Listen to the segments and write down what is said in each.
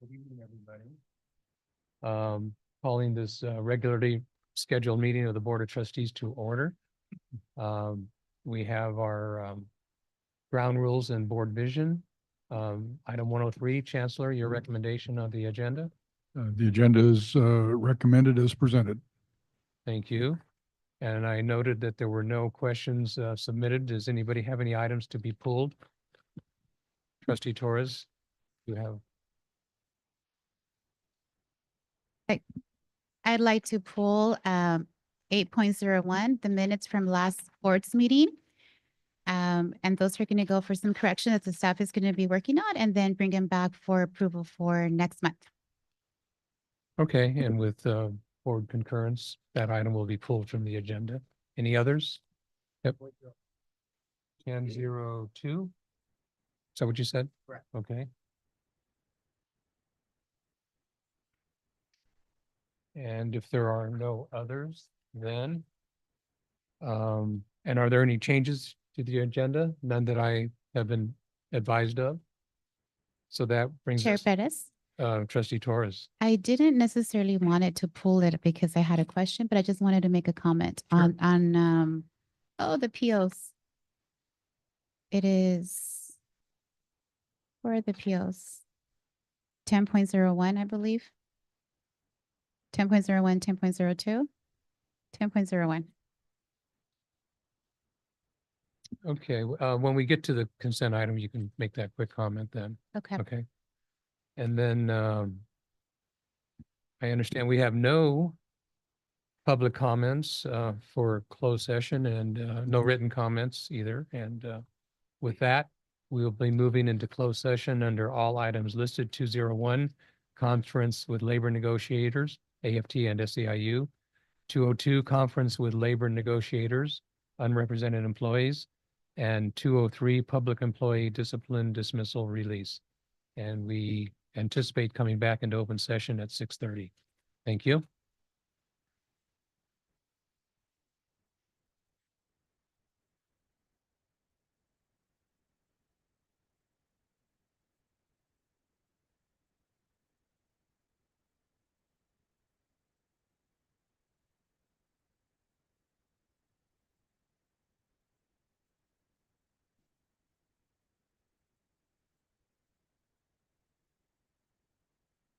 Good evening, everybody. Calling this regularly scheduled meeting of the Board of Trustees to order. We have our ground rules and board vision. Item 103, Chancellor, your recommendation of the agenda. The agenda is recommended as presented. Thank you. And I noted that there were no questions submitted. Does anybody have any items to be pulled? Trustee Torres, you have. I'd like to pull 8.01, the minutes from last board's meeting. And those are going to go for some correction that the staff is going to be working on, and then bring them back for approval for next month. Okay, and with board concurrence, that item will be pulled from the agenda. Any others? Yep. 10-02. Is that what you said? Correct. Okay. And if there are no others, then and are there any changes to the agenda? None that I have been advised of. So that brings Chair us, Perez, Trustee Torres. I didn't necessarily want it to pull it because I had a question, but I just wanted to make a comment Sure. on the POs. It is, where are the POs? 10.01, I believe. 10.01, 10.02, 10.01. Okay, when we get to the consent item, you can make that quick comment then. Okay. Okay. And then I understand we have no public comments for closed session and no written comments either. And with that, we will be moving into closed session under all items listed. 201, conference with labor negotiators, AFT and SEIU. 202, conference with labor negotiators, unrepresented employees. And 203, public employee discipline dismissal release. And we anticipate coming back into open session at 6:30. Thank you.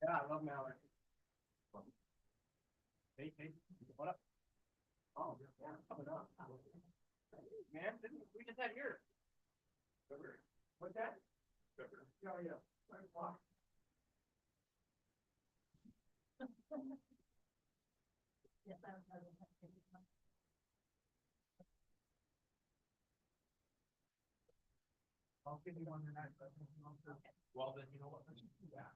Yeah, I love Mallory. Hey, what up? Oh, yeah, coming up. Man, we just had here. What's that? Yeah, yeah. I'll give you one tonight. Well, then you know what? Let's do that.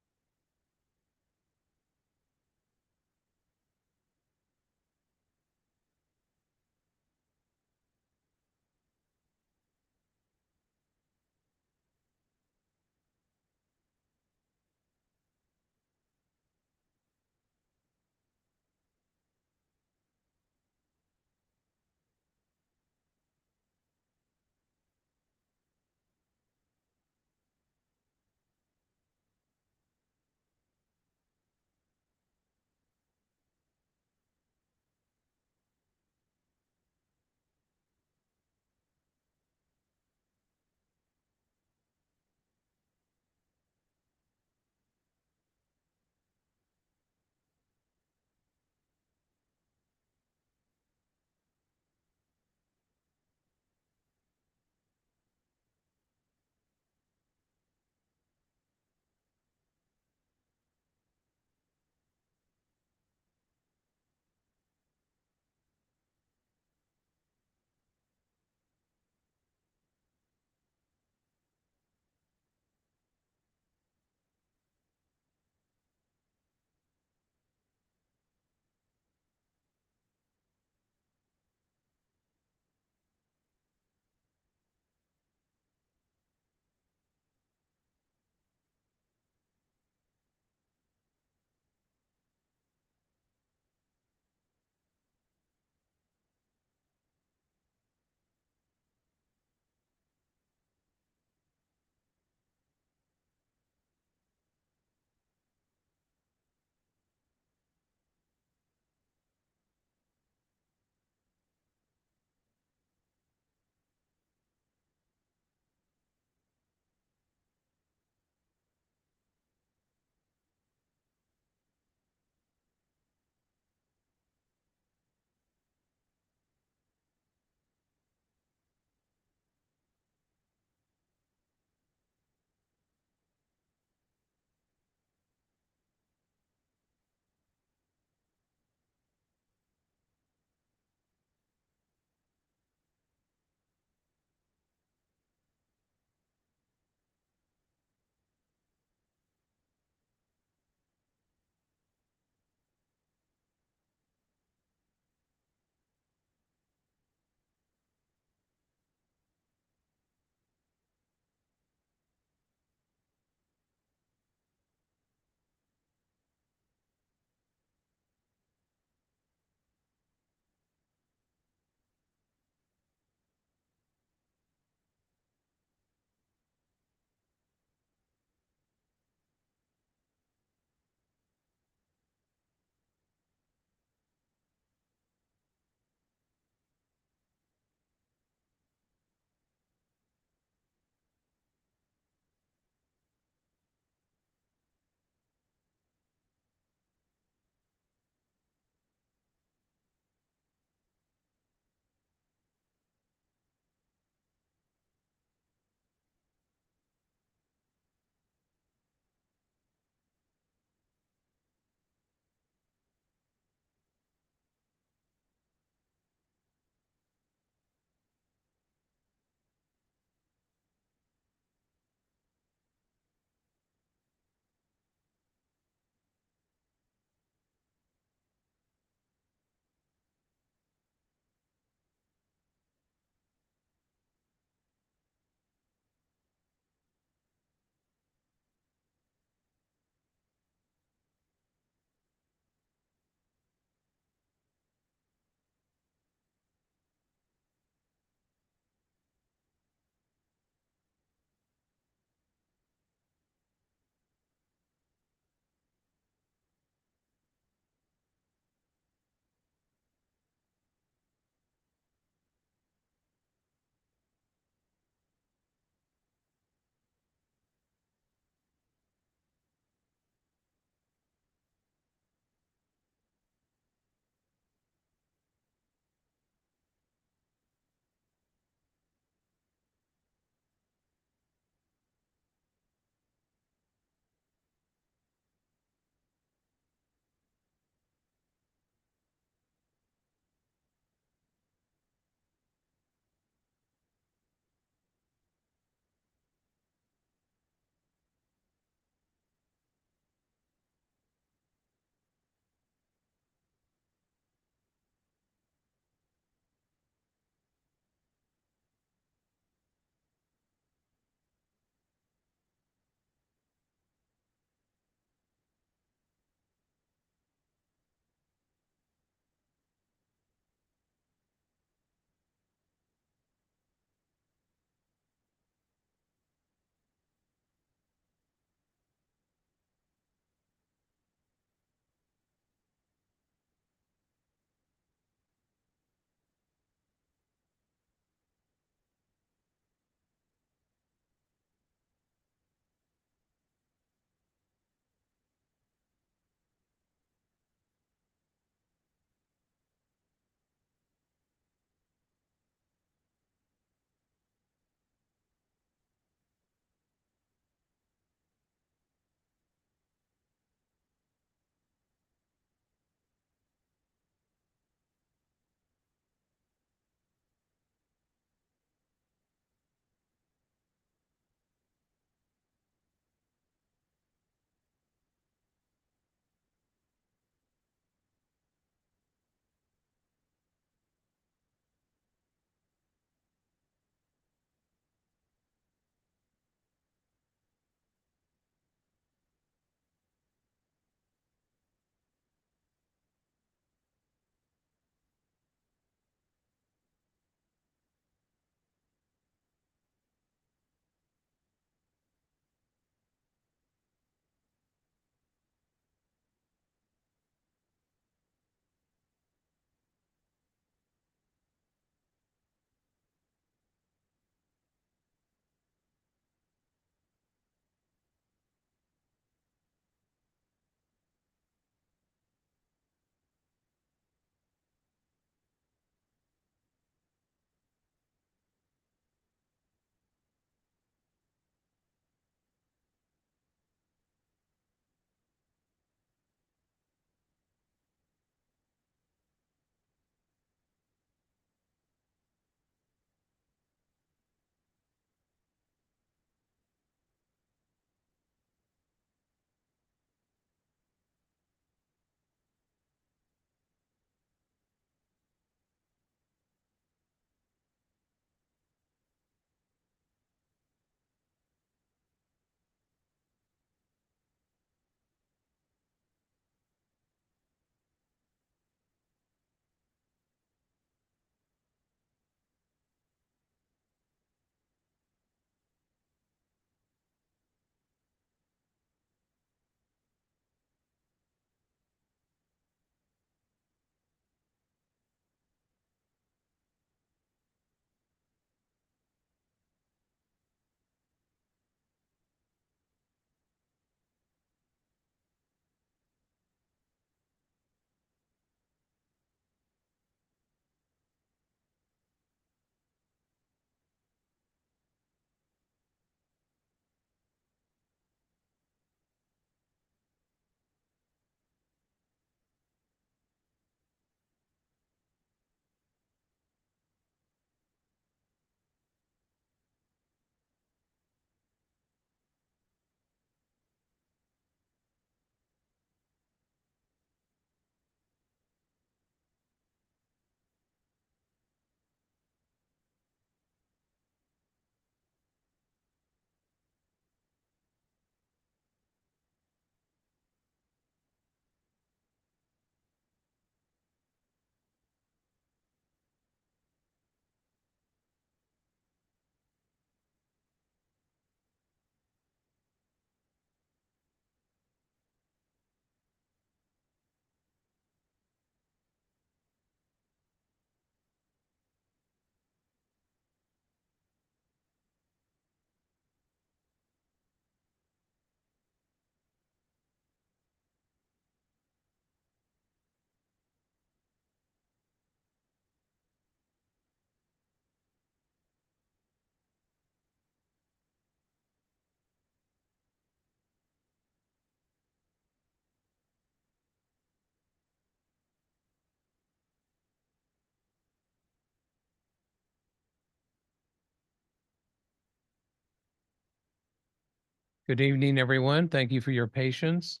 Good evening, everyone. Thank you for your patience.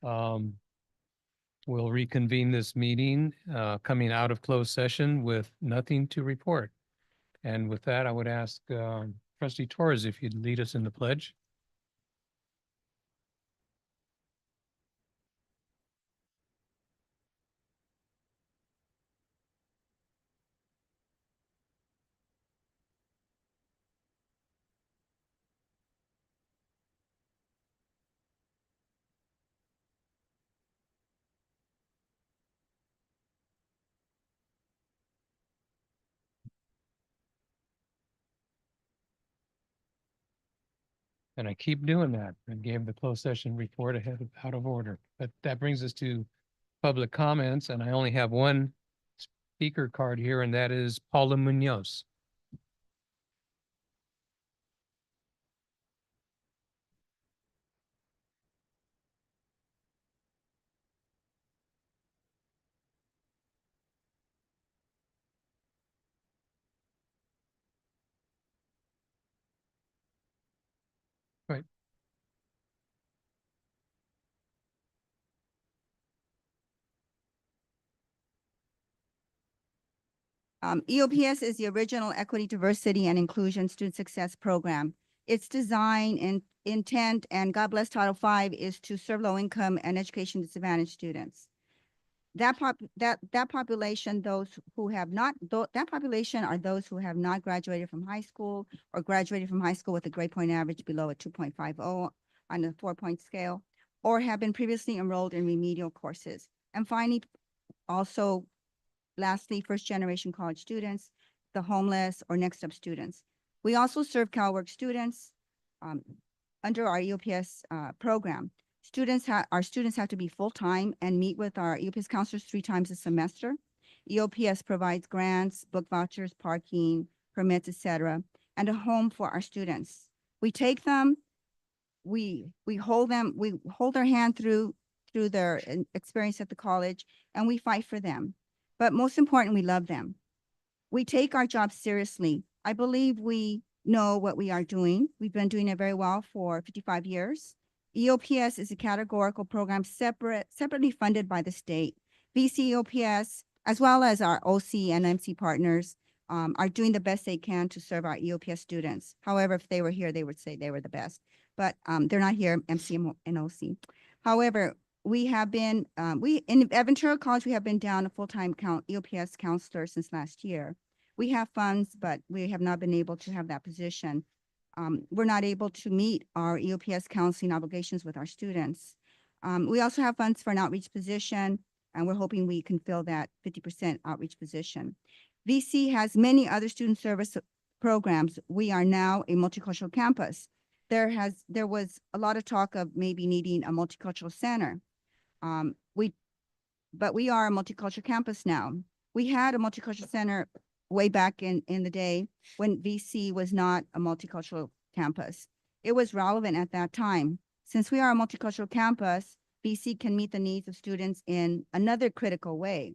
We'll reconvene this meeting, coming out of closed session with nothing to report. And with that, I would ask Trustee Torres if you'd lead us in the pledge. And I keep doing that. I gave the closed session report out of order. But that brings us to public comments, and I only have one speaker card here, and that is Paula Munoz. Right. EOPS is the original Equity, Diversity, and Inclusion Student Success Program. Its design and intent, and God bless Title V, is to serve low-income and education disadvantaged students. That population, those who have not, that population are those who have not graduated from high school or graduated from high school with a grade point average below a 2.50 on a 4-point scale, or have been previously enrolled in remedial courses. And finally, also, lastly, first-generation college students, the homeless, or next-up students. We also serve CalWorks students under our EOPS program. Our students have to be full-time and meet with our EOPS counselors 3 times a semester. EOPS provides grants, book vouchers, parking, permits, etc., and a home for our students. We take them, we hold their hand through their experience at the college, and we fight for them. But most important, we love them. We take our job seriously. I believe we know what we are doing. We've been doing it very well for 55 years. EOPS is a categorical program separately funded by the state. VCCCD, as well as our OC and MC partners, are doing the best they can to serve our EOPS students. However, if they were here, they would say they were the best. But they're not here, MC and OC. However, we have been, in Ventura College, we have been down a full-time EOPS counselor since last year. We have funds, but we have not been able to have that position. We're not able to meet our EOPS counseling obligations with our students. We also have funds for an outreach position, and we're hoping we can fill that 50% outreach position. VC has many other student service programs. We are now a multicultural campus. There was a lot of talk of maybe needing a multicultural center. But we are a multicultural campus now. We had a multicultural center way back in the day when VC was not a multicultural campus. It was relevant at that time. Since we are a multicultural campus, VC can meet the needs of students in another critical way.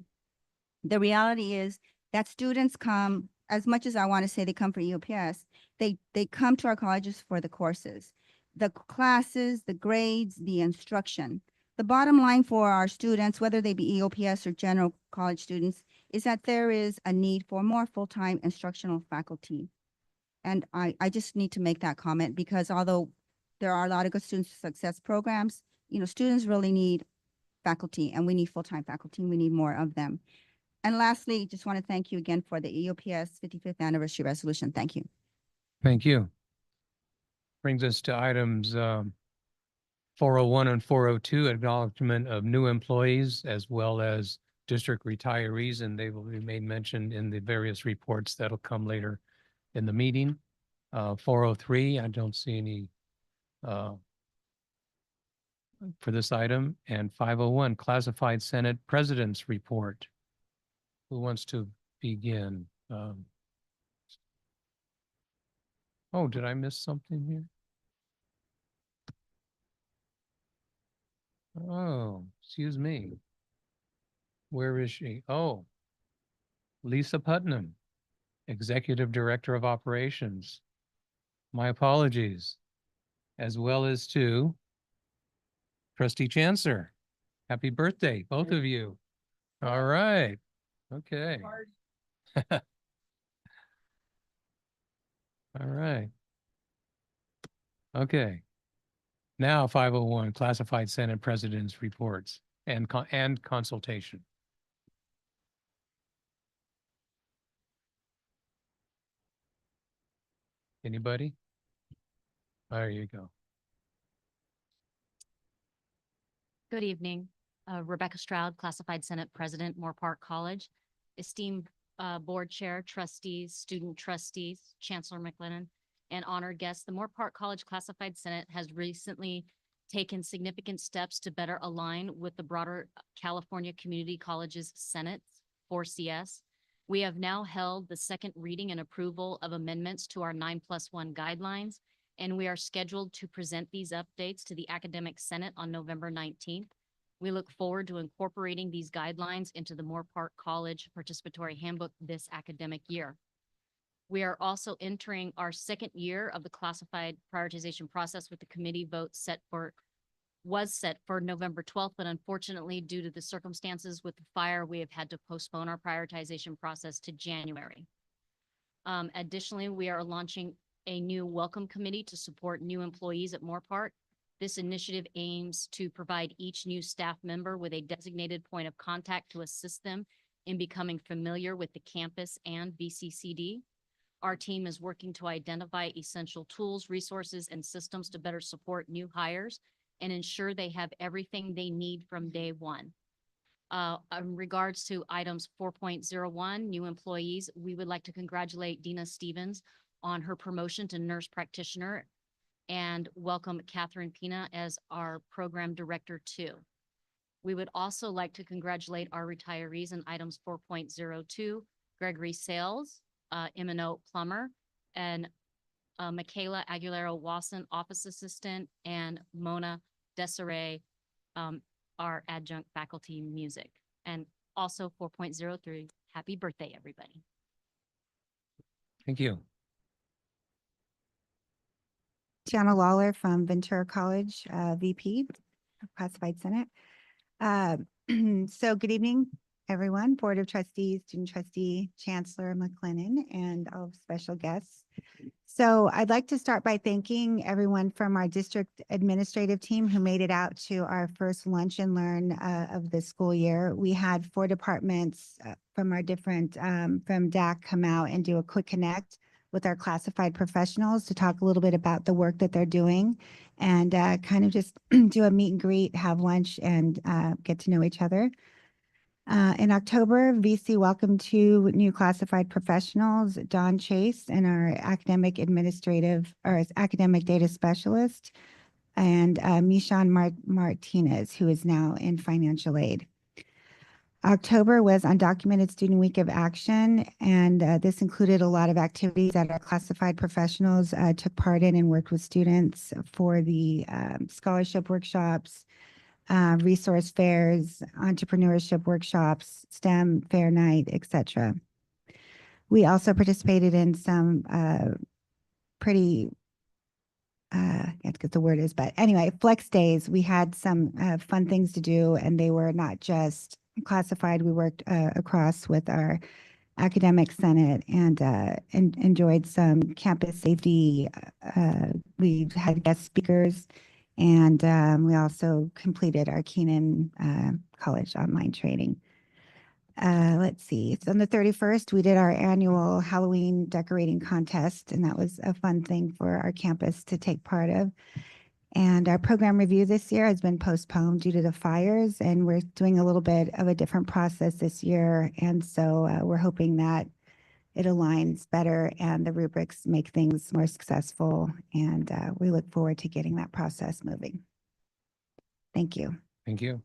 The reality is that students come, as much as I want to say they come for EOPS, they come to our colleges for the courses, the classes, the grades, the instruction. The bottom line for our students, whether they be EOPS or general college students, is that there is a need for more full-time instructional faculty. And I just need to make that comment, because although there are a lot of good student success programs, students really need faculty, and we need full-time faculty, and we need more of them. And lastly, just want to thank you again for the EOPS 55th anniversary resolution. Thank you. Thank you. Brings us to items 401 and 402, acknowledgement of new employees as well as district retirees, and they will be made mention in the various reports that'll come later in the meeting. 403, I don't see any for this item, and 501, classified Senate President's Report. Who wants to begin? Oh, did I miss something here? Oh, excuse me. Where is she? Oh, Lisa Putnam, Executive Director of Operations. My apologies. as well as to Trustee Chancellor. Happy birthday, both of you. All right. Okay. All right. Okay. Now 501, classified Senate President's reports and consultation. Anybody? There you go. Good evening. Rebecca Stroud, Classified Senate President, Moore Park College. Esteemed Board Chair, Trustees, Student Trustees, Chancellor McLennan, and honored guests, the Moore Park College Classified Senate has recently taken significant steps to better align with the broader California Community Colleges Senate, 4CS. We have now held the second reading and approval of amendments to our 9+1 guidelines, and we are scheduled to present these updates to the Academic Senate on November 19th. We look forward to incorporating these guidelines into the Moore Park College Participatory Handbook this academic year. We are also entering our second year of the classified prioritization process with the committee vote was set for November 12th, but unfortunately, due to the circumstances with the fire, we have had to postpone our prioritization process to January. Additionally, we are launching a new welcome committee to support new employees at Moore Park. This initiative aims to provide each new staff member with a designated point of contact to assist them in becoming familiar with the campus and VCCCD. Our team is working to identify essential tools, resources, and systems to better support new hires and ensure they have everything they need from day one. In regards to items 4.01, new employees, we would like to congratulate Dina Stevens on her promotion to nurse practitioner and welcome Catherine Pina as our program director too. We would also like to congratulate our retirees in items 4.02, Gregory Sales, M&O plumber, and Michaela Aguilera-Wasson, office assistant, and Mona Desiree, our adjunct faculty music. And also 4.03, happy birthday, everybody. Thank you. Tiana Lawler from Ventura College, VP of Classified Senate. So good evening, everyone, Board of Trustees, Student Trustee, Chancellor McLennan, and all special guests. So I'd like to start by thanking everyone from our district administrative team who made it out to our first lunch and learn of the school year. We had 4 departments from our different, from DAC come out and do a quick connect with our classified professionals to talk a little bit about the work that they're doing and kind of just do a meet and greet, have lunch, and get to know each other. In October, VC welcomed 2 new classified professionals, Don Chase and our academic data specialist, and Mishan Martinez, who is now in financial aid. October was Undocumented Student Week of Action, and this included a lot of activities that our classified professionals took part in and worked with students for the scholarship workshops, resource fairs, entrepreneurship workshops, STEM fair night, etc. We also participated in some pretty, I forget what the word is, but anyway, flex days. We had some fun things to do, and they were not just classified. We worked across with our academic senate and enjoyed some campus safety. We had guest speakers, and we also completed our Keenan College online training. Let's see. So on the 31st, we did our annual Halloween decorating contest, and that was a fun thing for our campus to take part of. And our program review this year has been postponed due to the fires, and we're doing a little bit of a different process this year. And so we're hoping that it aligns better and the rubrics make things more successful. And we look forward to getting that process moving. Thank you. Thank you.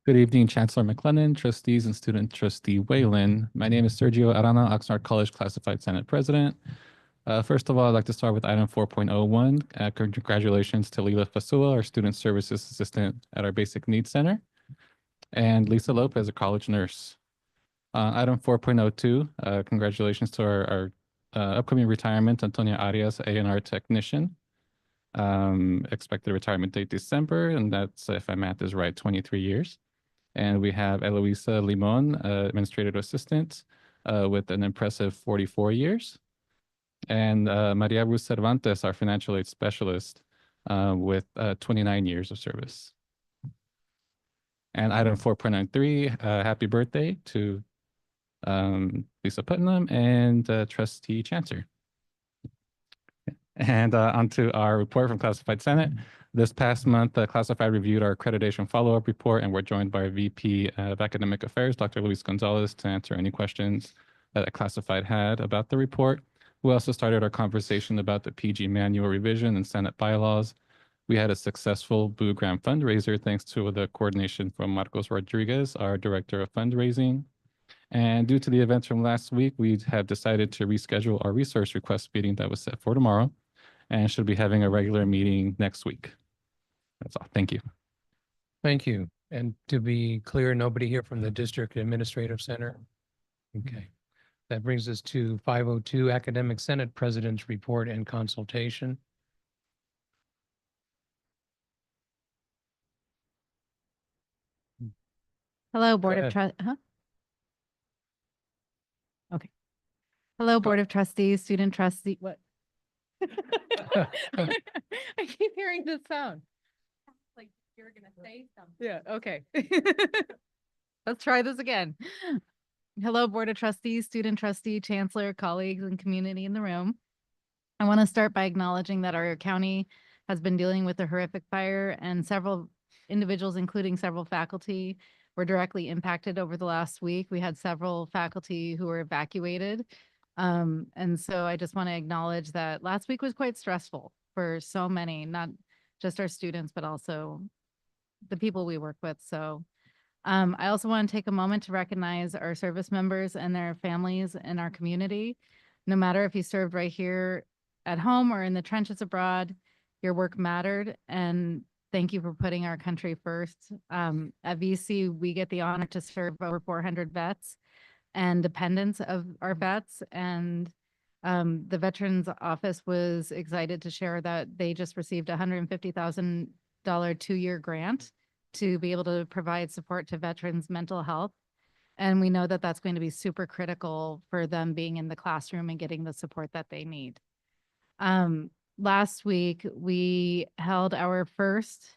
Good evening, Chancellor McLennan, trustees, and student trustee Whalen. My name is Sergio Arana, Oxnard College Classified Senate President. First of all, I'd like to start with item 4.01. Congratulations to Leila Fasua, our Student Services Assistant at our Basic Needs Center. and Lisa Lopez, a college nurse. Item 4.02, congratulations to our upcoming retirement, Antonia Arias, A&R technician. Expected retirement date December, and that's, if my math is right, 23 years. And we have Eloisa Limon, administrative assistant, with an impressive 44 years. And Maria Ruth Cervantes, our financial aid specialist, with 29 years of service. And item 4.93, happy birthday to Lisa Putnam and Trustee Chancer. And onto our report from Classified Senate. This past month, Classified reviewed our accreditation follow-up report, and we're joined by our VP of Academic Affairs, Dr. Luis Gonzalez, to answer any questions that Classified had about the report. We also started our conversation about the PG manual revision and Senate bylaws. We had a successful Boo Grant fundraiser thanks to the coordination from Marcos Rodriguez, our Director of Fundraising. And due to the events from last week, we have decided to reschedule our resource request meeting that was set for tomorrow, and should be having a regular meeting next week. That's all. Thank you. Thank you. And to be clear, nobody here from the District Administrative Center? Okay. That brings us to 502 Academic Senate President's Report and Consultation. Hello, Board Go of Trust. Okay. Hello, Board of Trustees, Student Trustee, what? I keep hearing this sound. Like you're gonna say something. Yeah, okay. Let's try this again. Hello, Board of Trustees, Student Trustee, Chancellor, colleagues, and community in the room. I want to start by acknowledging that our county has been dealing with a horrific fire, and several individuals, including several faculty, were directly impacted over the last week. We had several faculty who were evacuated. And so I just want to acknowledge that last week was quite stressful for so many, not just our students, but also the people we work with. So I also want to take a moment to recognize our service members and their families in our community. No matter if you served right here at home or in the trenches abroad, your work mattered. And thank you for putting our country first. At VC, we get the honor to serve over 400 vets and dependents of our vets. And the Veterans Office was excited to share that they just received a $150,000 2-year grant to be able to provide support to veterans' mental health. And we know that that's going to be super critical for them being in the classroom and getting the support that they need. Last week, we held our first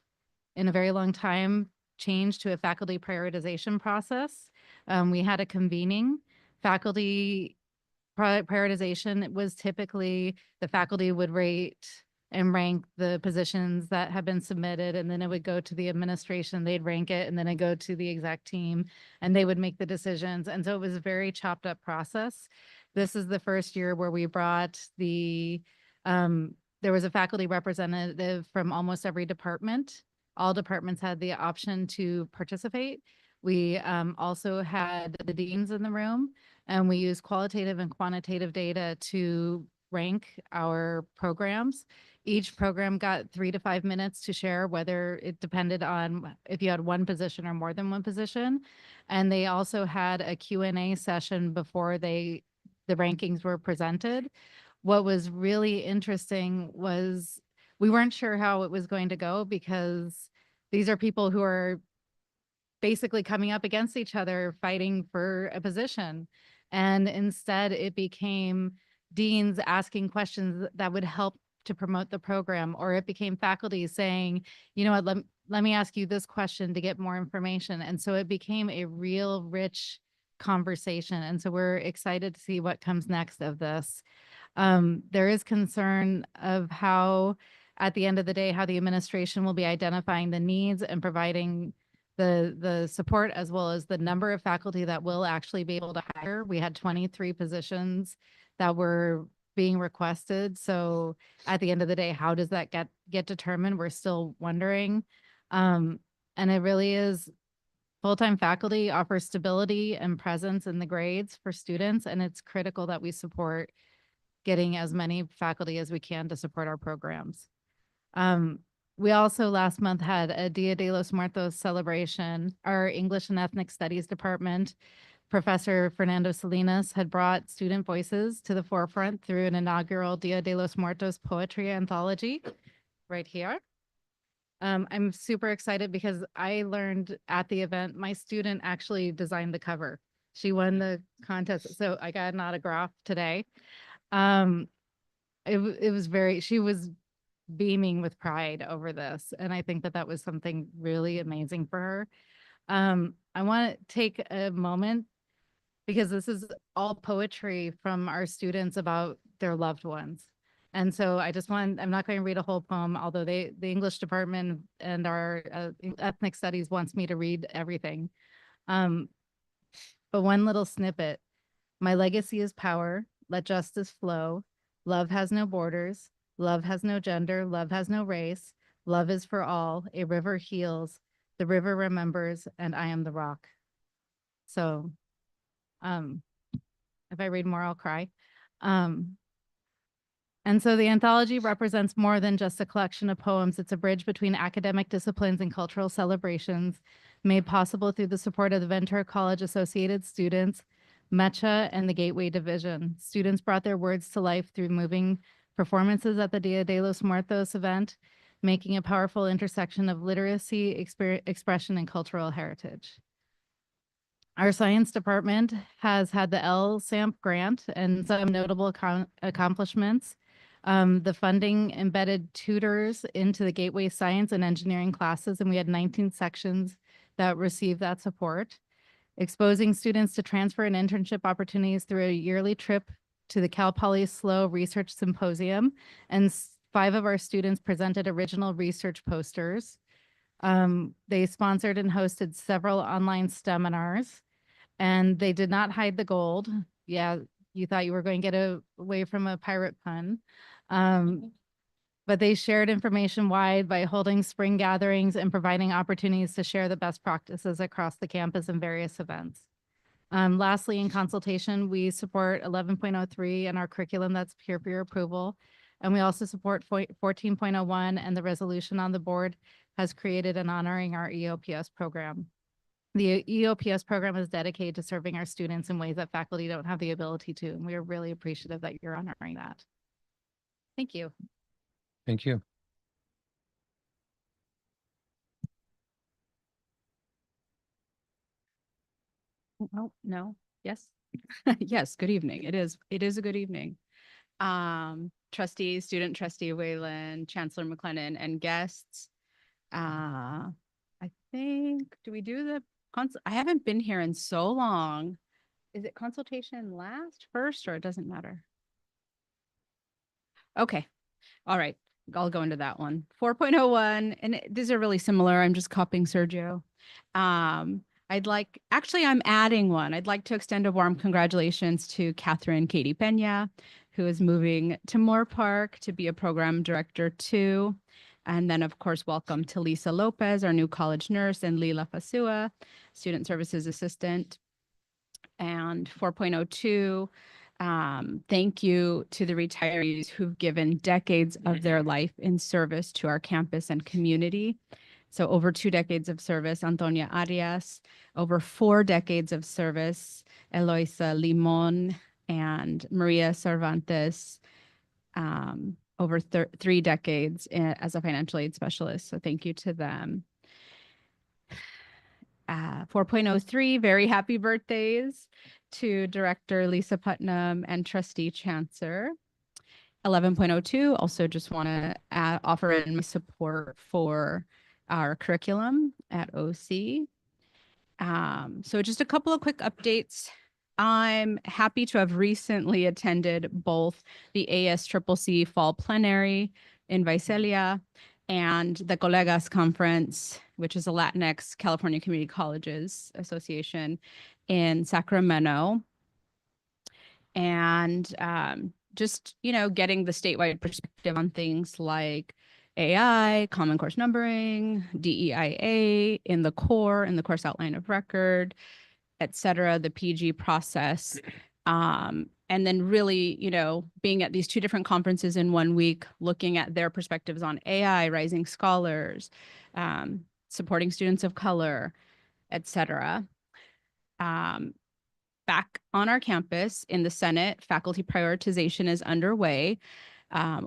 in a very long time change to a faculty prioritization process. We had a convening. Faculty prioritization was typically the faculty would rate and rank the positions that have been submitted, and then it would go to the administration, they'd rank it, and then it'd go to the exec team, and they would make the decisions. And so it was a very chopped up process. This is the first year where we brought the, there was a faculty representative from almost every department. All departments had the option to participate. We also had the deans in the room, and we used qualitative and quantitative data to rank our programs. Each program got 3 to 5 minutes to share, whether it depended on if you had one position or more than one position. And they also had a Q&A session before the rankings were presented. What was really interesting was we weren't sure how it was going to go, because these are people who are basically coming up against each other, fighting for a position. And instead it became deans asking questions that would help to promote the program, or it became faculty saying, you know what, let me ask you this question to get more information. And so it became a real rich conversation. And so we're excited to see what comes next of this. There is concern of how, at the end of the day, how the administration will be identifying the needs and providing the support, as well as the number of faculty that will actually be able to hire. We had 23 positions that were being requested. So at the end of the day, how does that get determined? We're still wondering. And it really is, full-time faculty offers stability and presence in the grades for students, and it's critical that we support getting as many faculty as we can to support our programs. We also last month had a Dia de los Muertos celebration. Our English and Ethnic Studies department, Professor Fernando Salinas, had brought student voices to the forefront through an inaugural Dia de los Muertos poetry anthology right here. I'm super excited because I learned at the event, my student actually designed the cover. She won the contest, so I got an autograph today. It was she was beaming with pride over this, and I think that that was something really amazing for her. I want to take a moment because this is all poetry from our students about their loved ones. And so I'm not going to read a whole poem, although the English department and our ethnic studies wants me to read everything. But one little snippet: my legacy is power, let justice flow. Love has no borders, love has no gender, love has no race. Love is for all, a river heals, the river remembers, and I am the rock. So, if I read more, I'll cry. And so the anthology represents more than just a collection of poems. It's a bridge between academic disciplines and cultural celebrations, made possible through the support of the Ventura College Associated Students, MECHA, and the Gateway Division. Students brought their words to life through moving performances at the Dia de los Muertos event, making a powerful intersection of literacy, expression, and cultural heritage. Our science department has had the LSAMP grant and some notable accomplishments. The funding embedded tutors into the Gateway Science and Engineering classes, and we had 19 sections that received that support. Exposing students to transfer and internship opportunities through a yearly trip to the Cal Poly SLO Research Symposium, and 5 of our students presented original research posters. They sponsored and hosted several online seminars, and they did not hide the gold. Yeah, you thought you were going to get away from a pirate pun. But they shared information wide by holding spring gatherings and providing opportunities to share the best practices across the campus in various events. Lastly, in consultation, we support 11.03 and our curriculum that's peer approval. And we also support 14.01, and the resolution on the board has created and honoring our EOPS program. The EOPS program is dedicated to serving our students in ways that faculty don't have the ability to, and we are really appreciative that you're honoring that. Thank you. Thank you. Oh, no. Yes. Yes, good evening. It is a good evening. Trustees, student trustee Wayland, Chancellor McLennan, and guests. I think, do we do the I haven't been here in so long. Is it consultation last, first, or it doesn't matter? Okay. All right. I'll go into that one. 4.01, and these are really similar. I'm just copying Sergio. I'm adding one. I'd like to extend a warm congratulations to Catherine Katie Pena, who is moving to Moore Park to be a program director too. And then, of course, welcome to Lisa Lopez, our new college nurse, and Lila Fasua, student services assistant. And 4.02, thank you to the retirees who've given decades of their life in service to our campus and community. So over 2 decades of service, Antonia Arias; over 4 decades of service, Eloisa Limon and Maria Cervantes; over 3 decades as a financial aid specialist. So thank you to them. 4.03, very happy birthdays to Director Lisa Putnam and Trustee Chancer. 11.02, also just want to offer in my support for our curriculum at OC. So just a couple of quick updates. I'm happy to have recently attended both the ASCCC Fall Plenary in Visalia and the Colegas Conference, which is a Latinx California Community Colleges Association in Sacramento. And just, getting the statewide perspective on things like AI, Common Course Numbering, DEIA in the course outline of record, et cetera, the PG process. and then really, being at these two different conferences in 1 week, looking at their perspectives on AI, rising scholars, supporting students of color, et cetera. Back on our campus in the Senate, faculty prioritization is underway.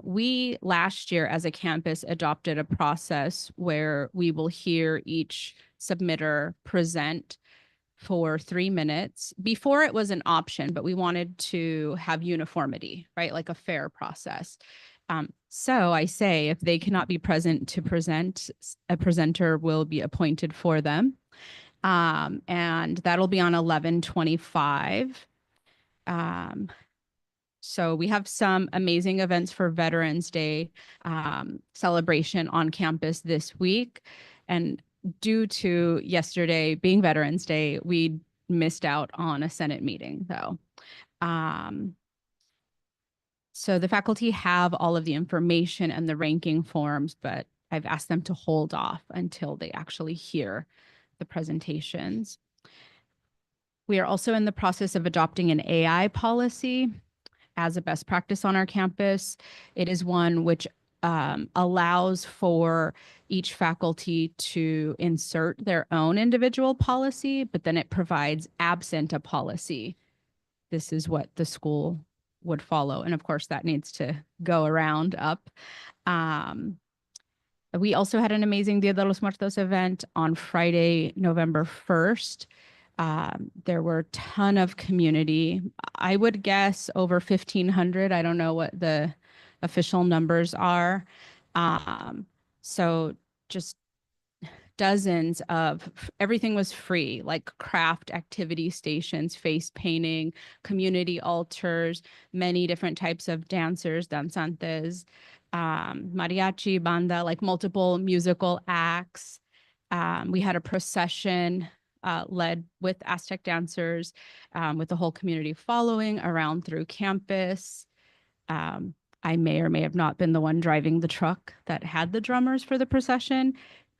We last year as a campus adopted a process where we will hear each submitter present for 3 minutes. Before it was an option, but we wanted to have uniformity, right? Like a fair process. So I say if they cannot be present to present, a presenter will be appointed for them. And that'll be on 11/25. So we have some amazing events for Veterans Day celebration on campus this week. And due to yesterday being Veterans Day, we missed out on a Senate meeting though. So the faculty have all of the information and the ranking forms, but I've asked them to hold off until they actually hear the presentations. We are also in the process of adopting an AI policy as a best practice on our campus. It is one which allows for each faculty to insert their own individual policy, but then it provides absent a policy. This is what the school would follow. And of course, that needs to go around up. We also had an amazing Dia de los Muertos event on Friday, November 1st. There were a ton of community. I would guess over 1,500. I don't know what the official numbers are. So just dozens of, everything was free, like craft activity stations, face painting, community altars, many different types of dancers, danzantes, mariachi, banda, like multiple musical acts. We had a procession led with Aztec dancers, with the whole community following around through campus. I may or may have not been the one driving the truck that had the drummers for the procession.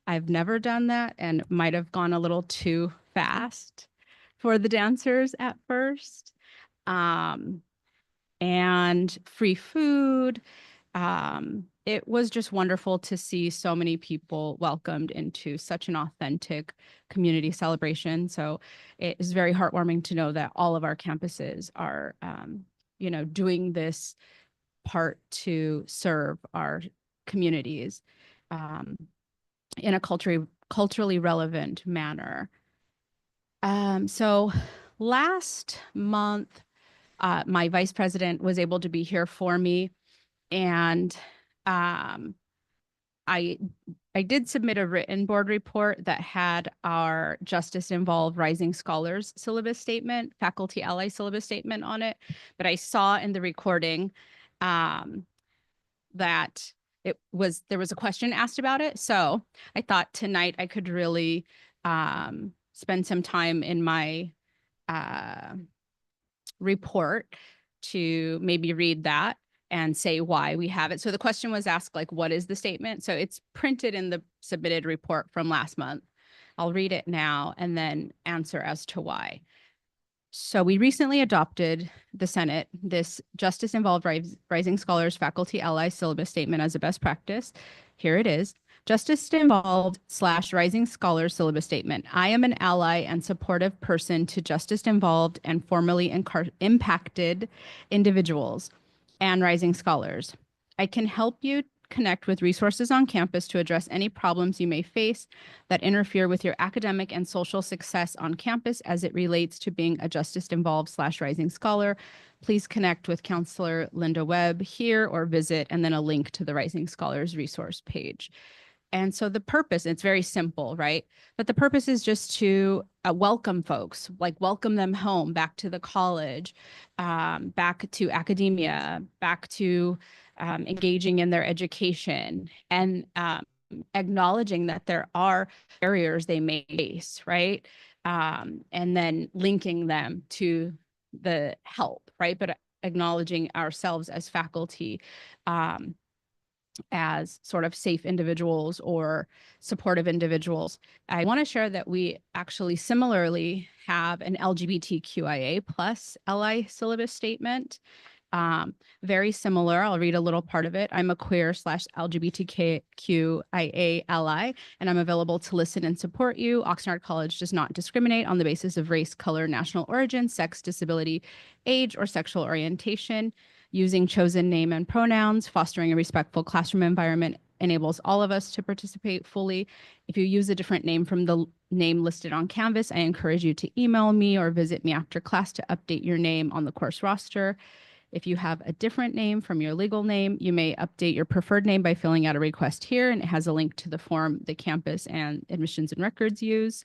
I've never done that and might have gone a little too fast for the dancers at first. And free food. It was just wonderful to see so many people welcomed into such an authentic community celebration. So it is very heartwarming to know that all of our campuses are, doing this part to serve our communities in a culturally relevant manner. So last month, my vice president was able to be here for me, and I did submit a written board report that had our Justice Involved Rising Scholars syllabus statement, faculty ally syllabus statement on it, but I saw in the recording that there was a question asked about it. So I thought tonight I could really spend some time in my report to maybe read that and say why we have it. So the question was asked, like, what is the statement? So it's printed in the submitted report from last month. I'll read it now and then answer as to why. So we recently adopted the Senate, this Justice Involved Rising Scholars Faculty Ally Syllabus Statement as a best practice. Here it is. Justice Involved / Rising Scholars Syllabus Statement. I am an ally and supportive person to justice involved and formerly impacted individuals and rising scholars. I can help you connect with resources on campus to address any problems you may face that interfere with your academic and social success on campus as it relates to being a justice involved / rising scholar. Please connect with Counselor Linda Webb here or visit, and then a link to the Rising Scholars resource page. And so the purpose, it's very simple, right? But the purpose is just to welcome folks, like welcome them home, back to the college, back to academia, back to engaging in their education, and acknowledging that there are barriers they may face, right? And then linking them to the help, right? But acknowledging ourselves as faculty as sort of safe individuals or supportive individuals. I want to share that we actually similarly have an LGBTQIA plus LI syllabus statement. Very similar. I'll read a little part of it. I'm a queer/LGBTQIA ally, and I'm available to listen and support you. Oxnard College does not discriminate on the basis of race, color, national origin, sex, disability, age, or sexual orientation. Using chosen name and pronouns, fostering a respectful classroom environment enables all of us to participate fully. If you use a different name from the name listed on Canvas, I encourage you to email me or visit me after class to update your name on the course roster. If you have a different name from your legal name, you may update your preferred name by filling out a request here, and it has a link to the form the campus and admissions and records use,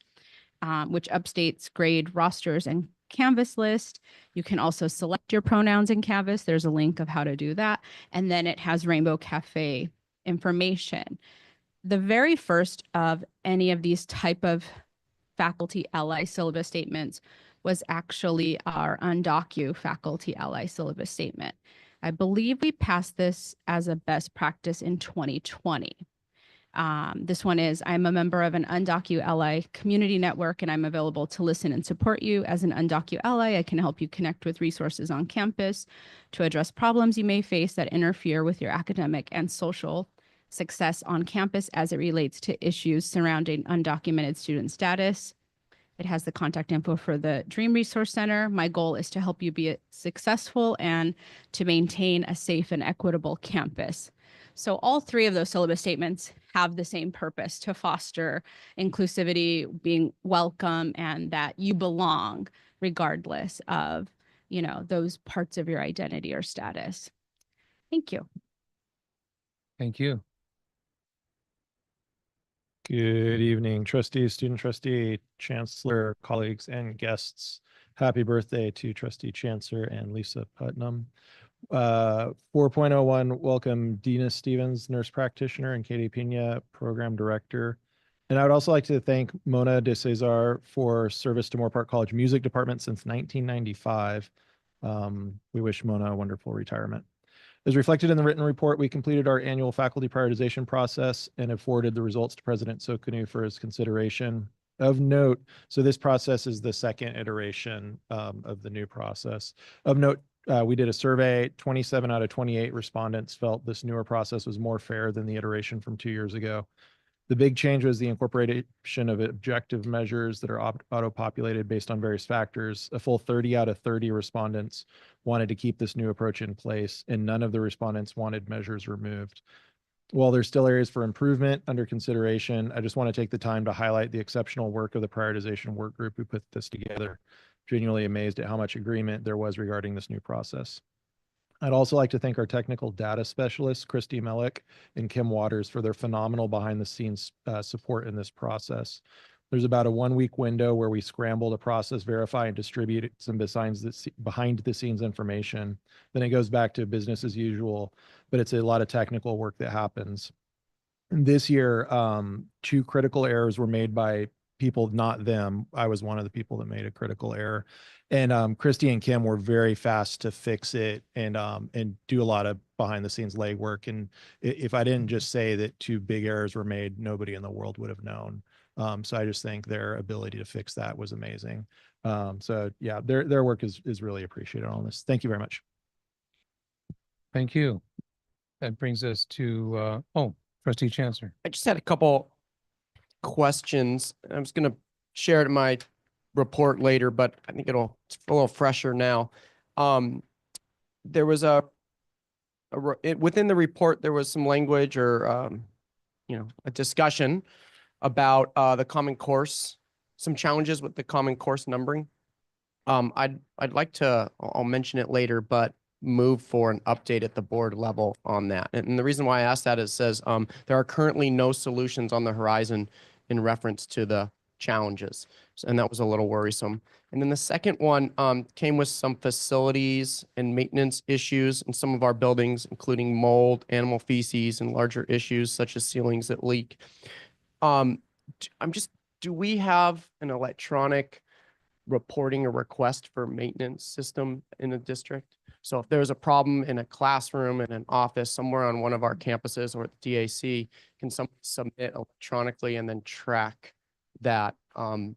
which updates grade rosters and Canvas list. You can also select your pronouns in Canvas. There's a link of how to do that. And then it has Rainbow Cafe information. The very first of any of these type of faculty ally syllabus statements was actually our undocu faculty ally syllabus statement. I believe we passed this as a best practice in 2020. This one is, I'm a member of an undocu ally community network, and I'm available to listen and support you. As an undocu ally, I can help you connect with resources on campus to address problems you may face that interfere with your academic and social success on campus as it relates to issues surrounding undocumented student status. It has the contact info for the Dream Resource Center. My goal is to help you be successful and to maintain a safe and equitable campus. So all three of those syllabus statements have the same purpose: to foster inclusivity, being welcome, and that you belong regardless of, those parts of your identity or status. Thank you. Thank you. Good evening, trustees, student trustee, chancellor, colleagues, and guests. Happy birthday to Trustee Chancellor and Lisa Putnam. 4.01, welcome Dina Stevens, nurse practitioner, and Katie Pina, program director. And I would also like to thank Mona de Cesar for service to Moore Park College Music Department since 1995. We wish Mona a wonderful retirement. As reflected in the written report, we completed our annual faculty prioritization process and have forwarded the results to President Sokunu for his consideration. Of note, so this process is the second iteration of the new process. Of note, we did a survey. 27 out of 28 respondents felt this newer process was more fair than the iteration from 2 years ago. The big change was the incorporation of objective measures that are auto-populated based on various factors. A full 30 out of 30 respondents wanted to keep this new approach in place, and none of the respondents wanted measures removed. While there's still areas for improvement under consideration, I just want to take the time to highlight the exceptional work of the prioritization work group who put this together. Genuinely amazed at how much agreement there was regarding this new process. I'd also like to thank our technical data specialists, Christy Melick and Kim Waters, for their phenomenal behind-the-scenes support in this process. There's about a 1-week window where we scramble to process, verify, and distribute some behind-the-scenes information. Then it goes back to business as usual, but it's a lot of technical work that happens. And this year, 2 critical errors were made by people, not them. I was one of the people that made a critical error. And Christy and Kim were very fast to fix it and do a lot of behind the scenes legwork. And if I didn't just say that 2 big errors were made, nobody in the world would have known. So I just think their ability to fix that was amazing. So yeah, their work is really appreciated on this. Thank you very much. Thank you. That brings us to, Trustee Chancellor. I just had a couple questions. I was going to share it in my report later, but I think it's a little fresher now. There was within the report, there was some language or, a discussion about the Common Course, some challenges with the Common Course numbering. I'd like to, I'll mention it later, but move for an update at the board level on that. And the reason why I asked that is it says there are currently no solutions on the horizon in reference to the challenges. And that was a little worrisome. And then the second one came with some facilities and maintenance issues in some of our buildings, including mold, animal feces, and larger issues such as ceilings that leak. Do we have an electronic reporting a request for maintenance system in a district. So if there's a problem in a classroom, in an office, somewhere on one of our campuses or the DAC, can submit electronically and then track that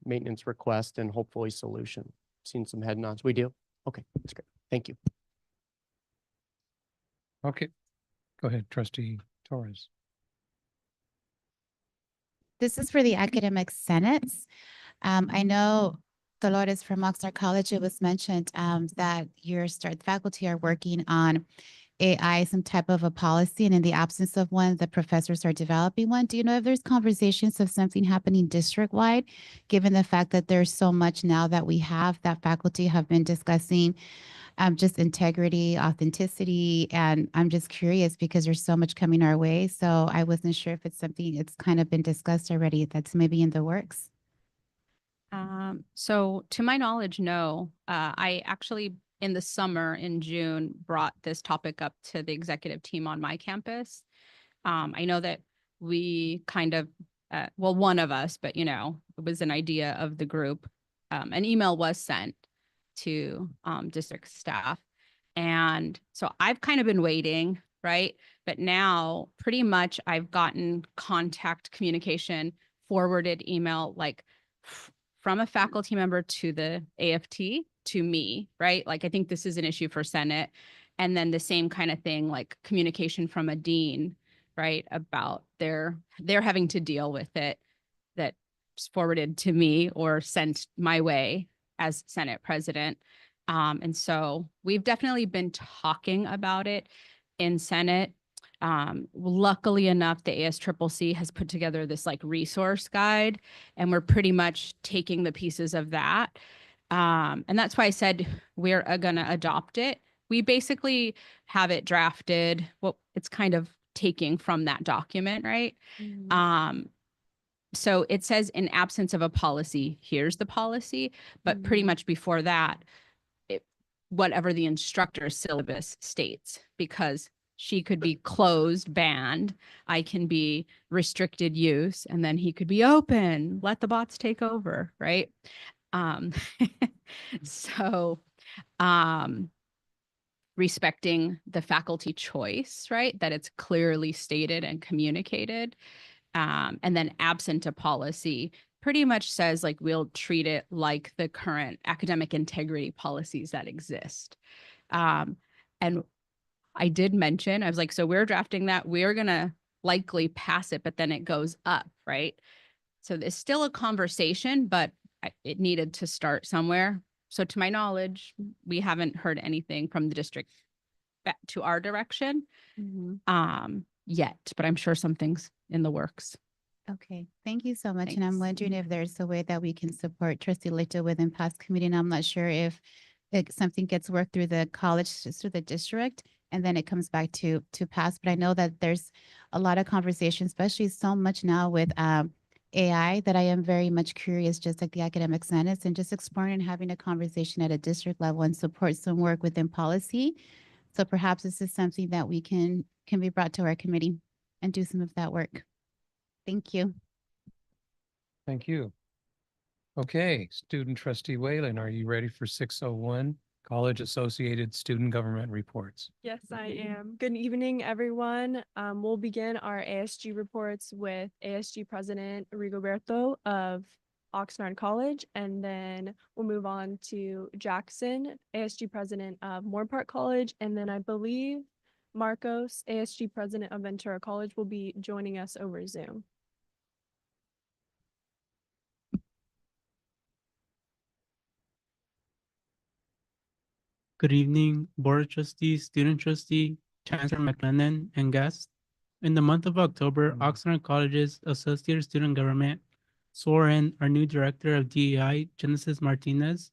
maintenance request and hopefully solution. Seen some head nods. We do? Okay, that's great. Thank you. Okay, go ahead, trustee Torres. This is for the academic senates. I know Dolores from Oxnard College, it was mentioned that your faculty are working on AI, some type of a policy, and in the absence of one, the professors are developing one. Do you know if there's conversations of something happening district-wide, given the fact that there's so much now that we have that faculty have been discussing just integrity, authenticity, and I'm just curious because there's so much coming our way. So I wasn't sure if it's something it's kind of been discussed already that's maybe in the works. So to my knowledge, no. I actually in the summer in June brought this topic up to the executive team on my campus. I know that we kind of, well, one of us, but it was an idea of the group. An email was sent to district staff. And so I've kind of been waiting, right? But now pretty much I've gotten contact communication, forwarded email, like from a faculty member to the AFT to me, right? Like, I think this is an issue for Senate. And then the same kind of thing, like communication from a dean, right? About they're having to deal with it, that's forwarded to me or sent my way as Senate president. And so we've definitely been talking about it in Senate. Luckily enough, the ASCCC has put together this like resource guide, and we're pretty much taking the pieces of that. And that's why I said we're going to adopt it. We basically have it drafted. Well, it's kind of taking from that document, right? So it says in absence of a policy, here's the policy, but pretty much before that, whatever the instructor's syllabus states, because she could be closed, banned. I can be restricted use, and then he could be open, let the bots take over, right? So respecting the faculty choice, right? That it's clearly stated and communicated. And then absent a policy pretty much says like we'll treat it like the current academic integrity policies that exist. And I did mention, I was like, so we're drafting that, we're going to likely pass it, but then it goes up, right? So there's still a conversation, but it needed to start somewhere. So to my knowledge, we haven't heard anything from the district back to our direction yet, but I'm sure something's in the works. Okay, thank you so much. And I'm Thanks. wondering if there's a way that we can support Trustee Lito within past committee. And I'm not sure if something gets worked through the college, through the district, and then it comes back to pass. But I know that there's a lot of conversation, especially so much now with AI, that I am very much curious, just like the academic senates, and just exploring and having a conversation at a district level and support some work within policy. So perhaps this is something that we can be brought to our committee and do some of that work. Thank you. Thank you. Okay, student trustee Whalen, are you ready for 601, College Associated Student Government Reports? Yes, I am. Good evening, everyone. We'll begin our ASG reports with ASG President Rigoberto of Oxnard College, and then we'll move on to Jackson, ASG President of Moorpark College, and then I believe Marcos, ASG President of Ventura College, will be joining us over Zoom. Good evening, Board of Trustees, Student Trustee, Chancellor McLennan, and guests. In the month of October, Oxnard College's Associate Student Government swore in our new Director of DEI, Genesis Martinez.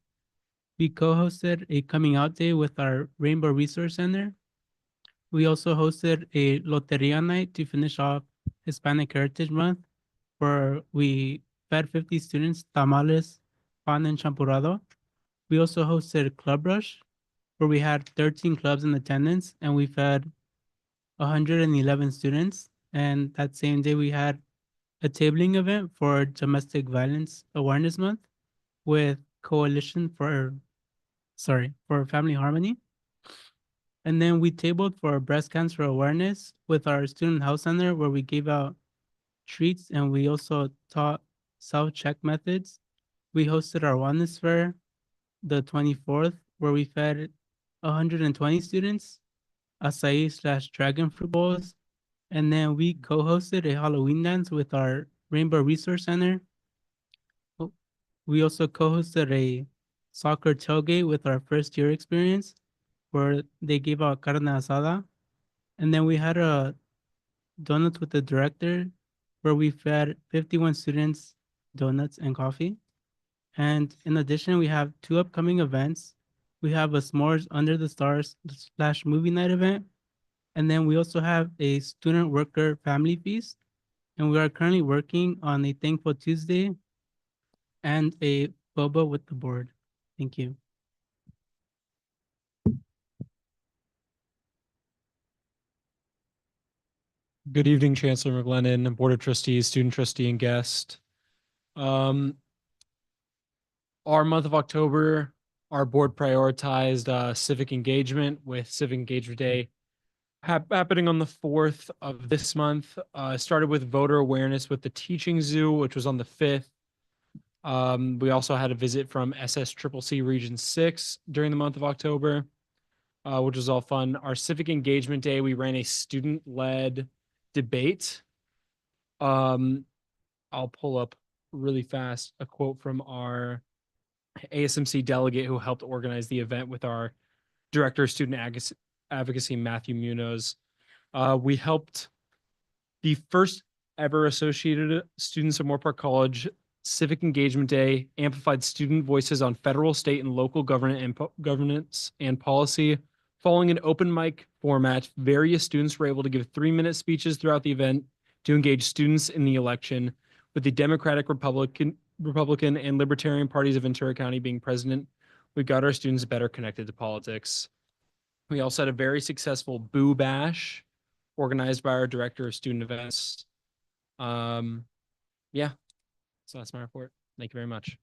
We co-hosted a coming out day with our Rainbow Resource Center. We also hosted a Loteria night to finish off Hispanic Heritage Month, where we fed 50 students tamales, pan, and champurrado. We also hosted Club Rush, where we had 13 clubs in attendance and we fed 111 students. And that same day we had a tabling event for Domestic Violence Awareness Month with Coalition for Family Harmony. And then we tabled for breast cancer awareness with our student health center, where we gave out treats and we also taught self-check methods. We hosted our wellness fair the 24th, where we fed 120 students acai/dragon fruit bowls. And then we co-hosted a Halloween dance with our Rainbow Resource Center. We also co-hosted a soccer tailgate with our first year experience, where they gave out carne asada. And then we had a donuts with the director, where we fed 51 students donuts and coffee. And in addition, we have 2 upcoming events. We have a S'mores Under the Stars / movie night event. And then we also have a student worker family feast. And we are currently working on a Thankful Tuesday and a boba with the board. Thank you. Good evening, Chancellor McLennan, Board of Trustees, student trustee, and guest. Our month of October, our board prioritized civic engagement with Civic Engagement Day happening on the 4th of this month. Started with voter awareness with the Teaching Zoo, which was on the 5th. We also had a visit from SSCCC Region 6 during the month of October, which was all fun. Our Civic Engagement Day, we ran a student-led debate. I'll pull up really fast a quote from our ASMC delegate who helped organize the event with our Director of Student Advocacy, Matthew Munoz. We helped the first ever Associated Students of Moore Park College Civic Engagement Day amplified student voices on federal, state, and local governance and policy. Following an open mic format, various students were able to give 3-minute speeches throughout the event to engage students in the election, with the Democratic, Republican, and Libertarian parties of Ventura County being present. We got our students better connected to politics. We also had a very successful Boo Bash organized by our Director of Student Events. Yeah, so that's my report. Thank you very much.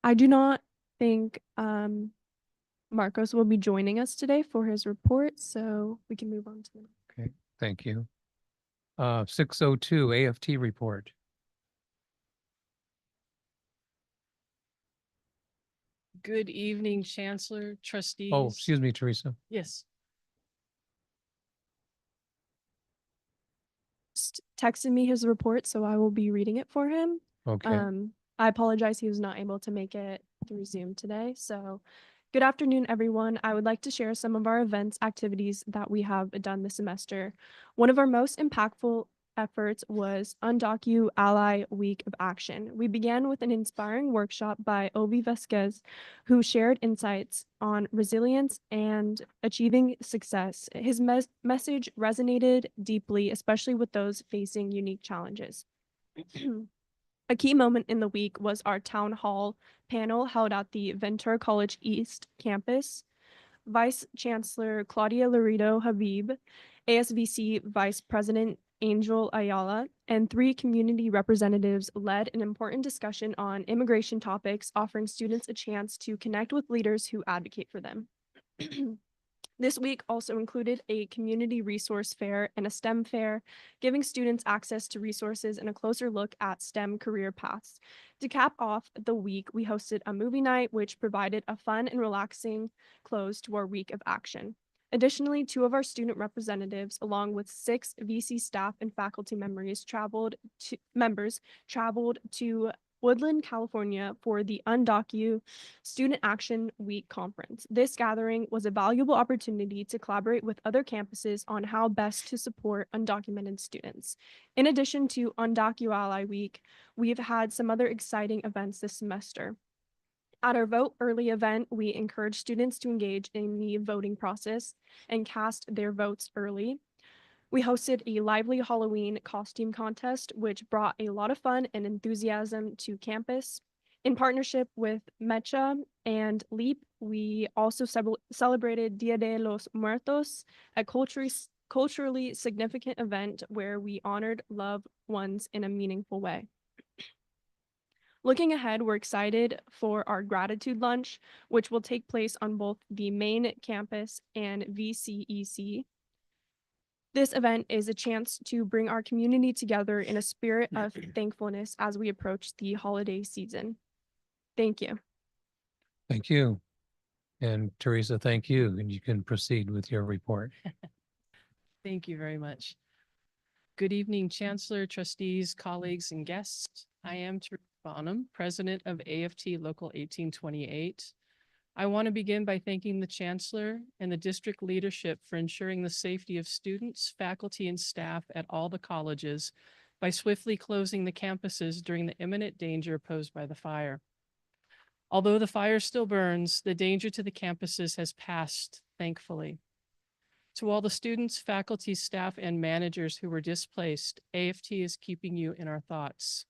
I do not think Marcos will be joining us today for his report, so we can move on to the next. Okay, thank you. 602 AFT report. Good evening, Chancellor, trustees. Oh, excuse me, Teresa. Yes. Texted me his report, so I will be reading it for him. Okay. I apologize he was not able to make it through Zoom today. So good afternoon, everyone. I would like to share some of our events, activities that we have done this semester. One of our most impactful efforts was Undocu Ally Week of Action. We began with an inspiring workshop by Ovi Vasquez, who shared insights on resilience and achieving success. His message resonated deeply, especially with those facing unique challenges. A key moment in the week was our town hall panel held at the Ventura College East campus. Vice Chancellor Claudia Laredo Habib, ASVC Vice President Angel Ayala, and 3 community representatives led an important discussion on immigration topics, offering students a chance to connect with leaders who advocate for them. This week also included a community resource fair and a STEM fair, giving students access to resources and a closer look at STEM career paths. To cap off the week, we hosted a movie night, which provided a fun and relaxing close to our week of action. Additionally, 2 of our student representatives, along with 6 VC staff and faculty members, traveled to Woodland, California for the Undocu Student Action Week conference. This gathering was a valuable opportunity to collaborate with other campuses on how best to support undocumented students. In addition to Undocu Ally Week, we've had some other exciting events this semester. At our Vote Early event, we encourage students to engage in the voting process and cast their votes early. We hosted a lively Halloween costume contest, which brought a lot of fun and enthusiasm to campus. In partnership with Mecha and LEAP, we also celebrated Dia de los Muertos, a culturally significant event where we honored loved ones in a meaningful way. Looking ahead, we're excited for our gratitude lunch, which will take place on both the main campus and VCEC. This event is a chance to bring our community together in a spirit of thankfulness as we approach the holiday season. Thank you. Thank you. And Teresa, thank you. And you can proceed with your report. Thank you very much. Good evening, Chancellor, trustees, colleagues, and guests. I am Teresa Bonham, President of AFT Local 1828. I want to begin by thanking the Chancellor and the district leadership for ensuring the safety of students, faculty, and staff at all the colleges by swiftly closing the campuses during the imminent danger posed by the fire. Although the fire still burns, the danger to the campuses has passed, thankfully. To all the students, faculty, staff, and managers who were displaced, AFT is keeping you in our thoughts.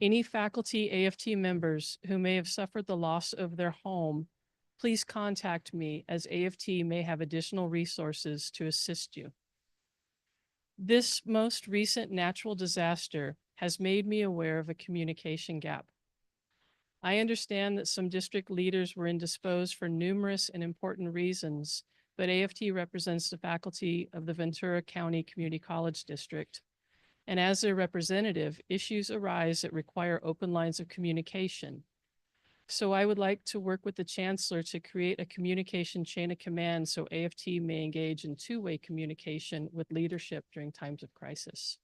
Any faculty AFT members who may have suffered the loss of their home, please contact me as AFT may have additional resources to assist you. This most recent natural disaster has made me aware of a communication gap. I understand that some district leaders were indisposed for numerous and important reasons, but AFT represents the faculty of the Ventura County Community College District. And as their representative, issues arise that require open lines of communication. So I would like to work with the Chancellor to create a communication chain of command so AFT may engage in two-way communication with leadership during times of crisis.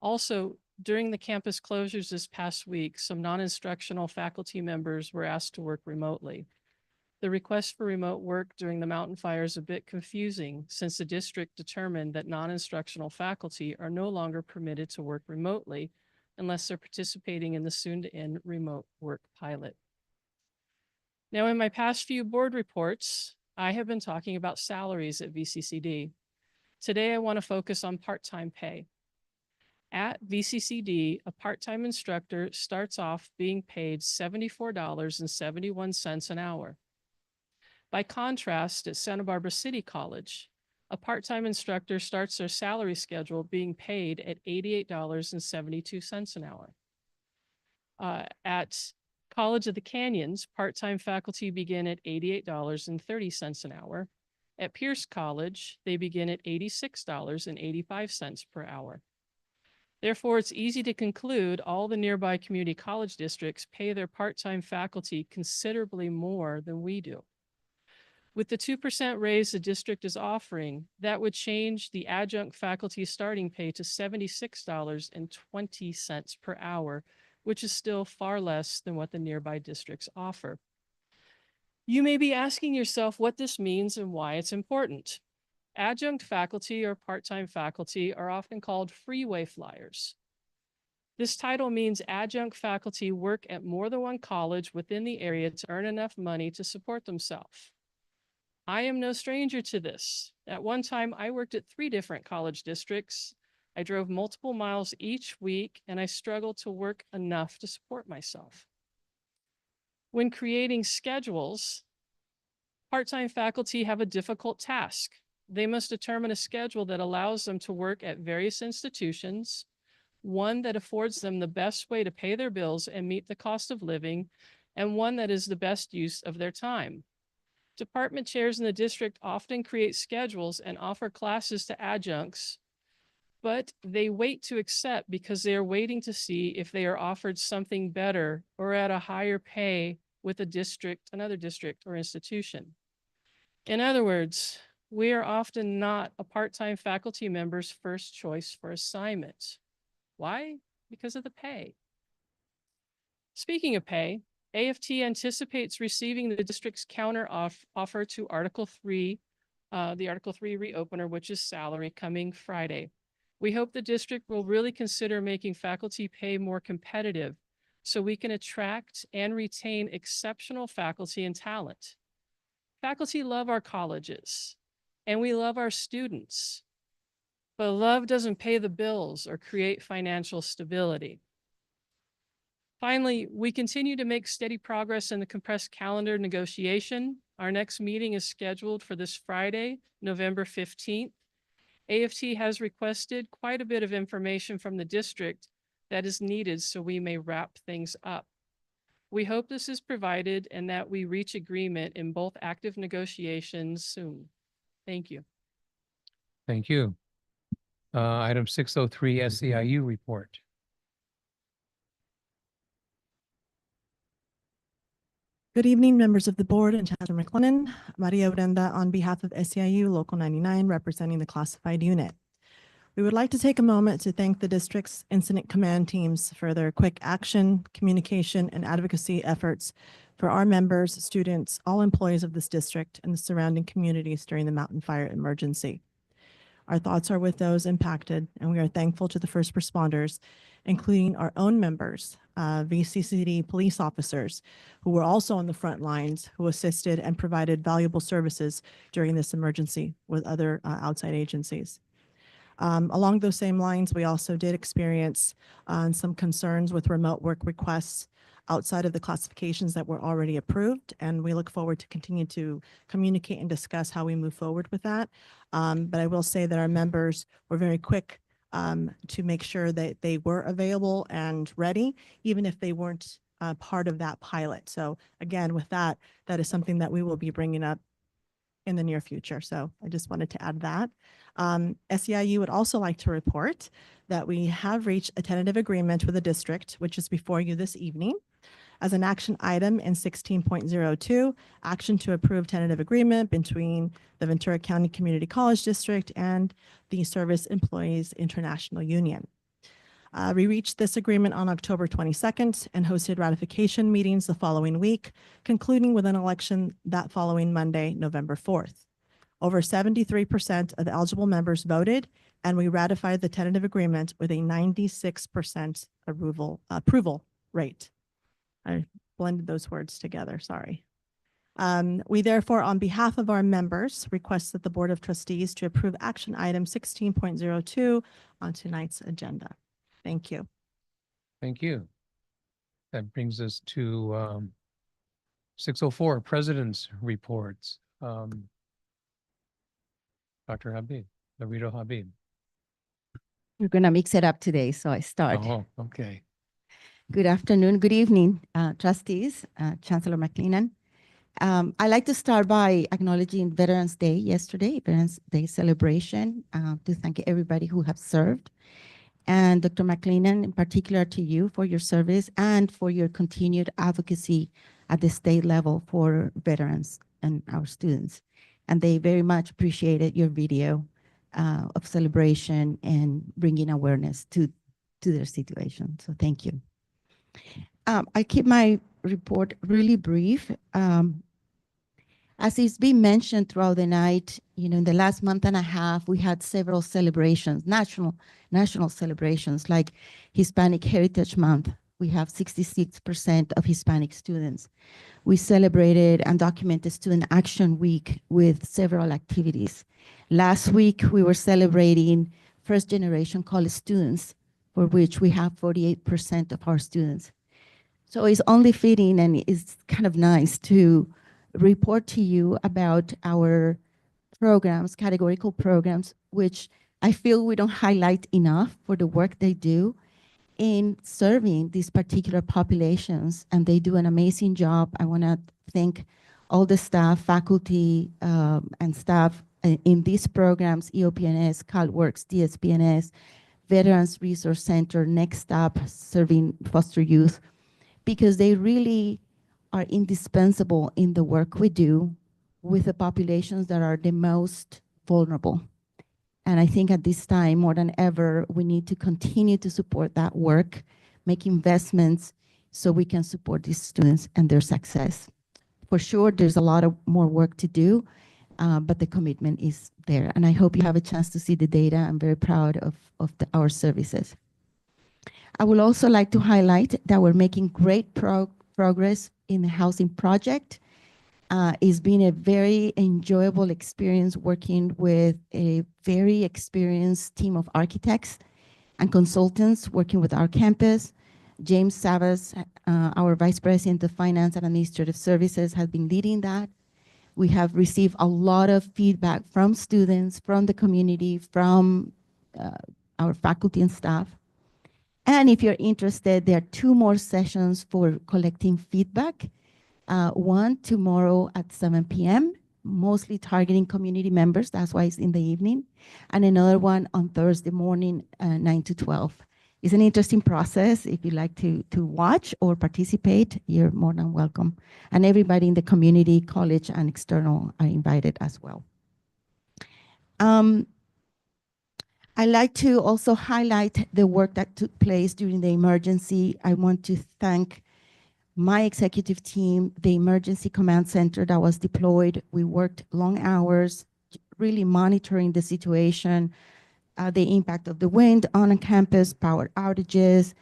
Also, during the campus closures this past week, some non-instructional faculty members were asked to work remotely. The request for remote work during the mountain fire is a bit confusing since the district determined that non-instructional faculty are no longer permitted to work remotely unless they're participating in the soon-to-end remote work pilot. Now, in my past few board reports, I have been talking about salaries at VCCD. Today, I want to focus on part-time pay. At VCCD, a part-time instructor starts off being paid $74.71 an hour. By contrast, at Santa Barbara City College, a part-time instructor starts their salary schedule being paid at $88.72 an hour. At College of the Canyons, part-time faculty begin at $88.30 an hour. At Pierce College, they begin at $86.85 per hour. Therefore, it's easy to conclude all the nearby community college districts pay their part-time faculty considerably more than we do. With the 2% raise the district is offering, that would change the adjunct faculty starting pay to $76.20 per hour, which is still far less than what the nearby districts offer. You may be asking yourself what this means and why it's important. Adjunct faculty or part-time faculty are often called freeway flyers. This title means adjunct faculty work at more than one college within the area to earn enough money to support themselves. I am no stranger to this. At one time, I worked at 3 different college districts. I drove multiple miles each week, and I struggled to work enough to support myself. When creating schedules, part-time faculty have a difficult task. They must determine a schedule that allows them to work at various institutions, one that affords them the best way to pay their bills and meet the cost of living, and one that is the best use of their time. Department chairs in the district often create schedules and offer classes to adjuncts, but they wait to accept because they are waiting to see if they are offered something better or at a higher pay with a district, another district or institution. In other words, we are often not a part-time faculty member's first choice for assignment. Why? Because of the pay. Speaking of pay, AFT anticipates receiving the district's counter offer to Article 3, the Article 3 reopener, which is salary, coming Friday. We hope the district will really consider making faculty pay more competitive so we can attract and retain exceptional faculty and talent. Faculty love our colleges and we love our students, but love doesn't pay the bills or create financial stability. Finally, we continue to make steady progress in the compressed calendar negotiation. Our next meeting is scheduled for this Friday, November 15th. AFT has requested quite a bit of information from the district that is needed so we may wrap things up. We hope this is provided and that we reach agreement in both active negotiations soon. Thank you. Thank you. Item 603, SEIU report. Good evening, members of the board and Chancellor McLennan. Maria Urenda on behalf of SEIU Local 99, representing the classified unit. We would like to take a moment to thank the district's incident command teams for their quick action, communication, and advocacy efforts for our members, students, all employees of this district, and the surrounding communities during the mountain fire emergency. Our thoughts are with those impacted, and we are thankful to the first responders, including our own members, VCCCD police officers, who were also on the front lines, who assisted and provided valuable services during this emergency with other outside agencies. Along those same lines, we also did experience some concerns with remote work requests outside of the classifications that were already approved, and we look forward to continue to communicate and discuss how we move forward with that. But I will say that our members were very quick to make sure that they were available and ready, even if they weren't part of that pilot. So again, with that, that is something that we will be bringing up in the near future. So I just wanted to add that. SEIU would also like to report that we have reached a tentative agreement with the district, which is before you this evening. As an action item in 16.02, action to approve tentative agreement between the Ventura County Community College District and the Service Employees International Union. We reached this agreement on October 22nd and hosted ratification meetings the following week, concluding with an election that following Monday, November 4th. Over 73% of the eligible members voted, and we ratified the tentative agreement with a 96% approval rate. I blended those words together, sorry. We therefore, on behalf of our members, request that the Board of Trustees to approve action item 16.02 on tonight's agenda. Thank you. Thank you. That brings us to 604, President's Reports. Dr. Habib, Laredo Habib. We're going to mix it up today, so I start. Oh, okay. Good afternoon, good evening, trustees, Chancellor McLennan. I'd like to start by acknowledging Veterans Day yesterday, Veterans Day celebration, to thank everybody who have served. And Dr. McLennan, in particular to you for your service and for your continued advocacy at the state level for veterans and our students. And they very much appreciated your video of celebration and bringing awareness to their situation. So thank you. I keep my report really brief. As it's been mentioned throughout the night, in the last month and a half, we had several celebrations, national celebrations like Hispanic Heritage Month. We have 66% of Hispanic students. We celebrated and documented Student Action Week with several activities. Last week, we were celebrating first generation college students, for which we have 48% of our students. So it's only fitting and it's kind of nice to report to you about our programs, categorical programs, which I feel we don't highlight enough for the work they do in serving these particular populations, and they do an amazing job. I want to thank all the staff, faculty, and staff in these programs, EOPNS, CalWorks, DSPNS, Veterans Resource Center, Next Stop, serving foster youth, because they really are indispensable in the work we do with the populations that are the most vulnerable. And I think at this time, more than ever, we need to continue to support that work, make investments so we can support these students and their success. For sure, there's a lot of more work to do, but the commitment is there. And I hope you have a chance to see the data. I'm very proud of our services. I would also like to highlight that we're making great progress in the housing project. It's been a very enjoyable experience working with a very experienced team of architects and consultants working with our campus. James Savas, our Vice President of Finance and Administrative Services, has been leading that. We have received a lot of feedback from students, from the community, from our faculty and staff. And if you're interested, there are 2 more sessions for collecting feedback. One tomorrow at 7 p.m., mostly targeting community members. That's why it's in the evening. And another one on Thursday morning, 9 to 12. It's an interesting process. If you'd like to watch or participate, you're more than welcome. And everybody in the community, college, and external are invited as well. I like to also highlight the work that took place during the emergency. I want to thank my executive team, the emergency command center that was deployed. We worked long hours, really monitoring the situation, the impact of the wind on a campus, power outages,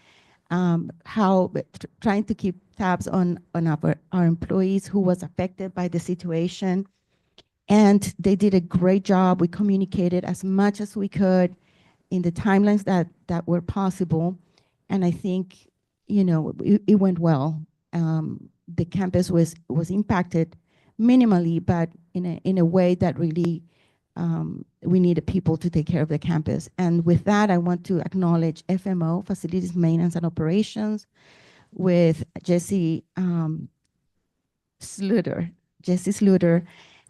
trying to keep tabs on our employees who was affected by the situation. And they did a great job. We communicated as much as we could in the timelines that were possible. And I think, it went well. The campus was impacted minimally, but in a way that really we needed people to take care of the campus. And with that, I want to acknowledge FMO, Facilities Maintenance and Operations, with Jesse Sluter.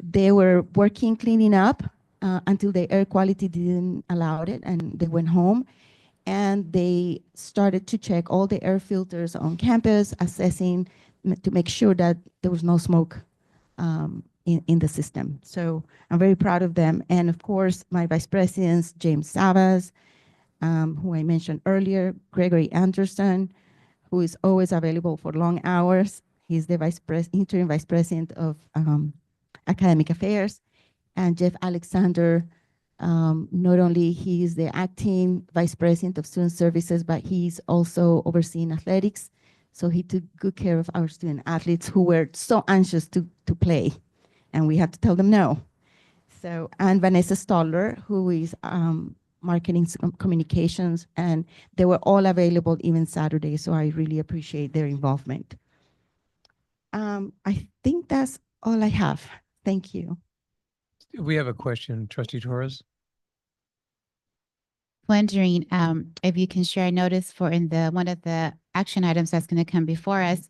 They were working, cleaning up until the air quality didn't allow it, and they went home. And they started to check all the air filters on campus, assessing to make sure that there was no smoke in the system. So I'm very proud of them. And of course, my vice presidents, James Savas, who I mentioned earlier, Gregory Anderson, who is always available for long hours. He's the interim vice president of academic affairs. And Jeff Alexander, not only he is the acting vice president of student services, but he's also overseeing athletics. So he took good care of our student athletes who were so anxious to play, and we had to tell them no. So, and Vanessa Stoller, who is marketing communications, and they were all available even Saturday. So I really appreciate their involvement. I think that's all I have. Thank you. We have a question, Trustee Torres. Wondering if you can share a notice for one of the action items that's going to come before us.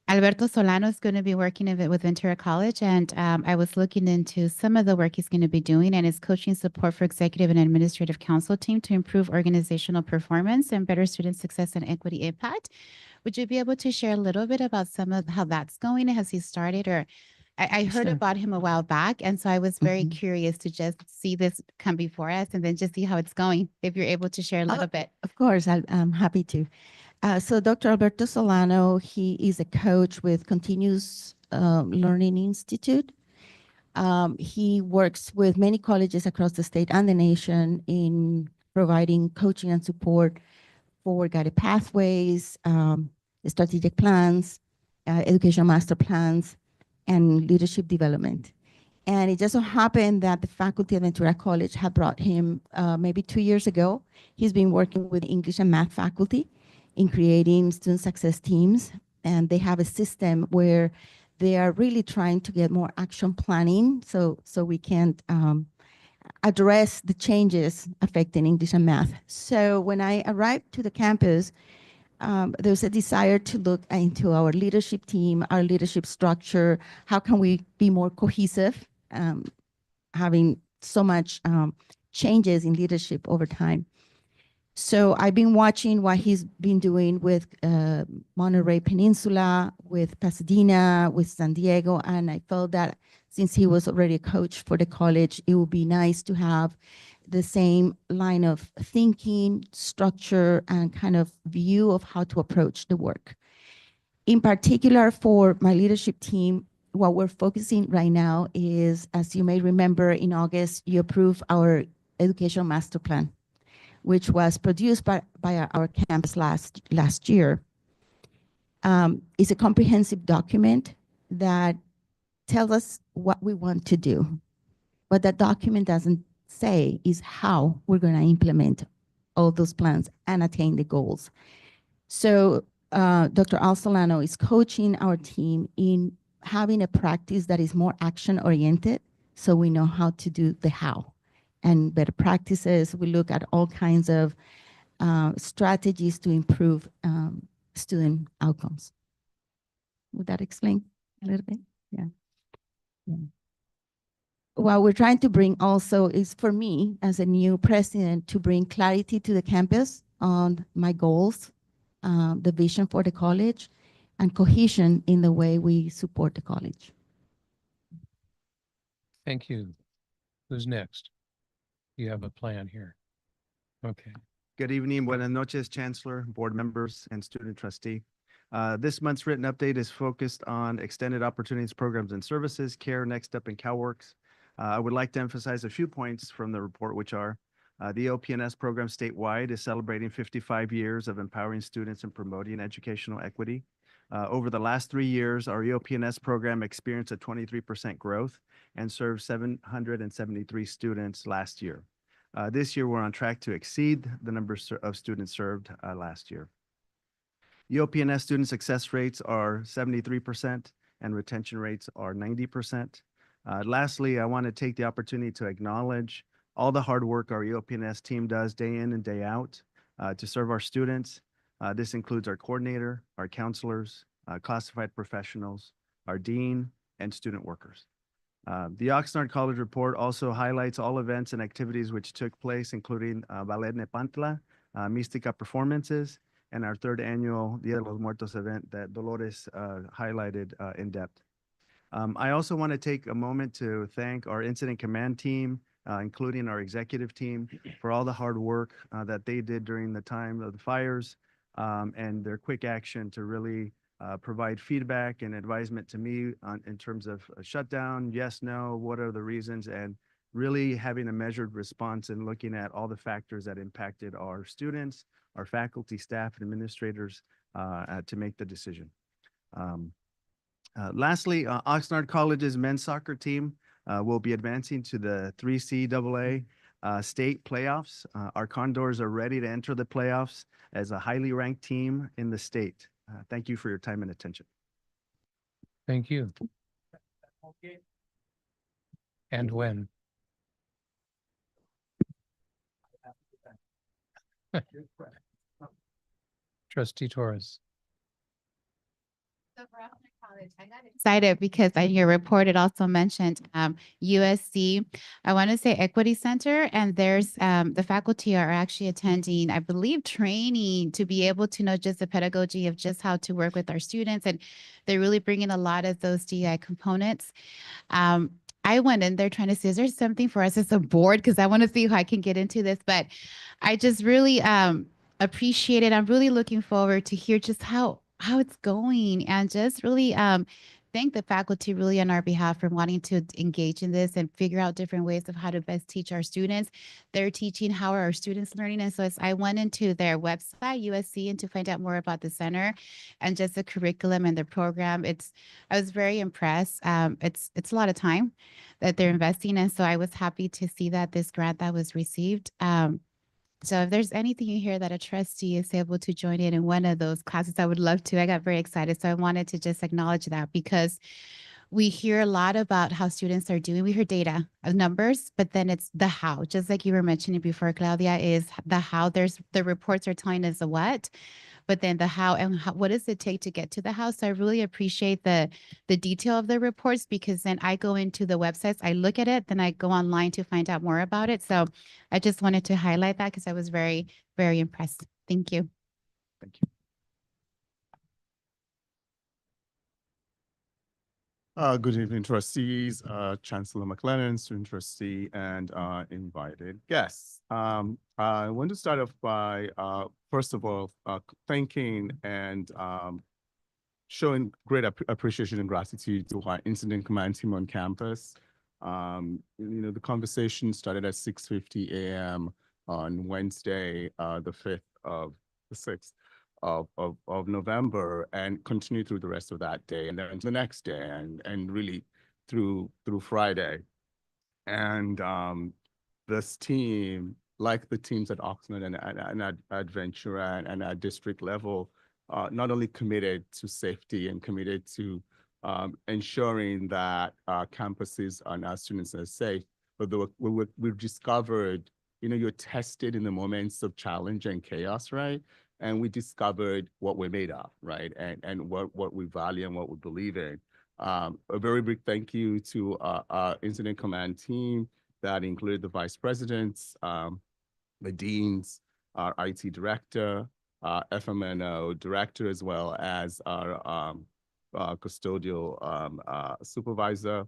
Alberto Solano is going to be working with Ventura College, and I was looking into some of the work he's going to be doing, and his coaching support for executive and administrative council team to improve organizational performance and better student success and equity impact. Would you be able to share a little bit about some of how that's going? Has he started, or I heard Sure. about him a while back, and so I was very curious to just see this come before us and then just see how it's going, if you're able to share a little bit. Of course, I'm happy to. So Dr. Alberto Solano, he is a coach with Continuous Learning Institute. He works with many colleges across the state and the nation in providing coaching and support for guided pathways, strategic plans, educational master plans, and leadership development. And it just so happened that the faculty at Ventura College had brought him maybe 2 years ago. He's been working with English and math faculty in creating student success teams. And they have a system where they are really trying to get more action planning so we can address the changes affecting English and math. So when I arrived to the campus, there's a desire to look into our leadership team, our leadership structure. How can we be more cohesive, having so much changes in leadership over time? So I've been watching what he's been doing with Monterey Peninsula, with Pasadena, with San Diego, and I felt that since he was already a coach for the college, it would be nice to have the same line of thinking, structure, and kind of view of how to approach the work. In particular, for my leadership team, what we're focusing right now is, as you may remember, in August, you approved our educational master plan, which was produced by our campus last year. It's a comprehensive document that tells us what we want to do. What that document doesn't say is how we're going to implement all those plans and attain the goals. So Dr. Al Solano is coaching our team in having a practice that is more action oriented, so we know how to do the how and better practices. We look at all kinds of strategies to improve student outcomes. Would that explain a little bit? Yeah. Yeah. What we're trying to bring also is, for me as a new president, to bring clarity to the campus on my goals, the vision for the college, and cohesion in the way we support the college. Thank you. Who's next? You have a plan here. Okay. Good evening, buenas noches, Chancellor, board members, and student trustee. This month's written update is focused on extended opportunities, programs, and services, CARE, Next Step, and CalWorks. I would like to emphasize a few points from the report, which are the OPNS program statewide is celebrating 55 years of empowering students and promoting educational equity. Over the last 3 years, our EOPNS program experienced a 23% growth and served 773 students last year. This year, we're on track to exceed the number of students served last year. EOPNS student success rates are 73% and retention rates are 90%. Lastly, I want to take the opportunity to acknowledge all the hard work our EOPNS team does day in and day out to serve our students. This includes our coordinator, our counselors, classified professionals, our dean, and student workers. The Oxnard College report also highlights all events and activities which took place, including Ballet Nepantla, Mística performances, and our 3rd annual Dia de los Muertos event that Dolores highlighted in depth. I also want to take a moment to thank our incident command team, including our executive team, for all the hard work that they did during the time of the fires and their quick action to really provide feedback and advisement to me in terms of a shutdown, yes, no, what are the reasons, and really having a measured response and looking at all the factors that impacted our students, our faculty, staff, and administrators to make the decision. Lastly, Oxnard College's men's soccer team will be advancing to the 3CAA state playoffs. Our Condors are ready to enter the playoffs as a highly ranked team in the state. Thank you for your time and attention. Thank you. And when? Trustee Torres. So for Oxnard College, I got excited because in your report, it also mentioned USC. I want to say Equity Center, and there's the faculty are actually attending, I believe, training to be able to know just the pedagogy of just how to work with our students. And they're really bringing a lot of those DEI components. I went in there trying to see, is there something for us as a board? Because I want to see how I can get into this. But I just really appreciate it. I'm really looking forward to hear just how it's going, and just really thank the faculty really on our behalf for wanting to engage in this and figure out different ways of how to best teach our students. They're teaching how are our students learning. And so as I went into their website, USC, and to find out more about the center and just the curriculum and the program, I was very impressed. It's a lot of time that they're investing in. So I was happy to see that this grant that was received. So if there's anything you hear that a trustee is able to join in one of those classes, I would love to. I got very excited. So I wanted to just acknowledge that, because we hear a lot about how students are doing. We hear data of numbers, but then it's the how, just like you were mentioning before, Claudia, is the how. The reports are telling us the what, but then the how, and what does it take to get to the how. So I really appreciate the detail of the reports, because then I go into the websites, I look at it, then I go online to find out more about it. So I just wanted to highlight that because I was very, very impressed. Thank you. Thank you. Good evening, trustees, Chancellor McLennan, student trustee, and invited guests. I want to start off by, first of all, thanking and showing great appreciation and gratitude to our incident command team on campus. The conversation started at 6:50 a.m. on Wednesday, the 5th of the 6th. Of November, and continue through the rest of that day, and then the next day, and really through Friday. And this team, like the teams at Oxnard and at Ventura and at district level, not only committed to safety and committed to ensuring that our campuses and our students are safe, but we've discovered, you know, you're tested in the moments of challenge and chaos, right? And we discovered what we're made of, right? And what we value and what we believe in. A very big thank you to our incident command team that included the vice presidents, the deans, our IT director, FMNO director, as well as our custodial supervisor.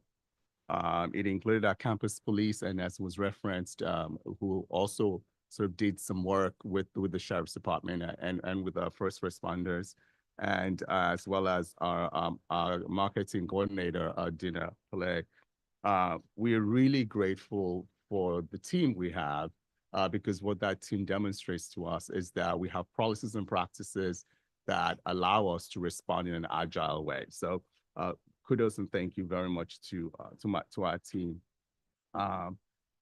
It included our campus police, and as was referenced, who also sort of did some work with the sheriff's department and with our first responders, and as well as our marketing coordinator, Dina Pillay. We are really grateful for the team we have, because what that team demonstrates to us is that we have policies and practices that allow us to respond in an agile way. So kudos and thank you very much to our team.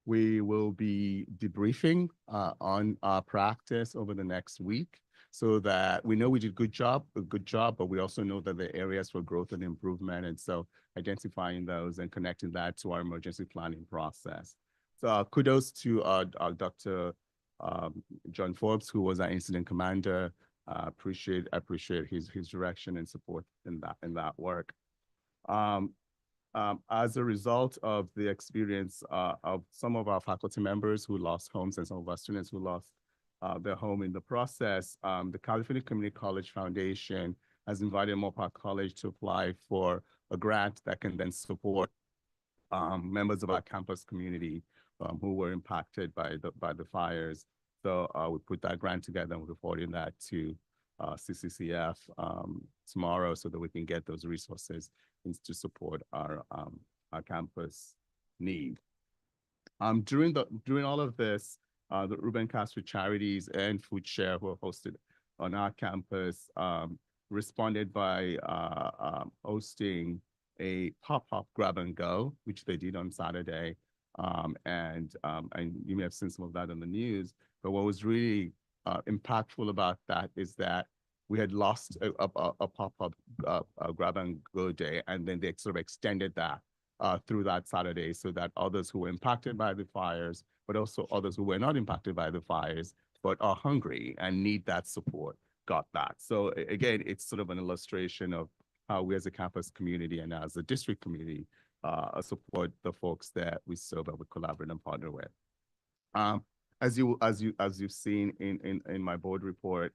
We will be debriefing on our practice over the next week, so that we know we did a good job, but we also know that there are areas for growth and improvement. And so identifying those and connecting that to our emergency planning process. So kudos to Dr. John Forbes, who was our incident commander. Appreciate his direction and support in that work. As a result of the experience of some of our faculty members who lost homes and some of our students who lost their home in the process, the California Community College Foundation has invited Moorpark College to apply for a grant that can then support members of our campus community who were impacted by the fires. So we put that grant together and we're reporting that to CCCF tomorrow, so that we can get those resources to support our campus need. During all of this, the Ruben Castro Charities and Food Share, who are hosted on our campus, responded by hosting a pop-up grab and go, which they did on Saturday. And you may have seen some of that in the news. But what was really impactful about that is that we had lost a pop-up grab and go day, and then they sort of extended that through that Saturday, so that others who were impacted by the fires, but also others who were not impacted by the fires, but are hungry and need that support, got that. So again, it's sort of an illustration of how we as a campus community and as a district community support the folks that we serve and we collaborate and partner with. As you've seen in my board report,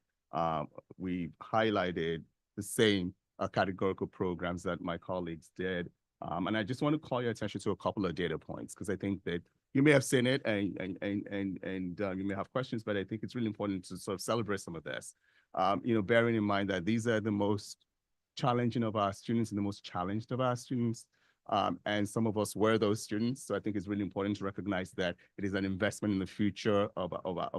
we highlighted the same categorical programs that my colleagues did. And I just want to call your attention to a couple of data points, because I think that you may have seen it and you may have questions, but I think it's really important to sort of celebrate some of this. You know, bearing in mind that these are the most challenging of our students and the most challenged of our students. And some of us were those students. So I think it's really important to recognize that it is an investment in the future of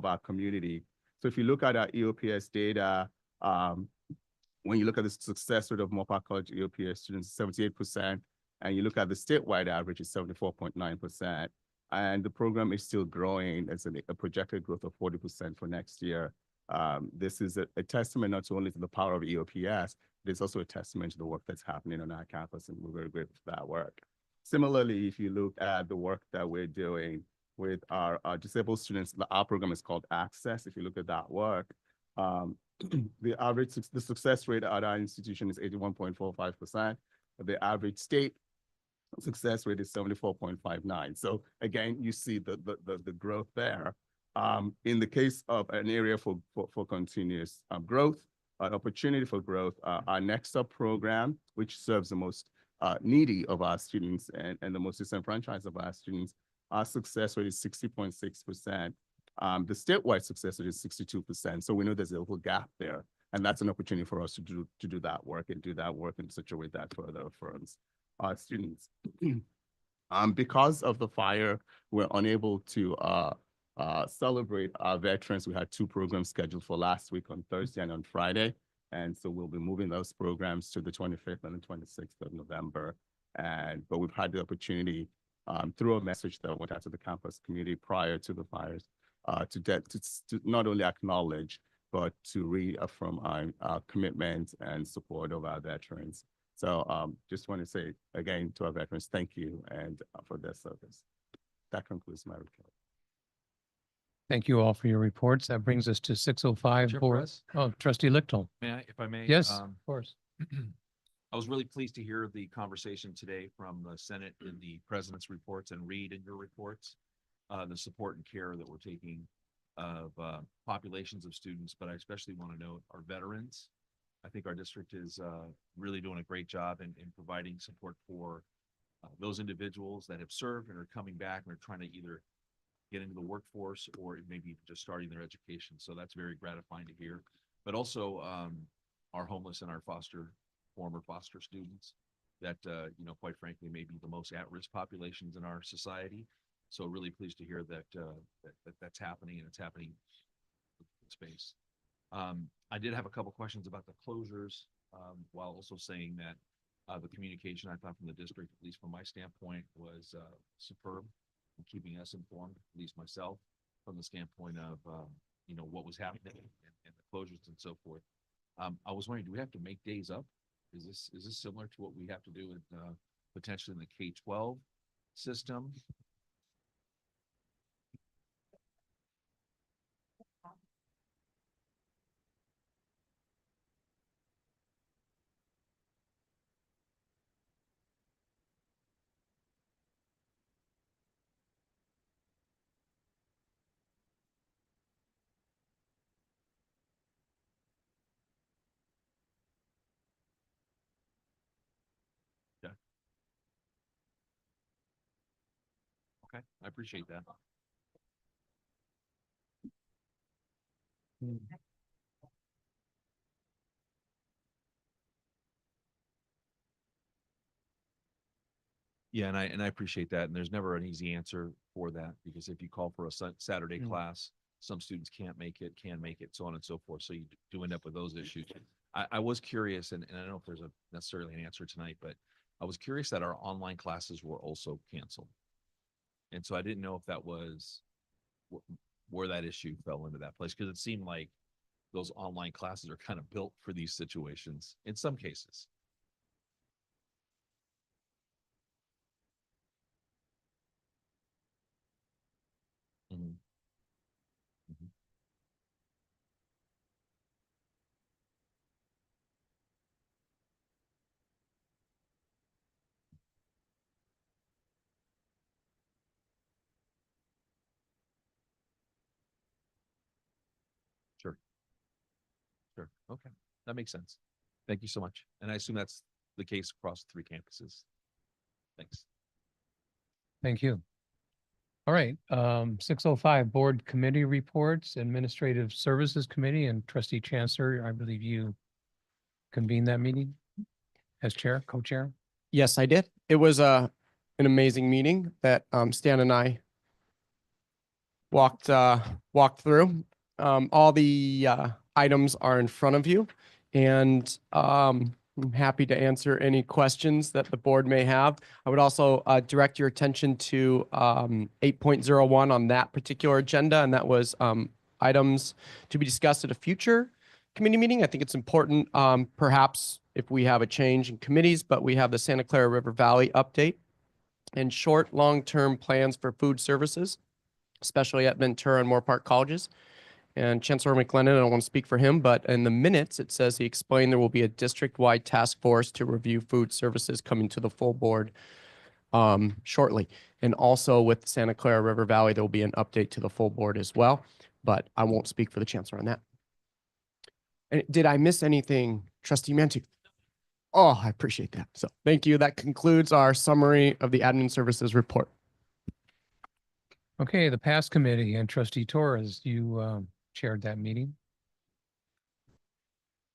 our community. So if you look at our EOPS data, when you look at the success rate of Moorpark College EOPS students, 78%, and you look at the statewide average, it's 74.9%. And the program is still growing. It's a projected growth of 40% for next year. This is a testament not only to the power of EOPS, but it's also a testament to the work that's happening on our campus, and we're very grateful for that work. Similarly, if you look at the work that we're doing with our disabled students, our program is called Access. If you look at that work, the success rate at our institution is 81.45%. The average state success rate is 74.59. So again, you see the growth there. In the case of an area for continuous growth, an opportunity for growth, our Next Up program, which serves the most needy of our students and the most disenfranchised of our students, our success rate is 60.6%. The statewide success rate is 62%. So we know there's a little gap there. And that's an opportunity for us to do that work and do that work in such a way that further affirms our students. Because of the fire, we're unable to celebrate our veterans. We had two programs scheduled for last week on Thursday and on Friday. And so we'll be moving those programs to the 25th and the 26th of November. But we've had the opportunity through a message that went out to the campus community prior to the fires to not only acknowledge but to reaffirm our commitment and support of our veterans. So just want to say again to our veterans, thank you and for their service. That concludes my report. Thank you all for your reports. That brings us to 6:05 Chair board. Perez? Oh, Trustee Lichtel. May I, if I may? Yes, of course. I was really pleased to hear the conversation today from the Senate in the president's reports and read in your reports, the support and care that we're taking of populations of students, but I especially want to note our veterans. I think our district is really doing a great job in providing support for those individuals that have served and are coming back and are trying to either get into the workforce or maybe just starting their education. So that's very gratifying to hear. But also our homeless and our former foster students that, quite frankly, may be the most at-risk populations in our society. So really pleased to hear that, that's happening, and it's happening in space. I did have a couple questions about the closures, while also saying that the communication I thought from the district, at least from my standpoint, was superb in keeping us informed, at least myself, from the standpoint of what was happening and the closures and so forth. I was wondering, do we have to make days up? Is this similar to what we have to do with potentially in the K-12 system? Yeah. Okay, I appreciate that. Yeah, and I appreciate that. And there's never an easy answer for that, because if you call for a Saturday class, some students can't make it, can make it, so on and so forth. So you do end up with those issues. I was curious, and I don't know if there's necessarily an answer tonight, but I was curious that our online classes were also canceled. And so I didn't know if that was where that issue fell into that place, because it seemed like those online classes are kind of built for these situations in some cases. Mhm. Mhm. Sure. Sure. Okay. That makes sense. Thank you so much. And I assume that's the case across 3 campuses. Thanks. Thank you. All right, 6:05 board committee reports, Administrative Services Committee, and Trustee Chancellor, I believe you convened that meeting as chair, co-chair. Yes, I did. It was an amazing meeting that Stan and I walked through. All the items are in front of you, and I'm happy to answer any questions that the board may have. I would also direct your attention to 8.01 on that particular agenda, and that was items to be discussed at a future committee meeting. I think it's important, perhaps if we have a change in committees, but we have the Santa Clara River Valley update and short, long-term plans for food services, especially at Ventura and Moore Park colleges. And Chancellor McLennan, I don't want to speak for him, but in the minutes, it says he explained there will be a district-wide task force to review food services coming to the full board shortly. And also with Santa Clara River Valley, there will be an update to the full board as well, but I won't speak for the Chancellor on that. And did I miss anything, Trustee Mantu? Oh, I appreciate that. So thank you. That concludes our summary of the admin services report. Okay, the PASS committee, and Trustee Torres, you chaired that meeting.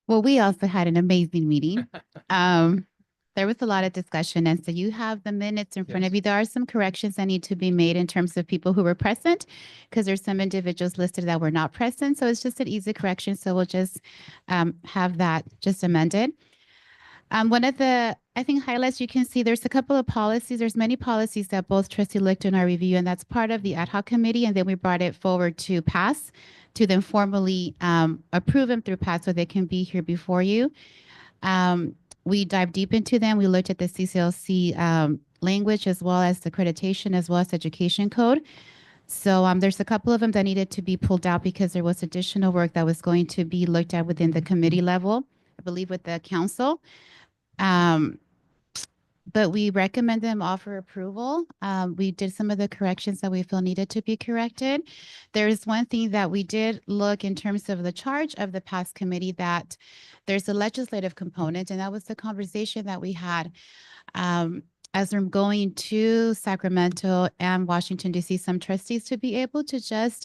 Well, we also had an amazing meeting. There was a lot of discussion, and so you have the minutes in front of you. There are some corrections that need to be made in terms of people who were present, because there's some individuals listed that were not present. So it's just an easy correction. So we'll just have that just amended. One of the, I think, highlights you can see, there's a couple of policies. There's many policies that both Trustee Lichter and I review, and that's part of the ad hoc committee. And then we brought it forward to pass to then formally approve them through PAS so they can be here before you. We dived deep into them. We looked at the CCLC language as well as the accreditation as well as education code. So there's a couple of them that needed to be pulled out because there was additional work that was going to be looked at within the committee level, I believe with the council. But we recommend them all for approval. We did some of the corrections that we feel needed to be corrected. There's one thing that we did look in terms of the charge of the past committee, that there's a legislative component, and that was the conversation that we had as we're going to Sacramento and Washington, D.C., some trustees to be able to just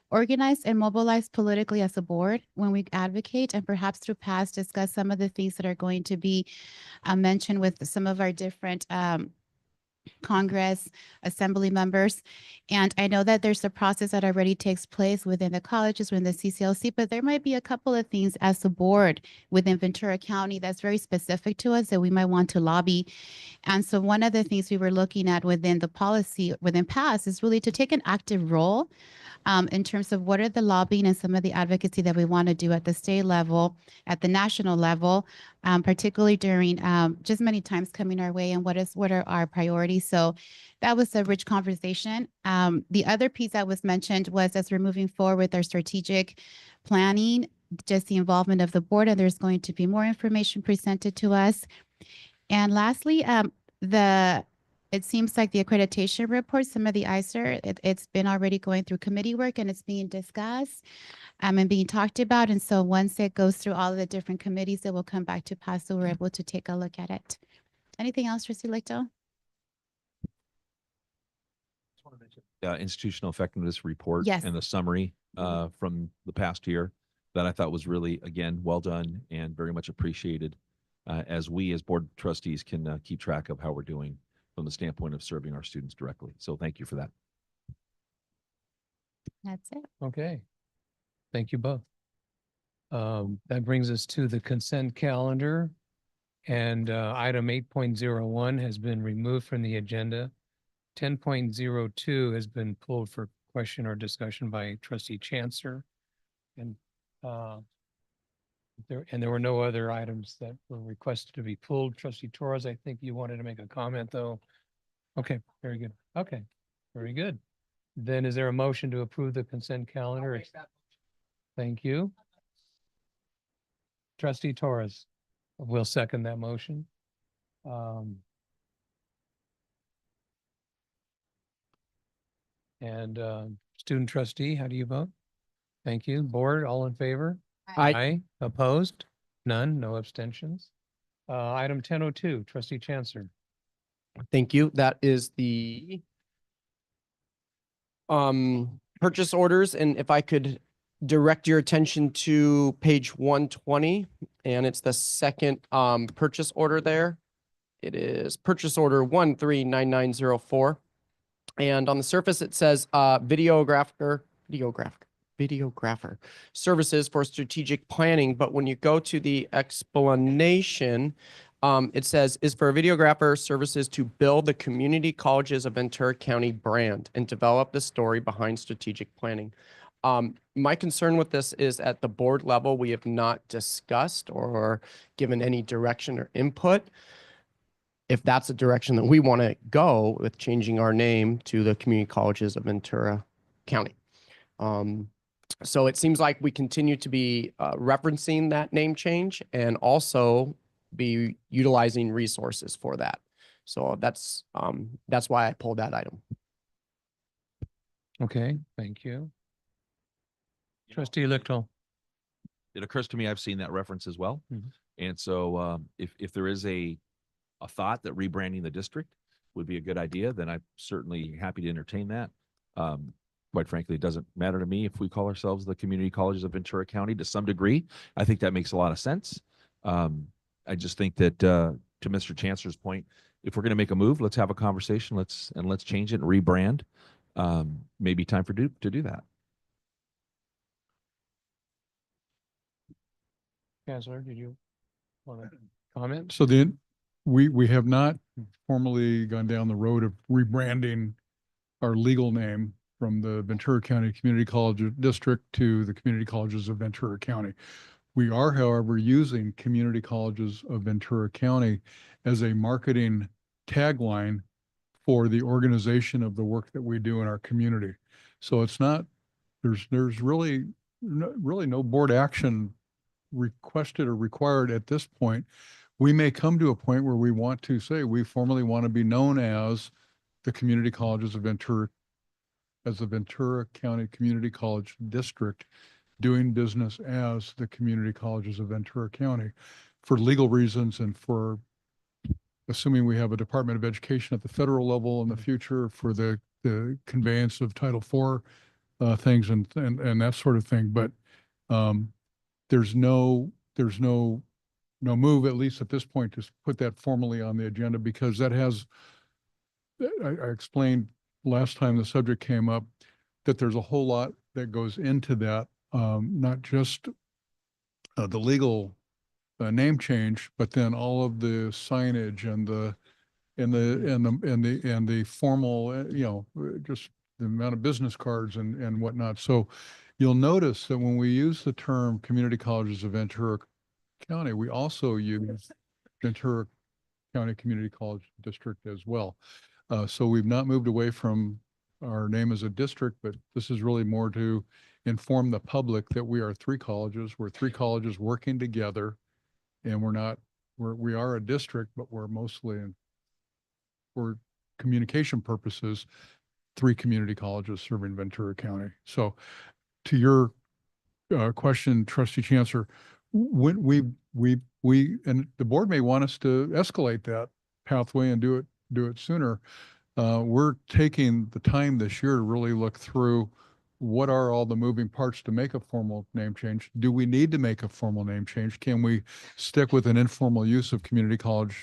organize and mobilize politically as a board when we advocate, and perhaps through PAS discuss some of the things that are going to be mentioned with some of our different Congress, assembly members. And I know that there's a process that already takes place within the colleges, within the CCLC, but there might be a couple of things as a board within Ventura County that's very specific to us that we might want to lobby. And so one of the things we were looking at within the policy, within PAS, is really to take an active role in terms of what are the lobbying and some of the advocacy that we want to do at the state level, at the national level, particularly during just many times coming our way, and what are our priorities. So that was a rich conversation. The other piece that was mentioned was, as we're moving forward with our strategic planning, just the involvement of the board, and there's going to be more information presented to us. And lastly, it seems like the accreditation report, some of the ICER, it's been already going through committee work and it's being discussed and being talked about. And so once it goes through all of the different committees, it will come back to PAS, so we're able to take a look at it. Anything else, Trustee Lichto? Institutional effectiveness report Yes. and the summary from the past year that I thought was really, again, well done and very much appreciated as we as board trustees can keep track of how we're doing from the standpoint of serving our students directly. So thank you for that. That's it. Okay. Thank you both. That brings us to the consent calendar. And item 8.01 has been removed from the agenda. 10.02 has been pulled for question or discussion by Trustee Chancellor. And there were no other items that were requested to be pulled. Trustee Torres, I think you wanted to make a comment, though. Okay, very good. Okay, very good. Then is there a motion to approve the consent calendar? Thank you. Trustee Torres will second that motion. Student trustee, how do you vote? Thank you. Board, all in favor? Aye. Opposed? None, no abstentions. Item 10.02, Trustee Chancellor. Thank you. That is the purchase orders. And if I could direct your attention to page 120, and it's the second purchase order there. It is purchase order 139904. And on the surface, it says videographer services for strategic planning. But when you go to the explanation, it says is for videographer services to build the community colleges of Ventura County brand and develop the story behind strategic planning. My concern with this is at the board level, we have not discussed or given any direction or input. If that's the direction that we want to go with changing our name to the community colleges of Ventura County. So it seems like we continue to be referencing that name change and also be utilizing resources for that. So that's why I pulled that item. Okay, thank you. Trustee Lichtel. It occurs to me I've seen that reference as well. And so if there is a thought that rebranding the district would be a good idea, then I'm certainly happy to entertain that. Quite frankly, it doesn't matter to me if we call ourselves the community colleges of Ventura County to some degree. I think that makes a lot of sense. I just think that to Mr. Chancellor's point, if we're going to make a move, let's have a conversation. Let's change it and rebrand. Maybe time to do that. Chancellor, did you want to comment? So then we have not formally gone down the road of rebranding our legal name. from the Ventura County Community College District to the community colleges of Ventura County. We are, however, using community colleges of Ventura County as a marketing tagline for the organization of the work that we do in our community. So it's not, there's really no board action requested or required at this point. We may come to a point where we want to say we formally want to be known as the community colleges of Ventura, as the Ventura County Community College District, doing business as the community colleges of Ventura County for legal reasons and for assuming we have a Department of Education at the federal level in the future for the conveyance of Title IV things and that sort of thing. But there's no move, at least at this point, to put that formally on the agenda, because that has, I explained last time the subject came up, that there's a whole lot that goes into that, not just the legal name change, but then all of the signage and the formal, just the amount of business cards and whatnot. So you'll notice that when we use the term community colleges of Ventura County, we also use Ventura County Community College District as well. So we've not moved away from our name as a district, but this is really more to inform the public that we are three colleges. We're three colleges working together, and we are a district, but we're mostly for communication purposes, three community colleges serving Ventura County. So to your question, Trustee Chancellor, when we and the board may want us to escalate that pathway and do it sooner. We're taking the time this year to really look through what are all the moving parts to make a formal name change. Do we need to make a formal name change? Can we stick with an informal use of community colleges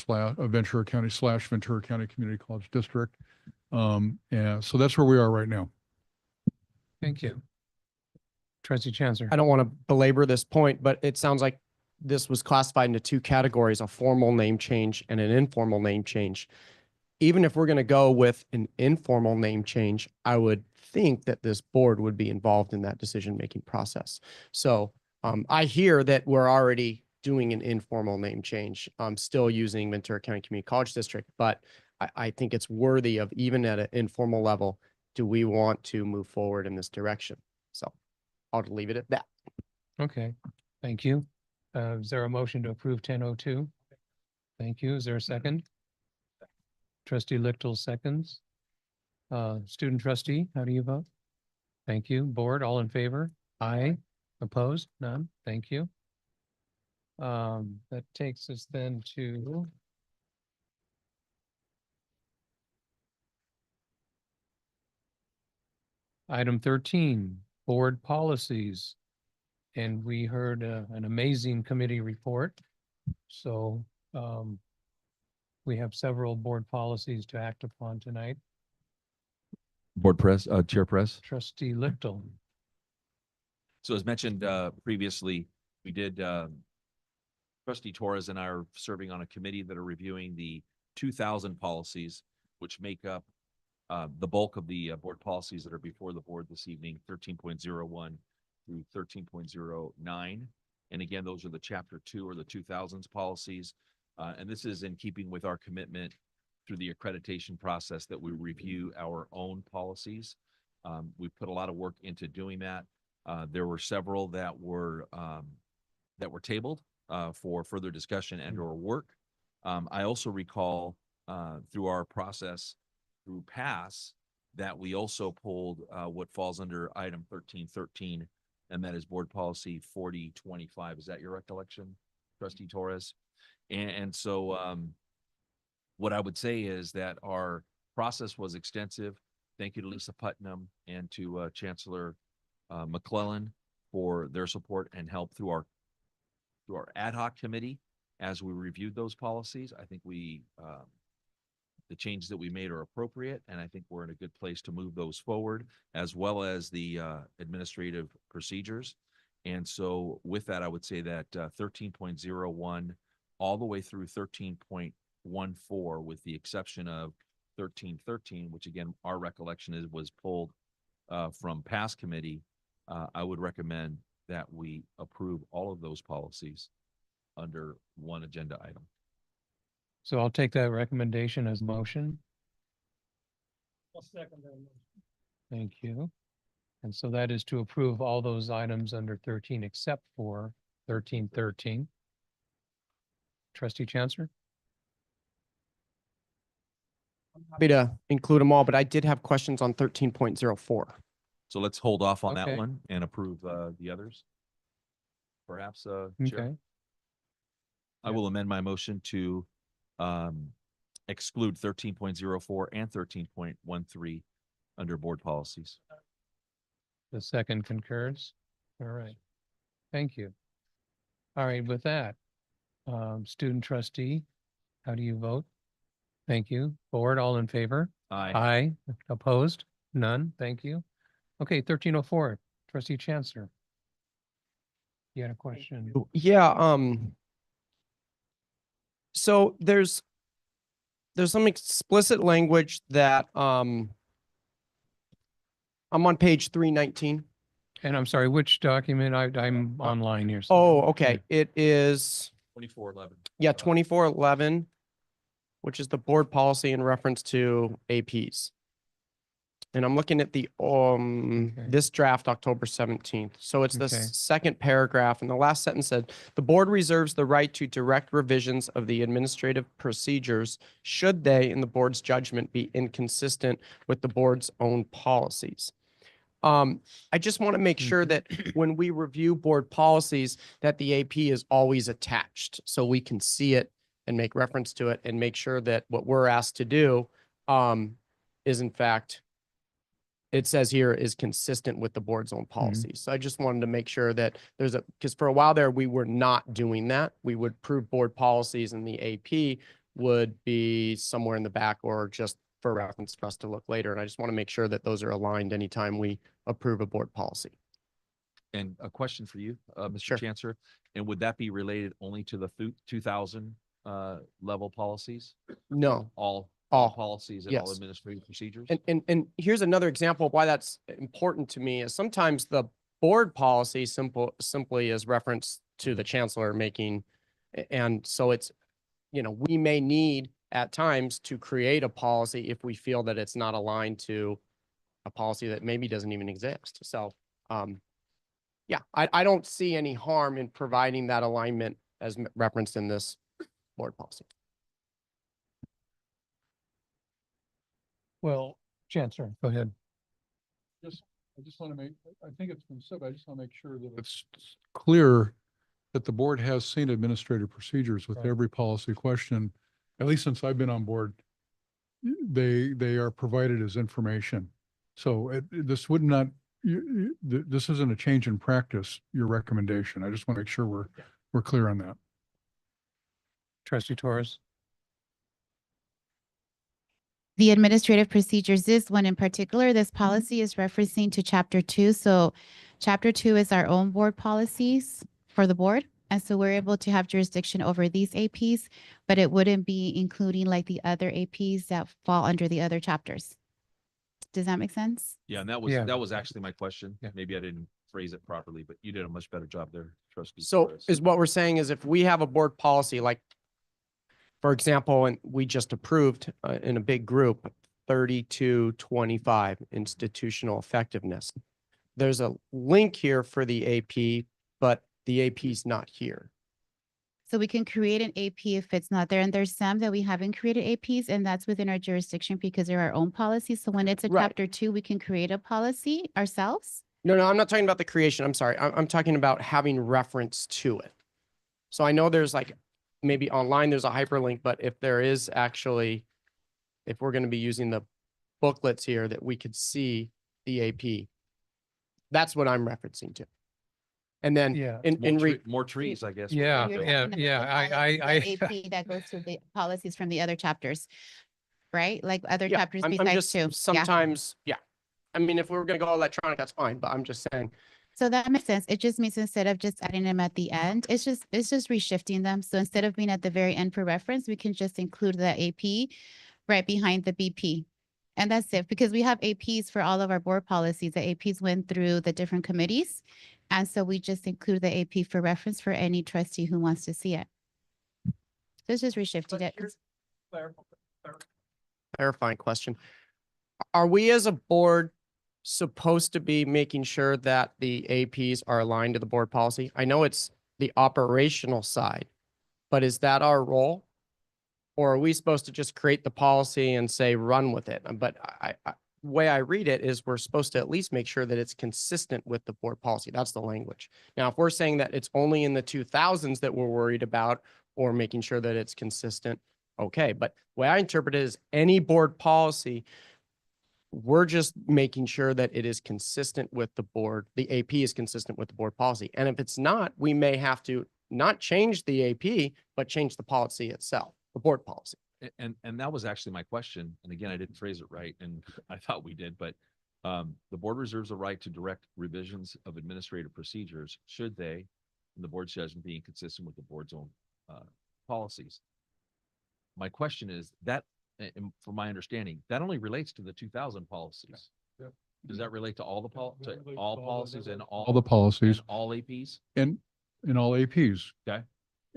Ventura County / Ventura County Community College District? And so that's where we are right now. Thank you. Trustee Chancellor. I don't want to belabor this point, but it sounds like this was classified into two categories, a formal name change and an informal name change. Even if we're going to go with an informal name change, I would think that this board would be involved in that decision-making process. So I hear that we're already doing an informal name change. I'm still using Ventura County Community College District, but I think it's worthy of, even at an informal level, do we want to move forward in this direction? So I'll leave it at that. Okay, thank you. Is there a motion to approve 1002? Thank you. Is there a second? Trustee Lichtel seconds. Student trustee, how do you vote? Thank you. Board, all in favor? Aye. Opposed? None. Thank you. That takes us then to item 13, board policies. And we heard an amazing committee report. So we have several board policies to act upon tonight. Chair Press. Trustee Lichtel. So as mentioned previously, we did, Trustee Torres and I are serving on a committee that are reviewing the 2000 policies, which make up the bulk of the board policies that are before the board this evening, 13.01 through 13.09. And again, those are the chapter 2 or the 2000s policies. And this is in keeping with our commitment through the accreditation process that we review our own policies. We put a lot of work into doing that. There were several that were tabled for further discussion and or work. I also recall through our process through PASS that we also pulled what falls under item 1313, and that is board policy 4025. Is that your recollection, Trustee Torres? And so what I would say is that our process was extensive. Thank you to Lisa Putnam and to Chancellor McClellan for their support and help through our ad hoc committee as we reviewed those policies. I think the changes that we made are appropriate, and I think we're in a good place to move those forward, as well as the administrative procedures. And so with that, I would say that 13.01 all the way through 13.14, with the exception of 1313, which again, our recollection is was pulled from past committee, I would recommend that we approve all of those policies under one agenda item. So I'll take that recommendation as motion. I'll second that. Thank you. And so that is to approve all those items under 13 except for 1313. Trustee Chancellor? Happy to include them all, but I did have questions on 13.04. So let's hold off on that Okay. one and approve the others. Perhaps, Chair. Okay. I will amend my motion to exclude 13.04 and 13.13 under board policies. The second concurs. All right. Thank you. All right, with that, student trustee, how do you vote? Thank you. Board, all in favor? Aye. Aye. Opposed? None. Thank you. Okay, 1304, trustee Chancellor. You had a question? Yeah, so there's some explicit language that I'm on page 319. And I'm sorry, which document? I'm online here. Oh, okay. It is 2411. Yeah, 2411, which is the board policy in reference to APs. And I'm looking at the this draft October 17th. So it's the Okay. second paragraph, and the last sentence said, the board reserves the right to direct revisions of the administrative procedures should they, in the board's judgment, be inconsistent with the board's own policies. I just want to make sure that when we review board policies, that the AP is always attached so we can see it and make reference to it and make sure that what we're asked to do is in fact, it says here is consistent with the board's own policies. So I just wanted to make sure that because for a while there, we were not doing that. We would approve board policies and the AP would be somewhere in the back or just for reference for us to look later. And I just want to make sure that those are aligned anytime we approve a board policy. And a question for you, Mr. Sure. Chancellor, and would that be related only to the 2000 level policies? No. All All. policies and all Yes. administrative procedures? And here's another example of why that's important to me is sometimes the board policy simply is reference to the chancellor making. And so it's, we may need at times to create a policy if we feel that it's not aligned to a policy that maybe doesn't even exist. So, yeah, I don't see any harm in providing that alignment as referenced in this board policy. Well, Chancellor, go ahead. I just want to I think it's been said, but I just want to make sure that it's clear that the board has seen administrative procedures with Right. every policy question, at least since I've been on board. They are provided as information. So this would not, this isn't a change in practice, your recommendation. I just want to make sure we're clear on that. Trustee Torres? The administrative procedures, this one in particular, this policy is referencing to chapter 2. So chapter 2 is our own board policies for the board. And so we're able to have jurisdiction over these APs, but it wouldn't be including like the other APs that fall under the other chapters. Does that make sense? Yeah, and that was actually my question. Maybe I didn't phrase it properly, but you did a much better job there, Trustee. So Torres. is what we're saying is if we have a board policy, like, for example, and we just approved in a big group, 3225 institutional effectiveness. There's a link here for the AP, but the AP is not here. So we can create an AP if it's not there. And there's some that we haven't created APs, and that's within our jurisdiction because they're our own policies. So when it's a Right. chapter 2, we can create a policy ourselves. No, I'm not talking about the creation. I'm sorry. I'm talking about having reference to it. So I know there's like, maybe online there's a hyperlink, but if there is actually, if we're going to be using the booklets here that we could see the AP, that's what I'm referencing to. And then Yeah. More trees, I guess. Yeah, You're yeah, talking yeah. about the AP that goes to the policies from the other chapters, right? Like other Yeah, chapters I'm besides just 2. Yeah. sometimes, yeah. I mean, if we were going to go electronic, that's fine, but I'm just saying, So that makes sense. It just means instead of just adding them at the end, it's just reshifting them. So instead of being at the very end for reference, we can just include the AP right behind the BP. And that's it, because we have APs for all of our board policies. The APs went through the different committees. And so we just include the AP for reference for any trustee who wants to see it. So it's just reshifted it. Clarifying question. Are we as a board supposed to be making sure that the APs are aligned to the board policy? I know it's the operational side, but is that our role? Or are we supposed to just create the policy and say, run with it? But way I read it is we're supposed to at least make sure that it's consistent with the board policy. That's the language. Now, if we're saying that it's only in the 2000s that we're worried about or making sure that it's consistent, okay. But the way I interpret it is any board policy, we're just making sure that it is consistent with the board. The AP is consistent with the board policy. And if it's not, we may have to not change the AP, but change the policy itself, the board policy. And that was actually my question. And again, I didn't phrase it right, and I thought we did, but the board reserves the right to direct revisions of administrative procedures should they, in the board's judgment, be inconsistent with the board's own policies. My question is that, and from my understanding, that only relates to the 2000 policies. Yeah. Does that relate to all the policies and All the policies. and all APs? And in all APs. Okay.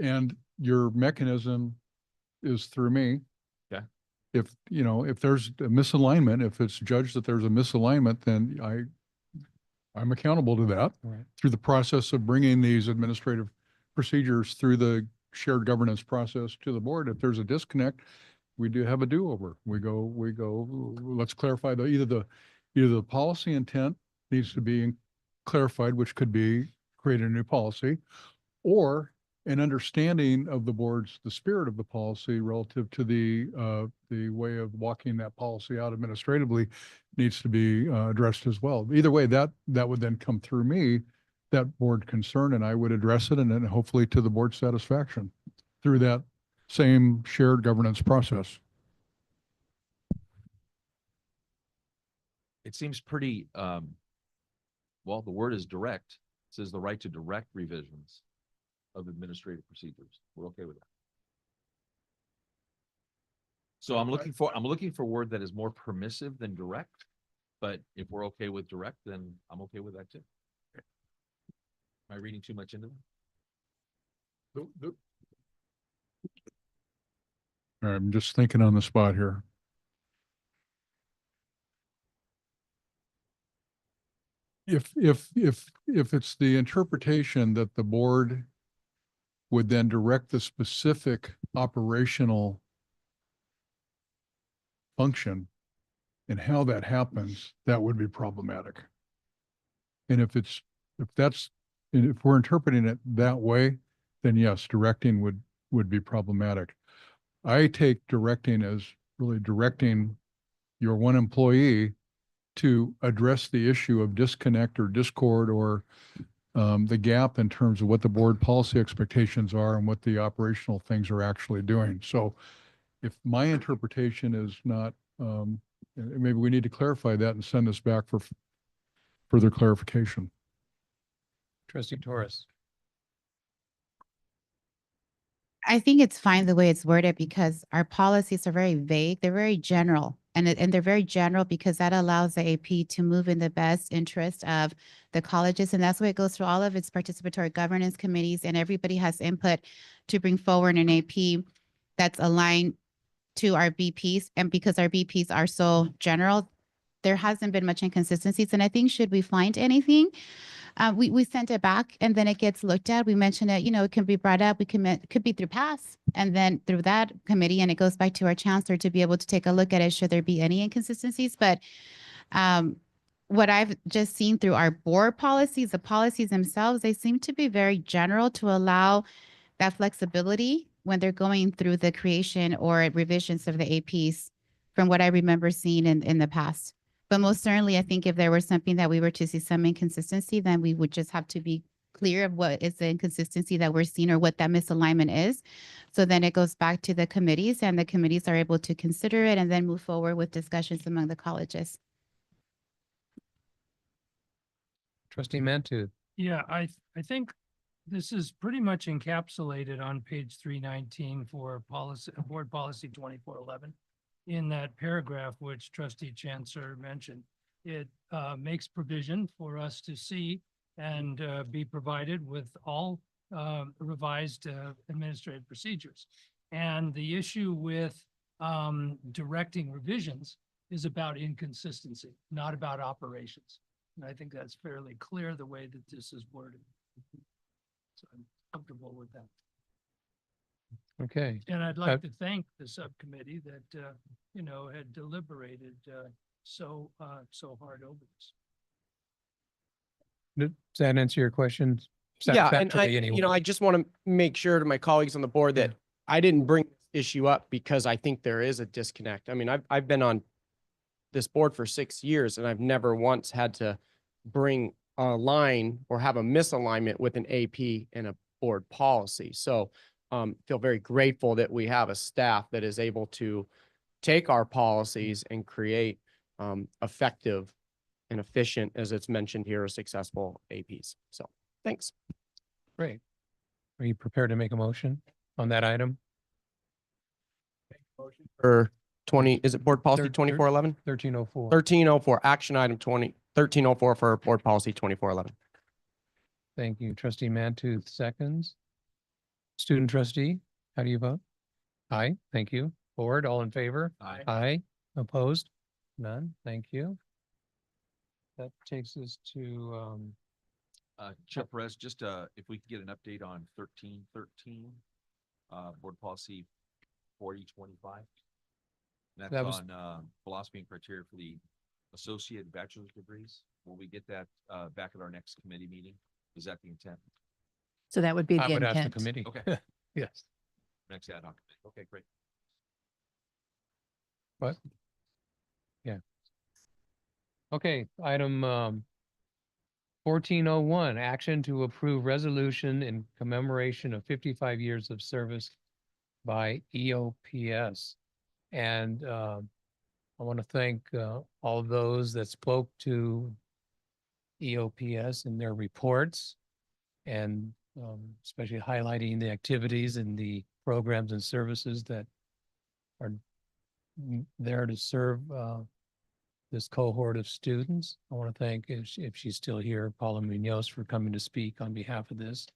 And your mechanism is through me. Okay. If, you know, if there's a misalignment, if it's judged that there's a misalignment, then I'm accountable to that through the process of bringing these administrative procedures through the shared governance process to the board. If there's a disconnect, we do have a do-over. We go, let's clarify either the policy intent needs to be clarified, which could be create a new policy, or an understanding of the spirit of the policy relative to the way of walking that policy out administratively needs to be addressed as well. Either way, that would then come through me, that board concern, and I would address it, and then hopefully to the board's satisfaction through that same shared governance process. It seems pretty, well, the word is direct. It says the right to direct revisions of administrative procedures. We're okay with that. So I'm looking for a word that is more permissive than direct, but if we're okay with direct, then I'm okay with that too. Am I reading too much into that? I'm just thinking on the spot here. If it's the interpretation that the board would then direct the specific operational function and how that happens, that would be problematic. And if we're interpreting it that way, then yes, directing would be problematic. I take directing as really directing your one employee to address the issue of disconnect or discord or the gap in terms of what the board policy expectations are and what the operational things are actually doing. So if my interpretation is not, maybe we need to clarify that and send this back for further clarification. Trustee Torres. I think it's fine the way it's worded because our policies are very vague. They're very general. And they're very general because that allows the AP to move in the best interest of the colleges. And that's why it goes through all of its participatory governance committees, and everybody has input to bring forward an AP that's aligned to our BPs. And because our BPs are so general, there hasn't been much inconsistencies. And I think should we find anything, we sent it back and then it gets looked at. We mentioned it, it can be brought up. Could be through PASS and then through that committee, and it goes back to our chancellor to be able to take a look at it should there be any inconsistencies. But what I've just seen through our board policies, the policies themselves, they seem to be very general to allow that flexibility when they're going through the creation or revisions of the APs from what I remember seeing in the past. But most certainly, I think if there was something that we were to see some inconsistency, then we would just have to be clear of what is the inconsistency that we're seeing or what that misalignment is. So then it goes back to the committees, and the committees are able to consider it and then move forward with discussions among the colleges. Trustee Mantoo. Yeah, I think this is pretty much encapsulated on page 319 for policy, board policy 2411. in that paragraph, which trustee Chancellor mentioned. It makes provision for us to see and be provided with all revised administrative procedures. And the issue with directing revisions is about inconsistency, not about operations. And I think that's fairly clear the way that this is worded. So I'm comfortable with that. Okay. And I'd like to thank the subcommittee that, had deliberated so hard over this. Does that answer your question? Yeah, and Satisfactorily anyway. I just want to make sure to my colleagues on the board that I didn't bring this issue up because I think there is a disconnect. I mean, I've been on this board for 6 years and I've never once had to bring a line or have a misalignment with an AP and a board policy. So feel very grateful that we have a staff that is able to take our policies and create effective and efficient, as it's mentioned here, successful APs. So thanks. Great. Are you prepared to make a motion on that item? For 20, is it board policy 2411? 1304. 1304, action item 1304 for board policy 2411. Thank you. Trustee Mantooth seconds. Student trustee, how do you vote? Aye, thank you. Board, all in favor? Aye. Aye. Opposed? None. Thank you. That takes us to, Chair Perez, just if we could get an update on 1313, board policy 4025. That's That was- on philosophy and criteria for the associate bachelor's degrees. Will we get that back at our next committee meeting? Is that the intent? So that would be the I would ask the intent. committee. Okay. Yes. Next ad hoc. Okay, great. What? Yeah. Okay, item 1401, action to approve resolution in commemoration of 55 years of service by EOPS. And I want to thank all those that spoke to EOPS in their reports and especially highlighting the activities and the programs and services that are there to serve this cohort of students. I want to thank, if she's still here, Paula Munoz for coming to speak on behalf of this.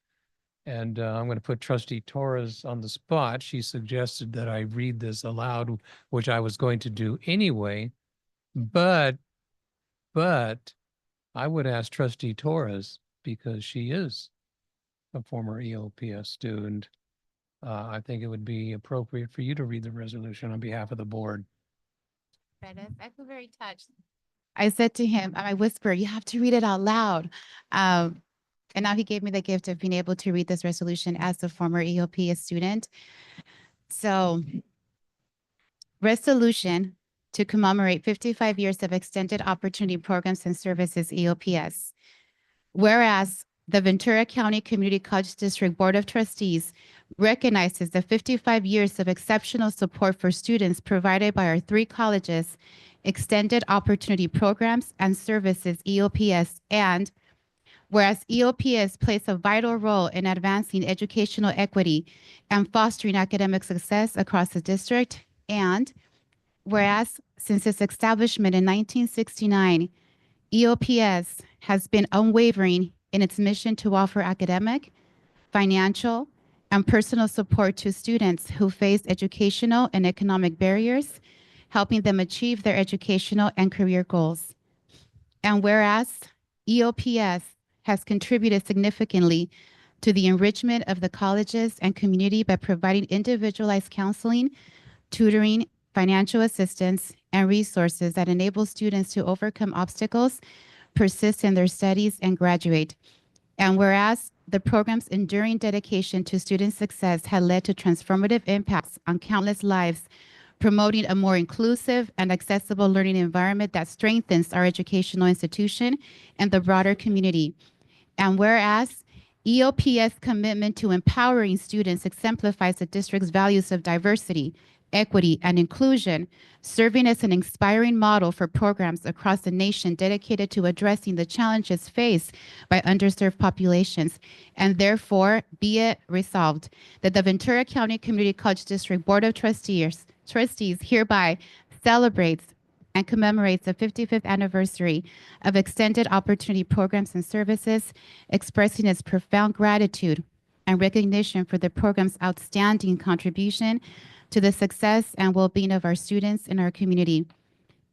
And I'm going to put Trustee Torres on the spot. She suggested that I read this aloud, which I was going to do anyway. But I would ask Trustee Torres, because she is a former EOPS student, I think it would be appropriate for you to read the resolution on behalf of the board. I feel very touched. I said to him, I whispered, you have to read it out loud. And now he gave me the gift of being able to read this resolution as a former EOPS student. So, resolution to commemorate 55 years of extended opportunity programs and services, EOPS. Whereas the Ventura County Community College District Board of Trustees recognizes the 55 years of exceptional support for students provided by our 3 colleges, extended opportunity programs and services, EOPS, and whereas EOPS plays a vital role in advancing educational equity and fostering academic success across the district, and whereas since its establishment in 1969, EOPS has been unwavering in its mission to offer academic, financial, and personal support to students who face educational and economic barriers, helping them achieve their educational and career goals. And whereas EOPS has contributed significantly to the enrichment of the colleges and community by providing individualized counseling, tutoring, financial assistance, and resources that enable students to overcome obstacles, persist in their studies, and graduate. And whereas the program's enduring dedication to student success had led to transformative impacts on countless lives, promoting a more inclusive and accessible learning environment that strengthens our educational institution and the broader community. And whereas EOPS' commitment to empowering students exemplifies the district's values of diversity, equity, and inclusion, serving as an inspiring model for programs across the nation dedicated to addressing the challenges faced by underserved populations. And therefore, be it resolved that the Ventura County Community College District Board of Trustees hereby celebrates and commemorates the 55th anniversary of Extended Opportunity Programs and Services, expressing its profound gratitude and recognition for the program's outstanding contribution to the success and well-being of our students in our community.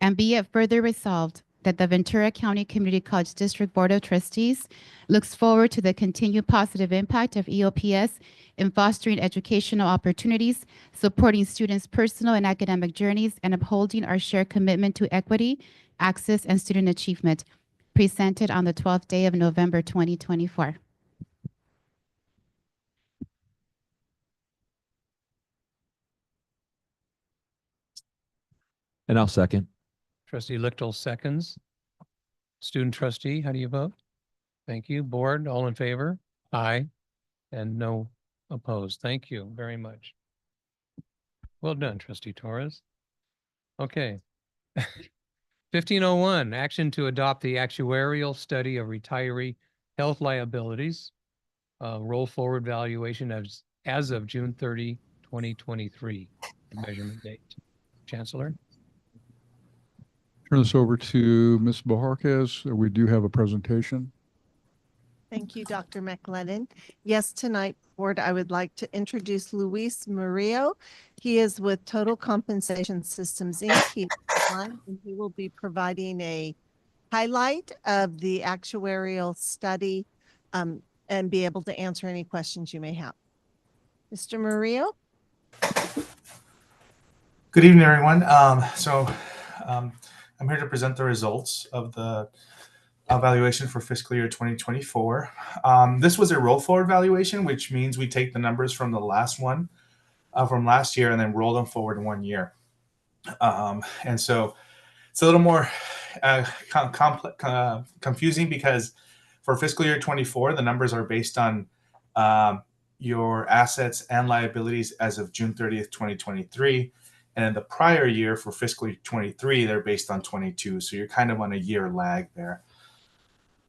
And be it further resolved that the Ventura County Community College District Board of Trustees looks forward to the continued positive impact of EOPS in fostering educational opportunities, supporting students' personal and academic journeys, and upholding our shared commitment to equity, access, and student achievement. Presented on the 12th day of November 2024. And I'll second. Trustee Lichtel seconds. Student trustee, how do you vote? Thank you. Board, all in favor? Aye. And no opposed. Thank you very much. Well done, Trustee Torres. Okay. 1501, action to adopt the actuarial study of retiree health liabilities, roll forward valuation as of June 30, 2023, measurement date. Chancellor? Turn this over to Ms. Bojarquez. We do have a presentation. Thank you, Dr. McLennan. Yes, tonight, Board, I would like to introduce Luis Murillo. He is with Total Compensation Systems, Inc. He's on, and he will be providing a highlight of the actuarial study and be able to answer any questions you may have. Mr. Murillo? Good evening, everyone. I'm here to present the results of the evaluation for fiscal year 2024. This was a roll forward valuation, which means we take the numbers from the last one from last year and then roll them forward 1 year. And so it's a little more confusing because for fiscal year 24, the numbers are based on your assets and liabilities as of June 30th, 2023. And in the prior year for fiscal year 23, they're based on 22. So you're kind of on a year lag there.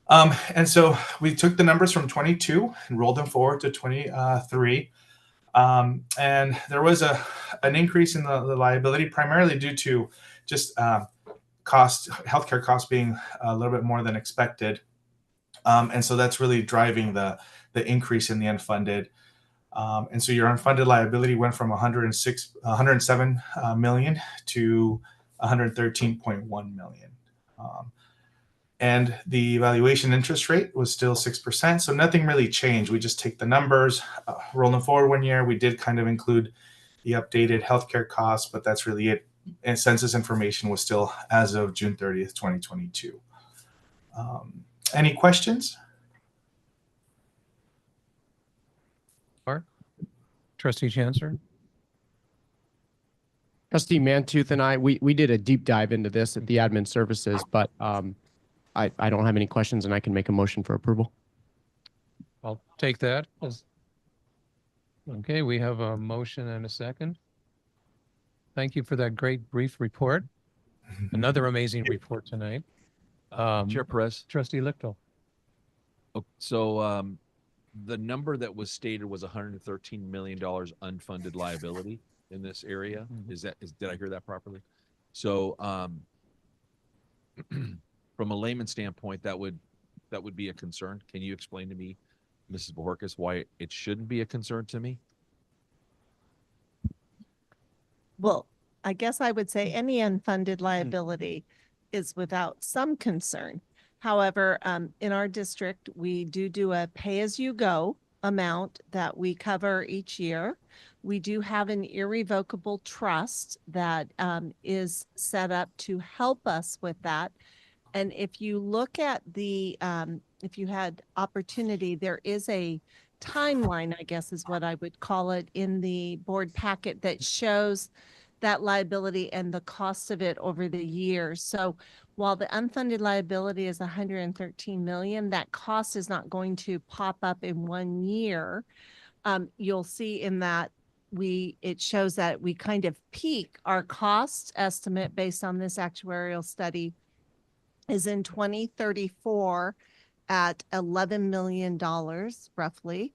And so we took the numbers from 22 and rolled them forward to 23. And there was an increase in the liability primarily due to just healthcare costs being a little bit more than expected. And so that's really driving the increase in the unfunded. And so your unfunded liability went from 107 million to 113.1 million. And the valuation interest rate was still 6%. So nothing really changed. We just take the numbers, roll them forward 1 year. We did kind of include the updated healthcare costs, but that's really it. And census information was still as of June 30th, 2022. Any questions? Trustee Chancellor? Trustee Mantooth and I, we did a deep dive into this at the admin services, but I don't have any questions and I can make a motion for approval. I'll take that. Okay, we have a motion and a second. Thank you for that great brief report. Another amazing report tonight. Chair Perez. Trustee Lichtel. Oh, so the number that was stated was $113 million unfunded liability in this area. Did I hear that properly? So from a layman standpoint, that would be a concern. Can you explain to me, Mrs. Bojarquez, why it shouldn't be a concern to me? Well, I guess I would say any unfunded liability is without some concern. However, in our district, we do a pay-as-you-go amount that we cover each year. We do have an irrevocable trust that is set up to help us with that. And if you look at the, if you had opportunity, there is a timeline, I guess is what I would call it, in the board packet that shows that liability and the cost of it over the years. So while the unfunded liability is 113 million, that cost is not going to pop up in 1 year. You'll see in that it shows that we kind of peak our cost estimate based on this actuarial study is in 2034 at $11 million roughly.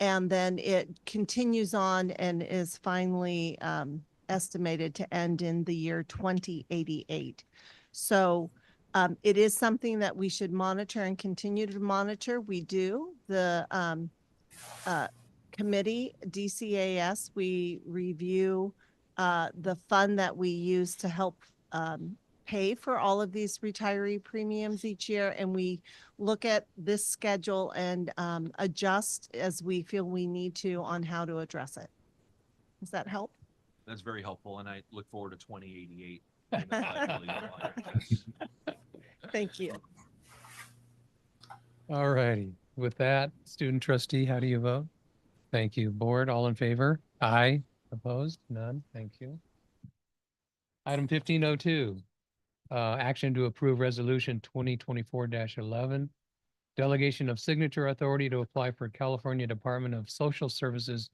And then it continues on and is finally estimated to end in the year 2088. So it is something that we should monitor and continue to monitor. We do. The committee, DCAS, we review the fund that we use to help pay for all of these retiree premiums each year. And we look at this schedule and adjust as we feel we need to on how to address it. Does that help? That's very helpful, and I look forward to 2088. and the $5 million yes. Thank you. All righty. With that, student trustee, how do you vote? Thank you. Board, all in favor? Aye. Opposed? None. Thank you. Item 1502, action to approve resolution 2024-11, delegation of signature authority to apply for California Department of Social Services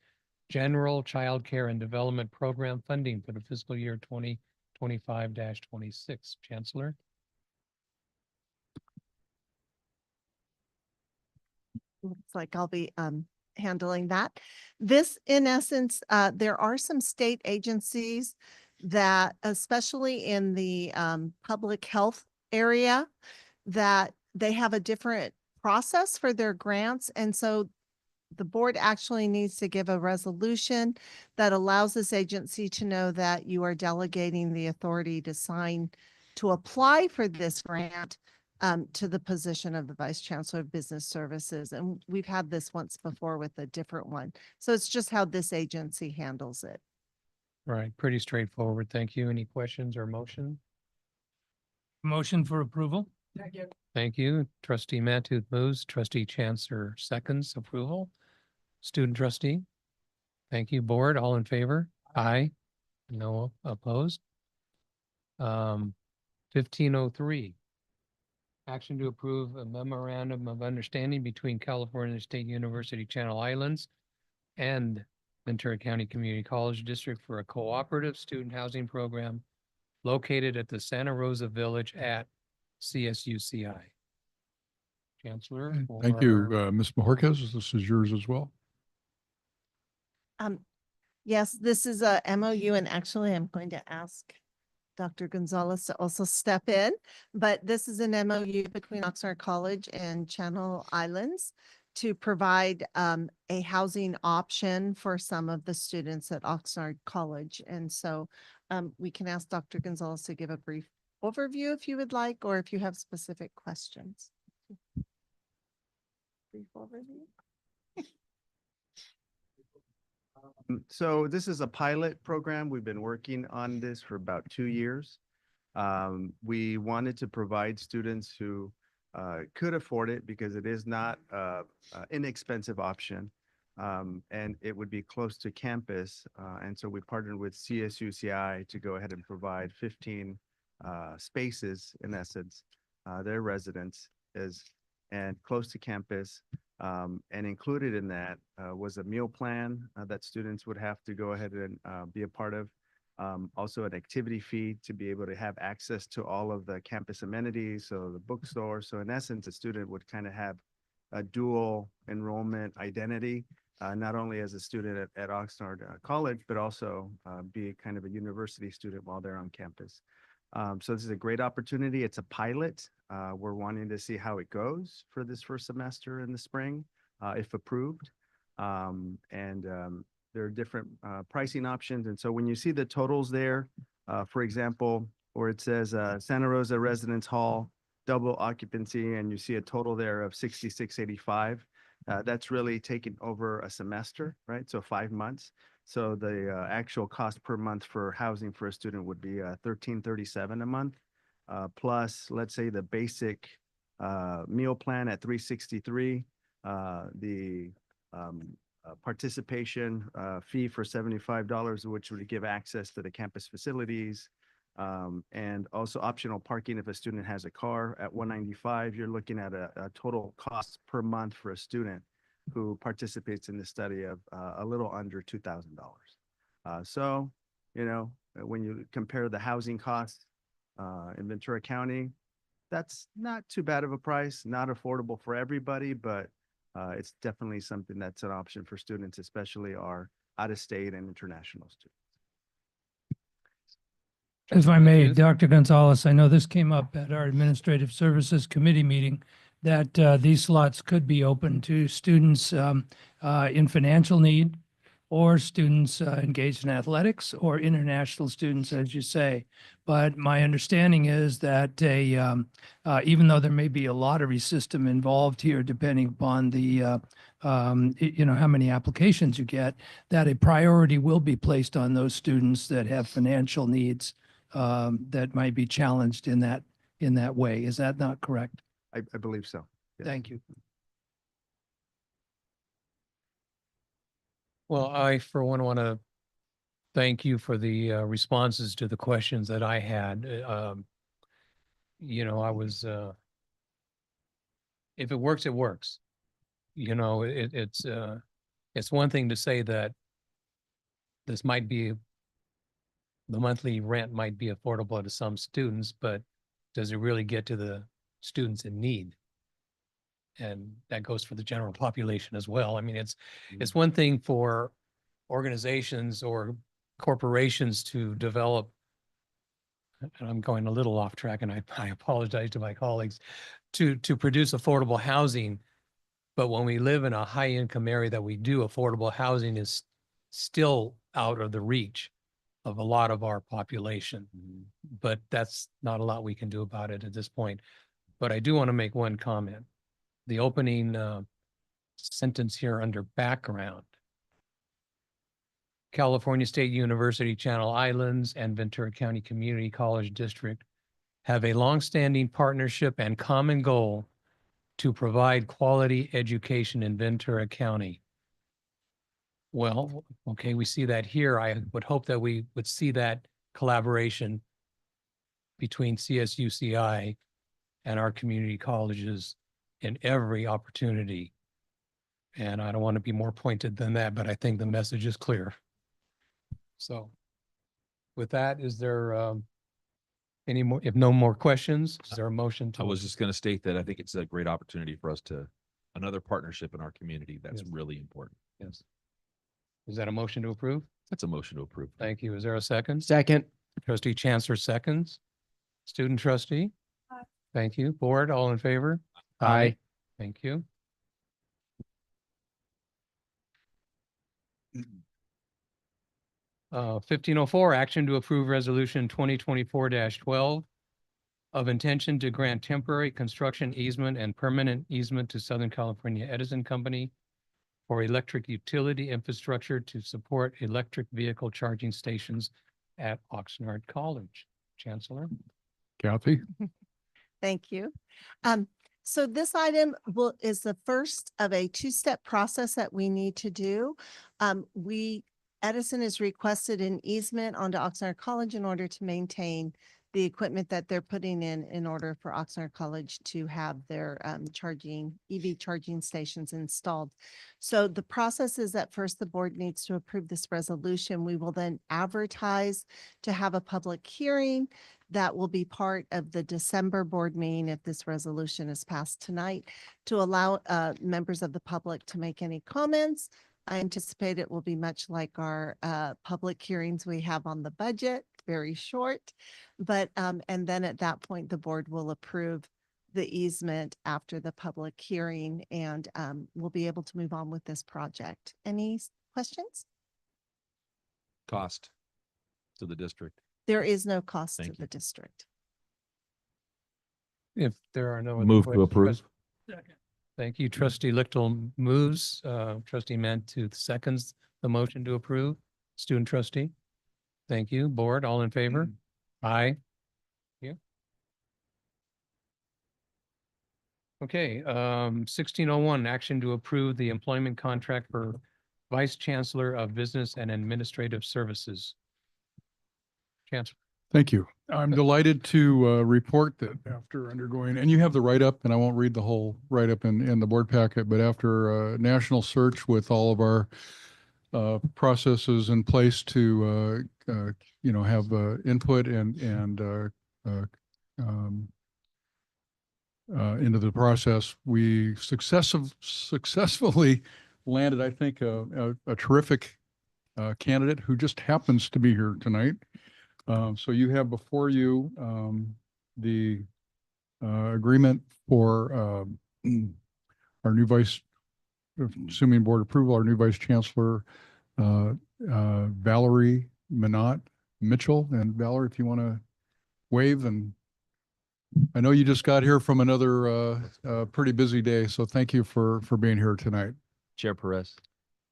General Child Care and Development Program funding for the fiscal year 2025-26. Chancellor? Looks like I'll be handling that. This, in essence, there are some state agencies that, especially in the public health area, that they have a different process for their grants. And so the board actually needs to give a resolution that allows this agency to know that you are delegating the authority to sign to apply for this grant to the position of the Vice Chancellor of Business Services. And we've had this once before with a different one. So it's just how this agency handles it. Right, pretty straightforward. Thank you. Any questions or motion? Motion for approval? Thank you. Trustee Mantooth moves, trustee Chancellor seconds approval. Student trustee? Thank you. Board, all in favor? Aye. No opposed? 1503. Action to approve a memorandum of understanding between California State University Channel Islands and Ventura County Community College District for a cooperative student housing program located at the Santa Rosa Village at CSUCI. Chancellor? Thank you, for- Ms. Mahorquez. This is yours as well. Yes, this is a MOU, and actually I'm going to ask Dr. Gonzalez to also step in, but this is an MOU between Oxnard College and Channel Islands to provide a housing option for some of the students at Oxnard College. And so we can ask Dr. Gonzalez to give a brief overview if you would like, or if you have specific questions. Brief overview. So this is a pilot program. We've been working on this for about 2 years. We wanted to provide students who could afford it because it is not an inexpensive option, and it would be close to campus. And so we partnered with CSUCI to go ahead and provide 15 spaces, in essence, their residence is and close to campus. And included in that was a meal plan that students would have to go ahead and be a part of. Also an activity fee to be able to have access to all of the campus amenities, so the bookstore. So in essence, a student would kind of have a dual enrollment identity, not only as a student at Oxnard College, but also be kind of a university student while they're on campus. So this is a great opportunity. It's a pilot. We're wanting to see how it goes for this first semester in the spring, if approved. There are different pricing options. And so when you see the totals there, for example, where it says Santa Rosa Residence Hall, double occupancy, and you see a total there of $66.85, that's really taking over a semester, right? So 5 months. So the actual cost per month for housing for a student would be $13.37 a month, plus let's say the basic meal plan at $363, the participation fee for $75, which would give access to the campus facilities, and also optional parking if a student has a car at $195. You're looking at a total cost per month for a student who participates in the study of a little under $2,000. So, you know, when you compare the housing costs in Ventura County, that's not too bad of a price, not affordable for everybody, but it's definitely something that's an option for students, especially our out-of-state and international students. If I may, Yes. Dr. Gonzalez, I know this came up at our Administrative Services Committee meeting, that these slots could be open to students in financial need, or students engaged in athletics, or international students, as you say. But my understanding is that even though there may be a lottery system involved here, depending upon the how many applications you get, that a priority will be placed on those students that have financial needs that might be challenged in that way. Is that not correct? I believe so. Yes. Thank you. Well, I, for one, want to thank you for the responses to the questions that I had. I was, if it works, it works. It's one thing to say that this might be, the monthly rent might be affordable to some students, but does it really get to the students in need? And that goes for the general population as well. I mean, it's one thing for organizations or corporations to develop, and I'm going a little off track, and I apologize to my colleagues, to produce affordable housing. But when we live in a high income area that we do, affordable housing is still out of the reach of a lot of our population. But that's not a lot we can do about it at this point. But I do want to make one comment. The opening sentence here under background. California State University, Channel Islands, and Ventura County Community College District have a longstanding partnership and common goal to provide quality education in Ventura County. Well, okay, we see that here. I would hope that we would see that collaboration between CSUCI and our community colleges in every opportunity. And I don't want to be more pointed than that, but I think the message is clear. So with that, is there any more, if no more questions, is there a motion to? I was just going to state that I think it's a great opportunity for us to, another partnership in our community that's Yes. really important. Yes. Is that a motion to approve? That's a motion to approve. Thank you. Is there a second? Second. Trustee Chancellor seconds. Student trustee? Aye. Thank you. Board, all in favor? Aye. Thank you. Uh, 1504, action to approve resolution 2024-12 of intention to grant temporary construction easement and permanent easement to Southern California Edison Company for electric utility infrastructure to support electric vehicle charging stations at Oxnard College. Chancellor? Kathy? Thank you. So this item is the first of a two-step process that we need to do. Edison has requested an easement onto Oxnard College in order to maintain the equipment that they're putting in order for Oxnard College to have their EV charging stations installed. So the process is that first the board needs to approve this resolution. We will then advertise to have a public hearing. That will be part of the December board meeting if this resolution is passed tonight, to allow members of the public to make any comments. I anticipate it will be much like our public hearings we have on the budget, very short. But and then at that point, the board will approve the easement after the public hearing, and we'll be able to move on with this project. Any questions? Cost to the district. There is no cost to Thank the you. district. If there are no other Move to questions, approve. Thank you. Trustee Lichtel moves, trustee Mantooth seconds the motion to approve. Student trustee? Thank you. Board, all in favor? Aye. Yeah. Okay, 1601, action to approve the employment contract for Vice Chancellor of Business and Administrative Services. Chancellor. Thank you. I'm delighted to report that after undergoing, and you have the write-up, and I won't read the whole write-up in the board packet, but after a national search with all of our processes in place to, have input and into the process, we successfully landed, I think, a terrific candidate who just happens to be here tonight. So you have before you the agreement for our new assuming board approval, our new vice chancellor, Valerie Minot Mitchell. And Valerie, if you want to wave, and I know you just got here from another pretty busy day, so thank you for being here tonight. Chair Perez,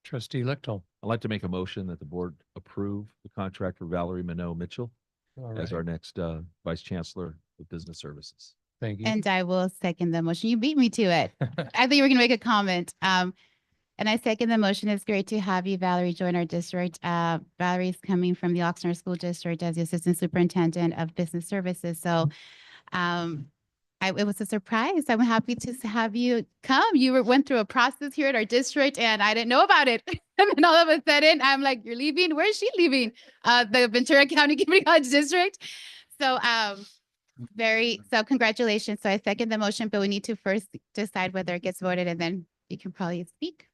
Trustee Lichtel. I'd like to make a motion that the board approve the contract for Valerie Minot Mitchell All as right. our next Vice Chancellor of Business Services. Thank you. And I will second the motion. You beat me to it. I think you were going to make a comment. And I second the motion. It's great to have you, Valerie, join our district. Valerie's coming from the Oxnard School District as the Assistant Superintendent of Business Services. So it was a surprise. I'm happy to have you come. You went through a process here at our district and I didn't know about it. And then all of a sudden I'm like, you're leaving? Where is she leaving? The Ventura County Community College District. So so congratulations. So I second the motion, but we need to first decide whether it gets voted and then you can probably speak.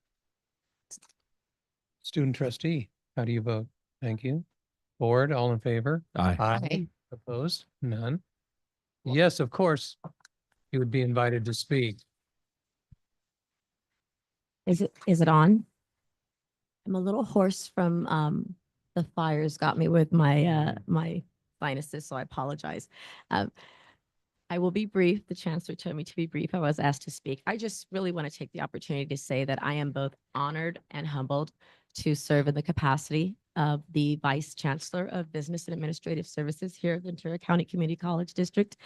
Student trustee, how do you vote? Thank you. Board, all in favor? Aye. Aye. Opposed? None. Yes, of course. You would be invited to speak. Is it on? I'm a little hoarse from the fires got me with my my sinuses, so I apologize. I will be brief. The chancellor told me to be brief. I was asked to speak. I just really want to take the opportunity to say that I am both honored and humbled to serve in the capacity of the Vice Chancellor of Business and Administrative Services here at Ventura County Community College District.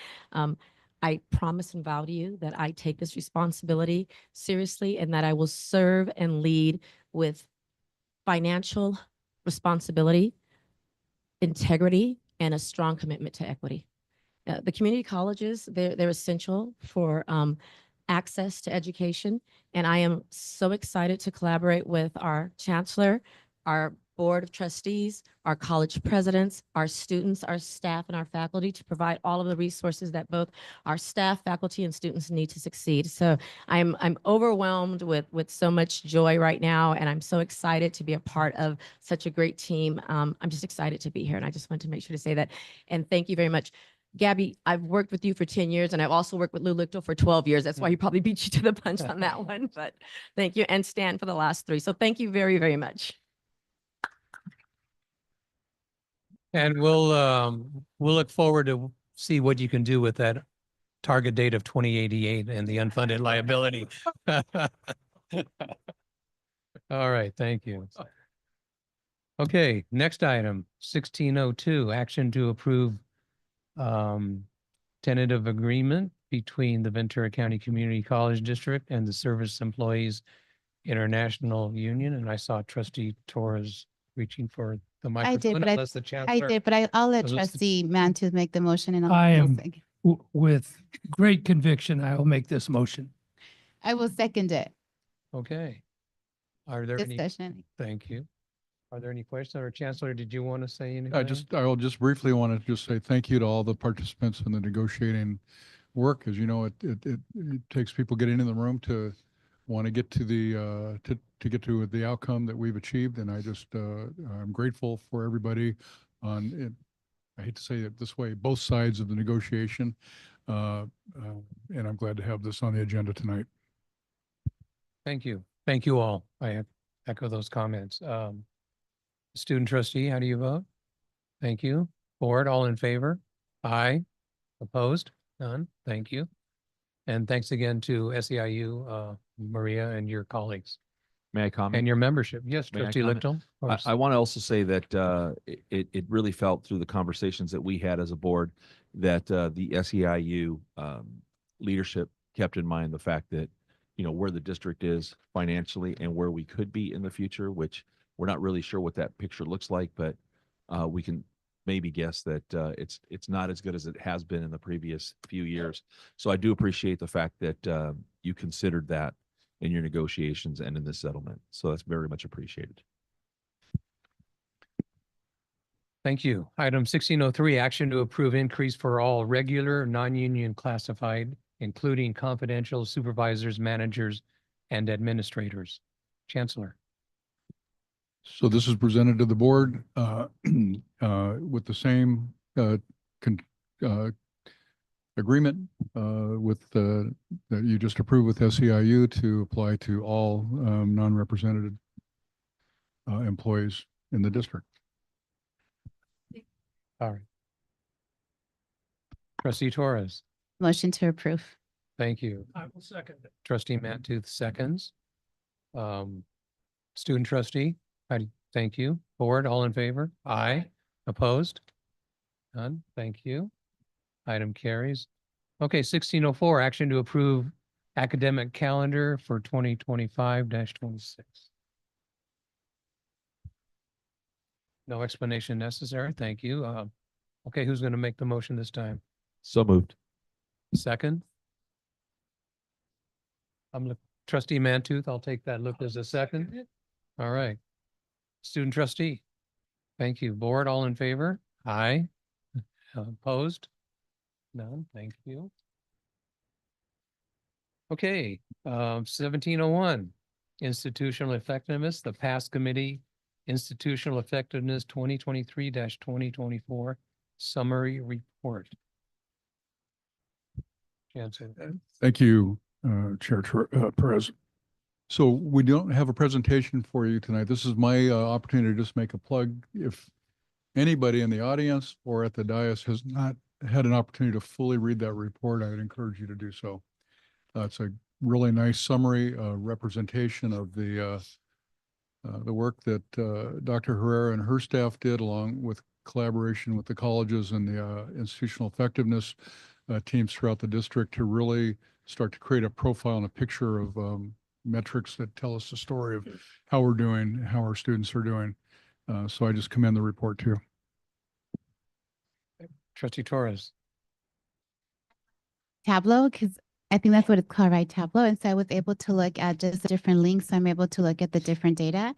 I promise and vow to you that I take this responsibility seriously and that I will serve and lead with financial responsibility, integrity, and a strong commitment to equity. The community colleges, they're essential for access to education. And I am so excited to collaborate with our chancellor, our board of trustees, our college presidents, our students, our staff, and our faculty to provide all of the resources that both our staff, faculty, and students need to succeed. So I'm overwhelmed with so much joy right now, and I'm so excited to be a part of such a great team. I'm just excited to be here, and I just want to make sure to say that. And thank you very much. Gabby, I've worked with you for 10 years, and I've also worked with Lou Lichtel for 12 years. That's why he probably beat you to the punch on that one, but thank you, and Stan for the last 3. So thank you very, very much. And we'll look forward to see what you can do with that target date of 2088 and the unfunded liability. All right, thank you. Okay, next item, 1602, action to approve tentative agreement between the Ventura County Community College District and the Service Employees International Union. And I saw Trustee Torres reaching for the microphone. Unless the chancellor. I'll let Unless the- Trustee Mantu make the motion and I I'll am second. with great conviction, I will make this motion. I will second it. Okay. Are there any? Discussion. Thank you. Are there any questions? Or Chancellor, did you want to say anything? I will just briefly want to just say thank you to all the participants in the negotiating work. As you know, it takes people getting in the room to want to get to the to get to the outcome that we've achieved. And I just I'm grateful for everybody on it. I hate to say it this way, both sides of the negotiation. And I'm glad to have this on the agenda tonight. Thank you. Thank you all. I echo those comments. Student trustee, how do you vote? Thank you. Board, all in favor? Aye. Opposed? None. Thank you. And thanks again to SEIU, Maria, and your colleagues. May I comment? And your membership. Yes, May I Trustee comment? Lichtel. Of course. I want to also say that it really felt through the conversations that we had as a board that the SEIU leadership kept in mind the fact that, you know, where the district is financially and where we could be in the future, which we're not really sure what that picture looks like, but we can maybe guess that it's not as good as it has been in the previous few years. So I do appreciate the fact that you considered that in your negotiations and in this settlement. So that's very much appreciated. Thank you. Item 1603, action to approve increase for all regular, non-union classified, including confidential supervisors, managers, and administrators. Chancellor. So this is presented to the board with the same agreement that you just approved with SEIU to apply to all non-represented employees in the district. All right. Trustee Torres, Motion to approve. thank you. I will second it. Trustee Mantooth seconds. Student trustee, thank you. Board, all in favor? Aye. Opposed? None. Thank you. Item carries. Okay, 1604, action to approve academic calendar for 2025-26. No explanation necessary. Thank you. Okay, who's going to make the motion this time? So moved. Second? Trustee Mantooth, I'll take that look as a second. All right. Student trustee. Thank you. Board, all in favor? Aye. Opposed? None. Thank you. Okay, 1701, institutional effectiveness, the past committee, institutional effectiveness 2023-2024 summary report. Chancellor. Thank you, Chair Perez. So we don't have a presentation for you tonight. This is my opportunity to just make a plug. If anybody in the audience or at the dais has not had an opportunity to fully read that report, I would encourage you to do so. It's a really nice summary, representation of the work that Dr. Herrera and her staff did, along with collaboration with the colleges and the institutional effectiveness teams throughout the district, to really start to create a profile and a picture of metrics that tell us the story of how we're doing, how our students are doing. So I just commend the report too. Trustee Torres. Tableau, because I think that's what it's called, right? Tableau. And so I was able to look at just the different links. So I'm able to look at the different data.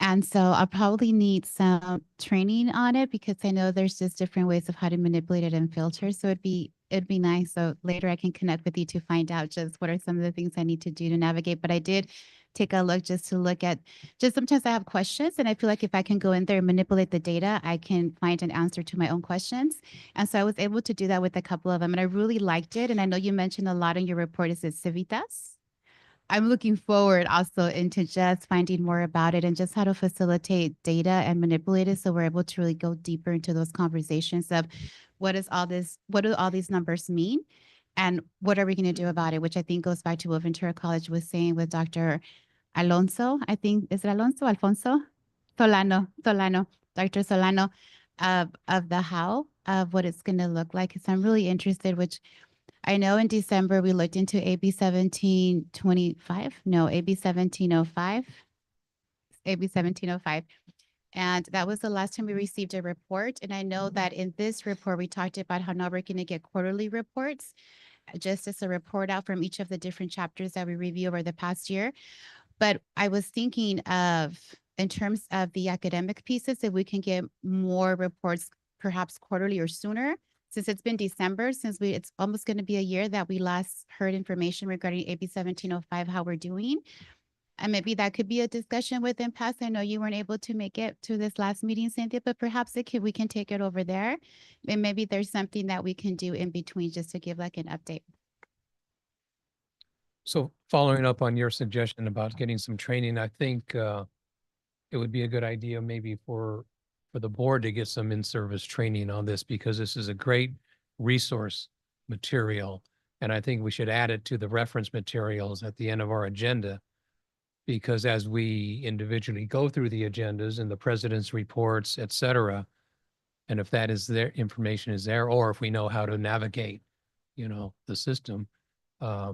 And so I'll probably need some training on it because I know there's just different ways of how to manipulate it and filter. So it'd be nice. So later I can connect with you to find out just what are some of the things I need to do to navigate. But I did take a look just to look at, just sometimes I have questions and I feel like if I can go in there and manipulate the data, I can find an answer to my own questions. And so I was able to do that with a couple of them and I really liked it. And I know you mentioned a lot in your report, is it Civitas? I'm looking forward also into just finding more about it and just how to facilitate data and manipulate it so we're able to really go deeper into those conversations of what do all these numbers mean and what are we going to do about it, which I think goes back to what Ventura College was saying with Dr. Alfonso, Solano, Dr. Solano, of the how of what it's going to look like. Because I'm really interested, which I know in December we looked into AB 1725, no, AB 1705, AB 1705. And that was the last time we received a report. And I know that in this report, we talked about how now we're going to get quarterly reports, just as a report out from each of the different chapters that we review over the past year. But I was thinking of, in terms of the academic pieces, if we can get more reports, perhaps quarterly or sooner, since it's been December, it's almost going to be a year that we last heard information regarding AB 1705, how we're doing. And maybe that could be a discussion with Impasse. I know you weren't able to make it to this last meeting, Cynthia, but perhaps we can take it over there. And maybe there's something that we can do in between just to give like an update. So following up on your suggestion about getting some training, I think it would be a good idea maybe for the board to get some in-service training on this, because this is a great resource material. And I think we should add it to the reference materials at the end of our agenda, because as we individually go through the agendas and the president's reports, et cetera, and if that is their information is there, or if we know how to navigate, the system, a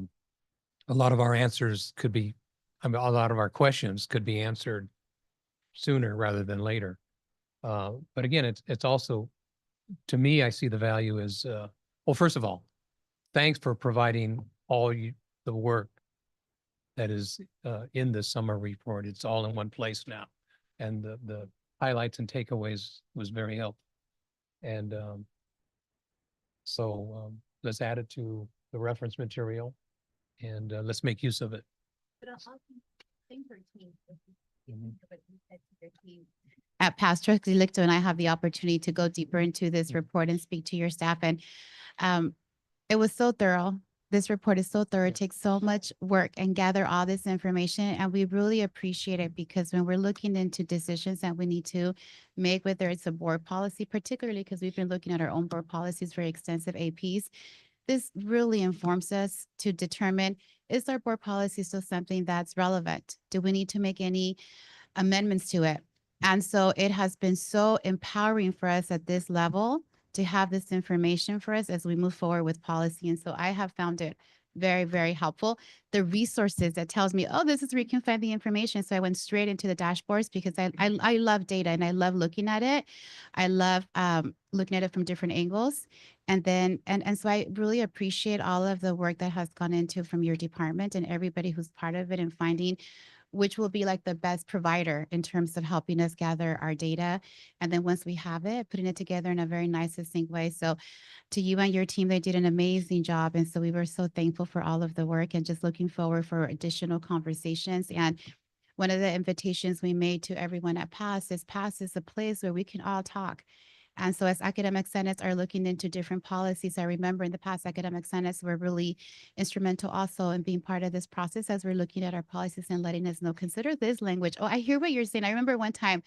lot of our answers could be, a lot of our questions could be answered sooner rather than later. But again, it's also, to me, I see the value as, well, first of all, thanks for providing the work that is in the summer report. It's all in one place now. And the highlights and takeaways was very helpful. And so let's add it to the reference material and let's make use of it. But I'll think for teams. Mhm. But you said to your team at past trustee Licto and I have the opportunity to go deeper into this report and speak to your staff. And it was so thorough. This report is so thorough. It takes so much work and gather all this information. And we really appreciate it because when we're looking into decisions that we need to make, whether it's a board policy, particularly because we've been looking at our own board policies, very extensive APs, this really informs us to determine, is our board policy still something that's relevant? Do we need to make any amendments to it? And so it has been so empowering for us at this level to have this information for us as we move forward with policy. And so I have found it very, very helpful. The resources that tells me, oh, this is where you can find the information. So I went straight into the dashboards because I love data and I love looking at it. I love looking at it from different angles. And then, and so I really appreciate all of the work that has gone into from your department and everybody who's part of it and finding which will be like the best provider in terms of helping us gather our data. And then once we have it, putting it together in a very nice, succinct way. So to you and your team, they did an amazing job. And so we were so thankful for all of the work and just looking forward for additional conversations. And one of the invitations we made to everyone at PASS is a place where we can all talk. And so as academic senates are looking into different policies, I remember in the past, academic senates were really instrumental also in being part of this process as we're looking at our policies and letting us know, consider this language. Oh, I hear what you're saying. I remember one time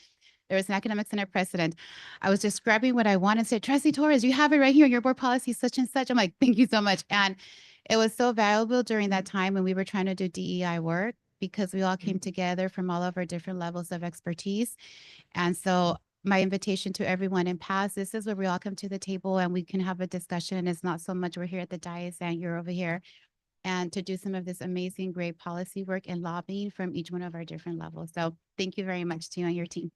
there was an academic senate president. I was describing what I wanted and said, Trustee Torres, you have it right here, your board policy, such and such. I'm like, thank you so much. And it was so valuable during that time when we were trying to do DEI work because we all came together from all of our different levels of expertise. And so my invitation to everyone in PASS, this is where we all come to the table and we can have a discussion. And it's not so much we're here at the dais and you're over here, and to do some of this amazing, great policy work and lobbying from each one of our different levels. So thank you very much to you and your team.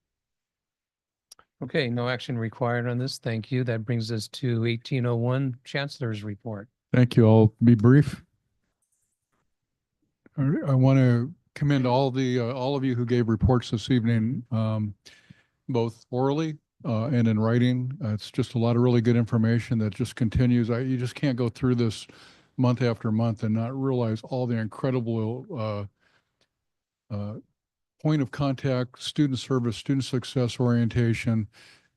Okay, no action required on this. Thank you. That brings us to 1801 Chancellor's Report. Thank you. I'll be brief. I want to commend all of you who gave reports this evening, both orally and in writing. It's just a lot of really good information that just continues. You just can't go through this month after month and not realize all the incredible point of contact, student service, student success orientation,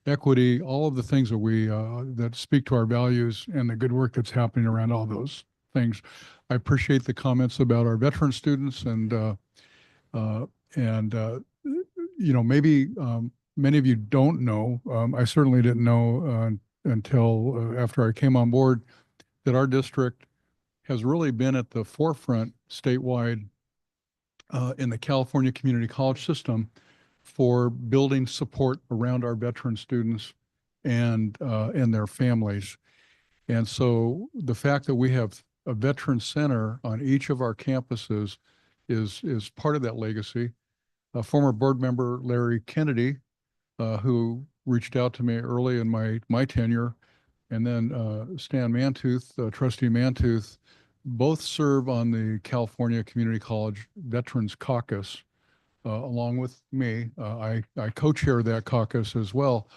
equity, all of the things that that speak to our values and the good work that's happening around all those things. I appreciate the comments about our veteran students and maybe many of you don't know, I certainly didn't know until after I came on board, that our district has really been at the forefront statewide in the California community college system for building support around our veteran students and their families. And so the fact that we have a veteran center on each of our campuses is part of that legacy. Former board member Larry Kennedy, who reached out to me early in my tenure, and then Stan Mantooth, Trustee Mantooth, both serve on the California Community College Veterans Caucus, along with me. I co-chair that caucus as well.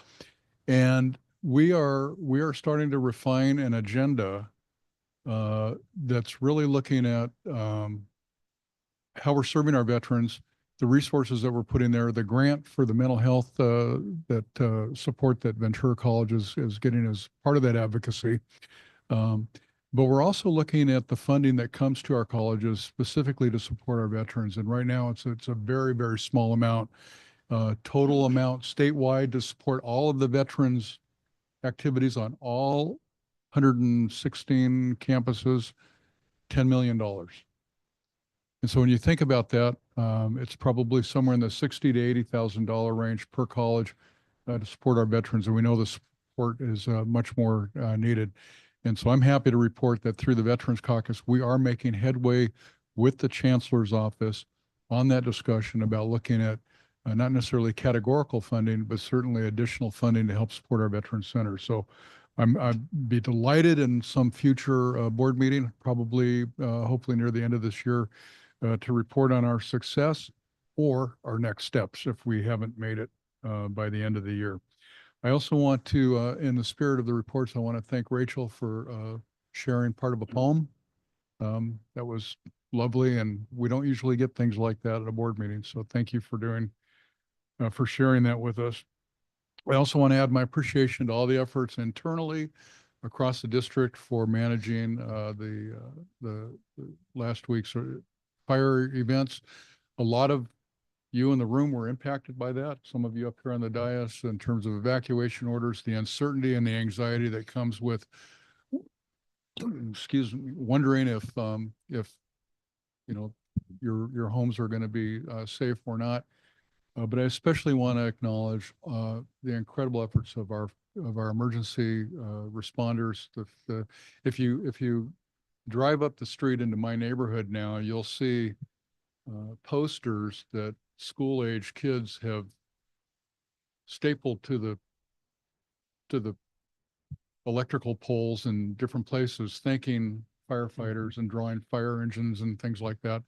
And we are starting to refine an agenda that's really looking at how we're serving our veterans, the resources that we're putting there, the grant for the mental health support that Ventura College is getting as part of that advocacy. But we're also looking at the funding that comes to our colleges specifically to support our veterans. And right now it's a very, very small amount, total amount statewide to support all of the veterans activities on all 116 campuses, $10 million. And so when you think about that, it's probably somewhere in the $60,000 to $80,000 range per college to support our veterans. And we know the support is much more needed. And so I'm happy to report that through the Veterans Caucus, we are making headway with the Chancellor's Office on that discussion about looking at not necessarily categorical funding, but certainly additional funding to help support our Veteran Center. So I'd be delighted in some future board meeting, probably hopefully near the end of this year, to report on our success or our next steps if we haven't made it by the end of the year. I also want to, in the spirit of the reports, I want to thank Rachel for sharing part of a poem. That was lovely, and we don't usually get things like that at a board meeting. So thank you for doing for sharing that with us. I also want to add my appreciation to all the efforts internally across the district for managing the last week's fire events. A lot of you in the room were impacted by that. Some of you up here on the dais in terms of evacuation orders, the uncertainty and the anxiety that comes with, excuse me, wondering if you know your homes are going to be safe or not. But I especially want to acknowledge the incredible efforts of our emergency responders. If you drive up the street into my neighborhood now, you'll see posters that school-age kids have stapled to the electrical poles in different places, thanking firefighters and drawing fire engines and things like that.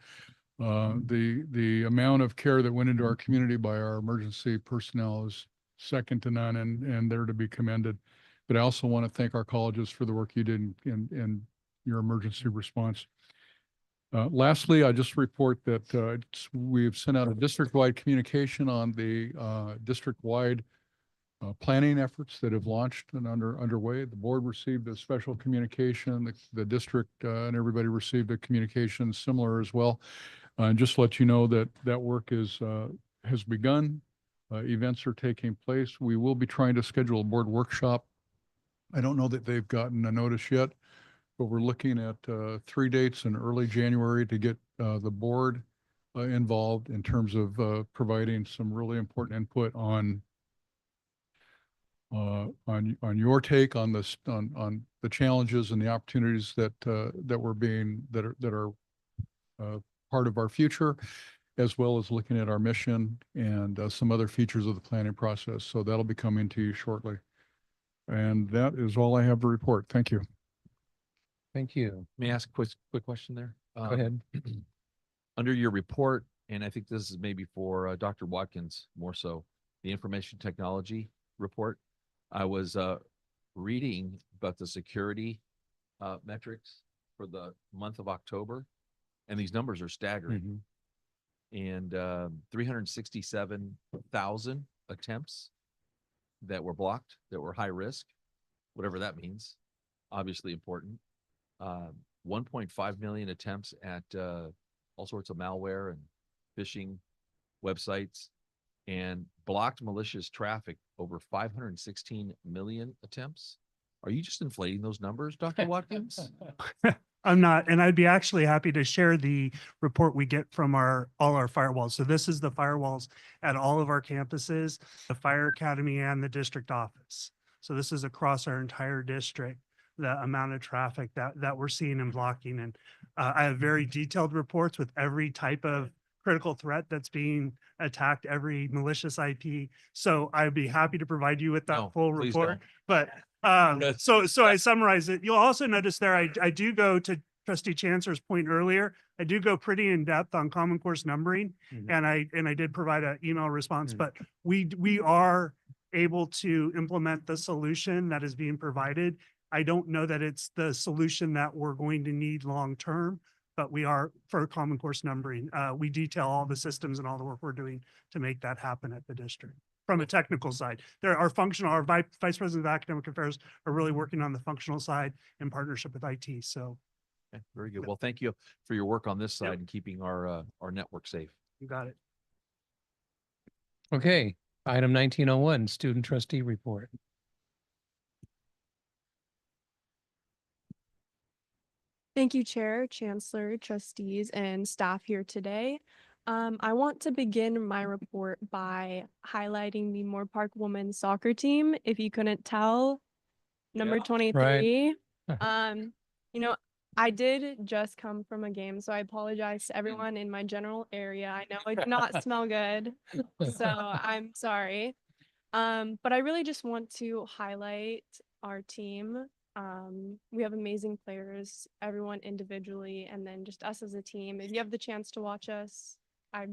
The amount of care that went into our community by our emergency personnel is second to none, and they're to be commended. But I also want to thank our colleges for the work you did in your emergency response. Lastly, I just report that we've sent out a district-wide communication on the district-wide planning efforts that have launched and underway. The board received a special communication. The district and everybody received a communication similar as well. And just to let you know that that work has begun. Events are taking place. We will be trying to schedule a board workshop. I don't know that they've gotten a notice yet, but we're looking at 3 dates in early January to get the board involved in terms of providing some really important input on your take on this on the challenges and the opportunities that are part of our future, as well as looking at our mission and some other features of the planning process. So that'll be coming to you shortly. And that is all I have to report. Thank you. Thank you. May I ask a quick question there? Go ahead. Under your report, and I think this is maybe for Dr. Watkins more so, the information technology report, I was reading about the security metrics for the month of October, and these numbers are staggering. And 367,000 attempts that were blocked, that were high risk, whatever that means, obviously important. 1.5 million attempts at all sorts of malware and phishing websites, and blocked malicious traffic over 516 million attempts. Are you just inflating those numbers, Dr. Watkins? I'm not, and I'd be actually happy to share the report we get from all our firewalls. So this is the firewalls at all of our campuses, the fire academy and the district office. So this is across our entire district, the amount of traffic that we're seeing and blocking. And I have very detailed reports with every type of critical threat that's being attacked, every malicious IP. So I'd be happy to provide you with that full report. But so I summarize it. You'll also notice there, I do go to Trustee Chancellor's point earlier. I do go pretty in depth on Common Course numbering, and I did provide an email response. But we are able to implement the solution that is being provided. I don't know that it's the solution that we're going to need long term, but we are for Common Course numbering. We detail all the systems and all the work we're doing to make that happen at the district. From a technical side, our Vice President of Academic Affairs are really working on the functional side in partnership with IT. So, okay, very good. Well, thank you for your work on this side and keeping our network safe. You got it. Okay, item 1901, student trustee report. Thank you, Chair, Chancellor, trustees, and staff here today. I want to begin my report by highlighting the Moore Park women's soccer team. If you couldn't tell, number 23. You know, I did just come from a game, so I apologize to everyone in my general area. I know I do not smell good, so I'm sorry. But I really just want to highlight our team. We have amazing players, everyone individually, and then just us as a team. If you have the chance to watch us, I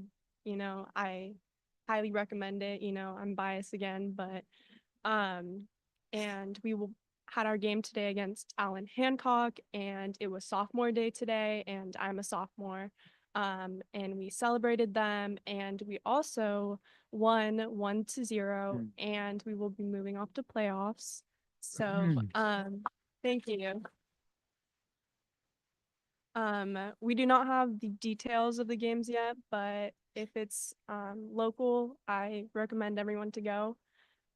highly recommend it. I'm biased again, but and we had our game today against Allen Hancock, and it was sophomore day today, and I'm a sophomore. and we celebrated them, and we also won 1-0, and we will be moving off to playoffs. So, thank you. We do not have the details of the games yet, but if it's local, I recommend everyone to go.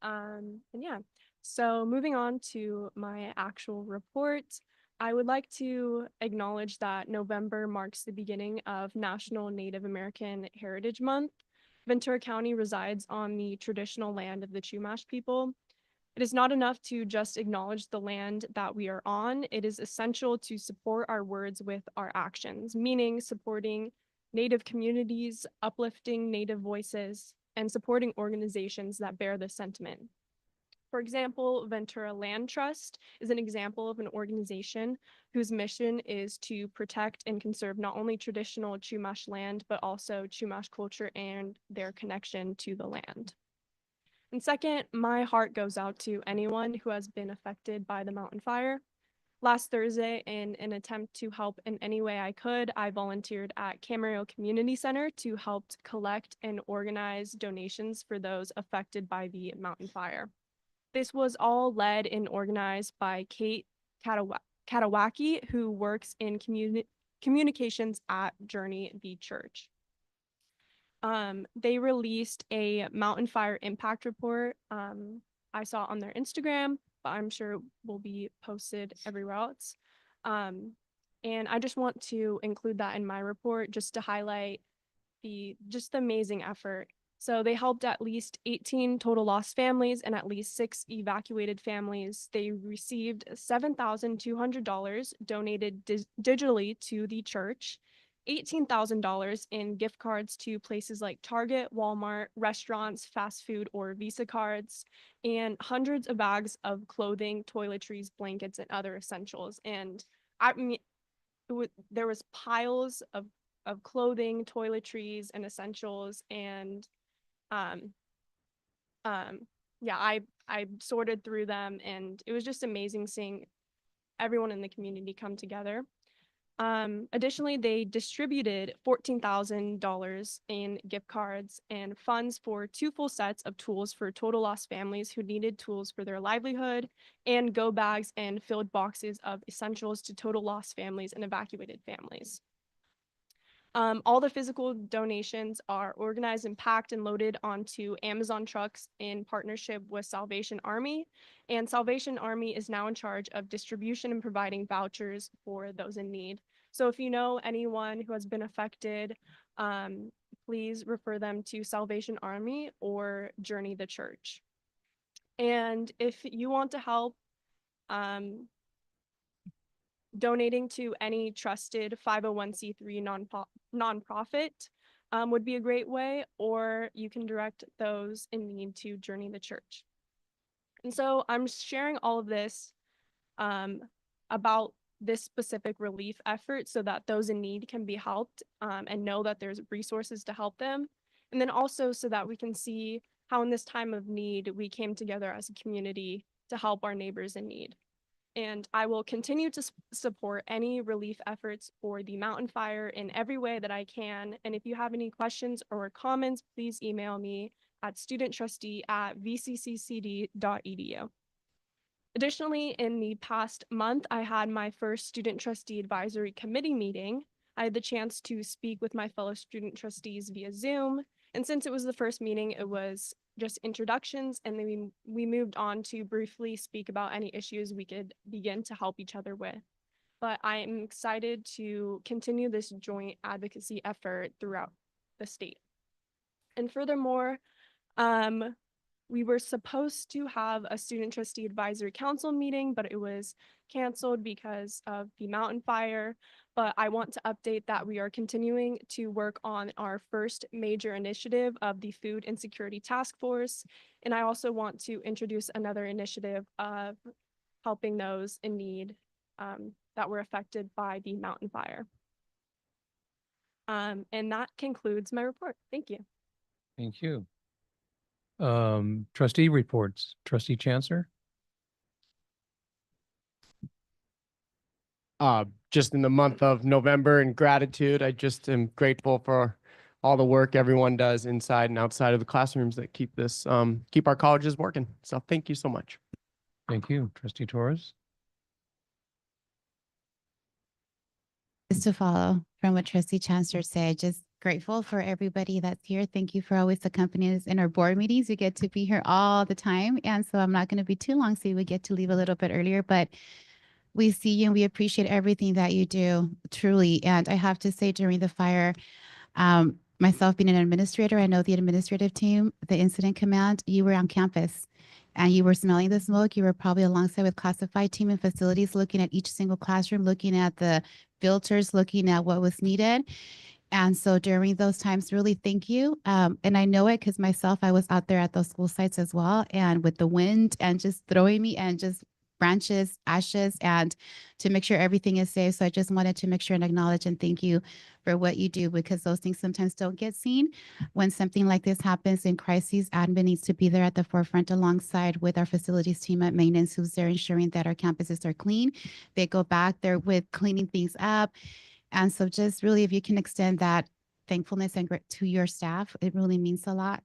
And yeah, so moving on to my actual report, I would like to acknowledge that November marks the beginning of National Native American Heritage Month. Ventura County resides on the traditional land of the Chumash people. It is not enough to just acknowledge the land that we are on. It is essential to support our words with our actions, meaning supporting Native communities, uplifting Native voices, and supporting organizations that bear this sentiment. For example, Ventura Land Trust is an example of an organization whose mission is to protect and conserve not only traditional Chumash land, but also Chumash culture and their connection to the land. And second, my heart goes out to anyone who has been affected by the mountain fire. Last Thursday, in an attempt to help in any way I could, I volunteered at Camarillo Community Center to help collect and organize donations for those affected by the mountain fire. This was all led and organized by Kate Katawaki, who works in communications at Journey the Church. They released a mountain fire impact report. I saw on their Instagram, but I'm sure it will be posted everywhere else. And I just want to include that in my report just to highlight the amazing effort. So they helped at least 18 total lost families and at least 6 evacuated families. They received $7,200 donated digitally to the church, $18,000 in gift cards to places like Target, Walmart, restaurants, fast food, or Visa cards, and hundreds of bags of clothing, toiletries, blankets, and other essentials. And I mean, there was piles of clothing, toiletries, and essentials, and yeah, I sorted through them, and it was just amazing seeing everyone in the community come together. Additionally, they distributed $14,000 in gift cards and funds for 2 full sets of tools for total loss families who needed tools for their livelihood, and go bags and filled boxes of essentials to total loss families and evacuated families. All the physical donations are organized and packed and loaded onto Amazon trucks in partnership with Salvation Army. And Salvation Army is now in charge of distribution and providing vouchers for those in need. So if you know anyone who has been affected, please refer them to Salvation Army or Journey the Church. And if you want to help, donating to any trusted 501c3 nonprofit would be a great way, or you can direct those in need to Journey the Church. And so I'm sharing all of this about this specific relief effort so that those in need can be helped and know that there's resources to help them. And then also so that we can see how in this time of need, we came together as a community to help our neighbors in need. And I will continue to support any relief efforts for the mountain fire in every way that I can. And if you have any questions or comments, please email me at studenttrustee@vcccd.edu. Additionally, in the past month, I had my first Student Trustee Advisory Committee meeting. I had the chance to speak with my fellow student trustees via Zoom. And since it was the first meeting, it was just introductions, and then we moved on to briefly speak about any issues we could begin to help each other with. But I am excited to continue this joint advocacy effort throughout the state. And furthermore, we were supposed to have a Student Trustee Advisory Council meeting, but it was canceled because of the mountain fire. But I want to update that we are continuing to work on our first major initiative of the Food Insecurity Task Force. And I also want to introduce another initiative of helping those in need that were affected by the mountain fire. And that concludes my report. Thank you. Thank you. Trustee reports. Trustee Chancellor? just in the month of November, and gratitude. I just am grateful for all the work everyone does inside and outside of the classrooms that keep this, keep our colleges working. So thank you so much. Thank you, Trustee Torres. Just to follow from what Trustee Chancellor said, just grateful for everybody that's here. Thank you for always accompanying us in our board meetings. We get to be here all the time. And so I'm not going to be too long, so we get to leave a little bit earlier, but we see you and we appreciate everything that you do, truly. And I have to say, during the fire, myself being an administrator, I know the administrative team, the incident command, you were on campus and you were smelling the smoke. You were probably alongside with classified team and facilities, looking at each single classroom, looking at the filters, looking at what was needed. And so during those times, really thank you. And I know it because myself, I was out there at those school sites as well. And with the wind and just throwing me and just branches, ashes, and to make sure everything is safe. So I just wanted to make sure and acknowledge and thank you for what you do, because those things sometimes don't get seen. When something like this happens in crises, admin needs to be there at the forefront alongside with our facilities team at maintenance, who's there ensuring that our campuses are clean. They go back there with cleaning things up. And so just really, if you can extend that thankfulness and to your staff, it really means a lot.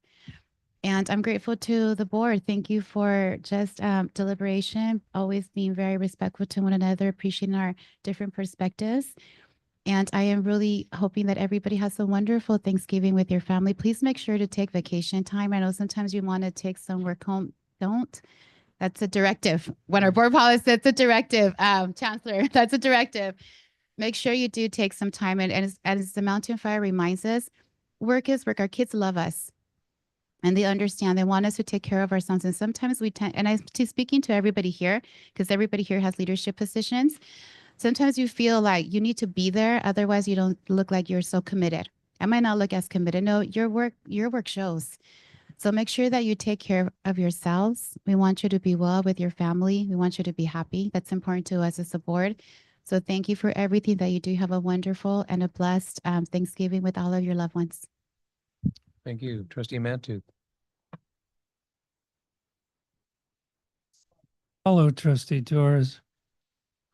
And I'm grateful to the board. Thank you for just deliberation, always being very respectful to one another, appreciating our different perspectives. And I am really hoping that everybody has a wonderful Thanksgiving with your family. Please make sure to take vacation time. I know sometimes you want to take some work home. Don't. That's a directive. When our board policy, that's a directive. Chancellor, that's a directive. Make sure you do take some time. And as the Mountain Fire reminds us, work is work. Our kids love us. And they understand, they want us to take care of ourselves. And sometimes we tend, and I'm speaking to everybody here, because everybody here has leadership positions. Sometimes you feel like you need to be there. Otherwise, you don't look like you're so committed. I might not look as committed. No, your work shows. So make sure that you take care of yourselves. We want you to be well with your family. We want you to be happy. That's important to us as a board. So thank you for everything that you do. Have a wonderful and a blessed Thanksgiving with all of your loved ones. Thank you, Trustee Mantooth. Hello, Trustee Torres.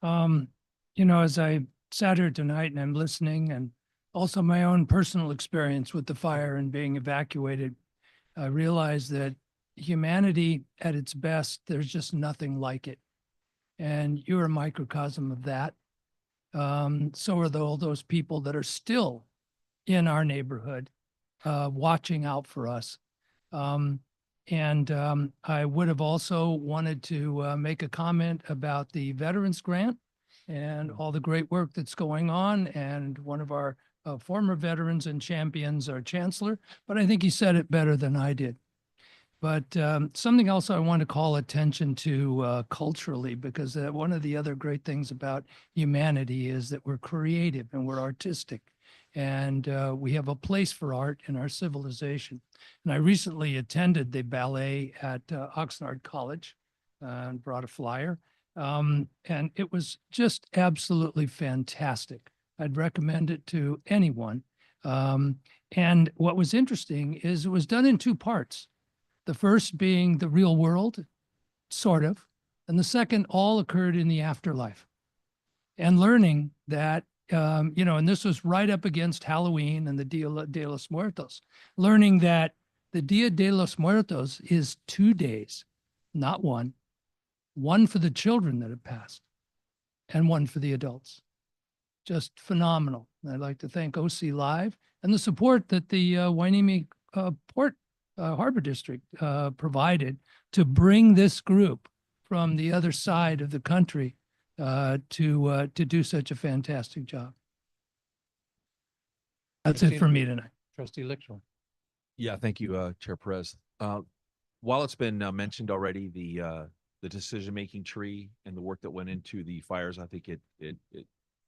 You know, as I sat here tonight and I'm listening, and also my own personal experience with the fire and being evacuated, I realized that humanity at its best, there's just nothing like it. And you're a microcosm of that. So are all those people that are still in our neighborhood, watching out for us. I would have also wanted to make a comment about the Veterans Grant and all the great work that's going on. And one of our former veterans and champions, our chancellor, but I think he said it better than I did. But something else I want to call attention to culturally, because one of the other great things about humanity is that we're creative and we're artistic. And we have a place for art in our civilization. And I recently attended the ballet at Oxnard College and brought a flyer. And it was just absolutely fantastic. I'd recommend it to anyone. And what was interesting is it was done in two parts. The first being the real world, sort of, and the second all occurred in the afterlife. And learning that, you know, and this was right up against Halloween and the Dia de los Muertos, learning that the Dia de los Muertos is 2 days, not one for the children that have passed and one for the adults. Just phenomenal. And I'd like to thank OC Live and the support that the Hueneme Port Harbor District provided to bring this group from the other side of the country to do such a fantastic job. That's it for me tonight. Trustee Lichtler. Yeah, thank you, Chair Perez. While it's been mentioned already, the decision-making tree and the work that went into the fires, I think it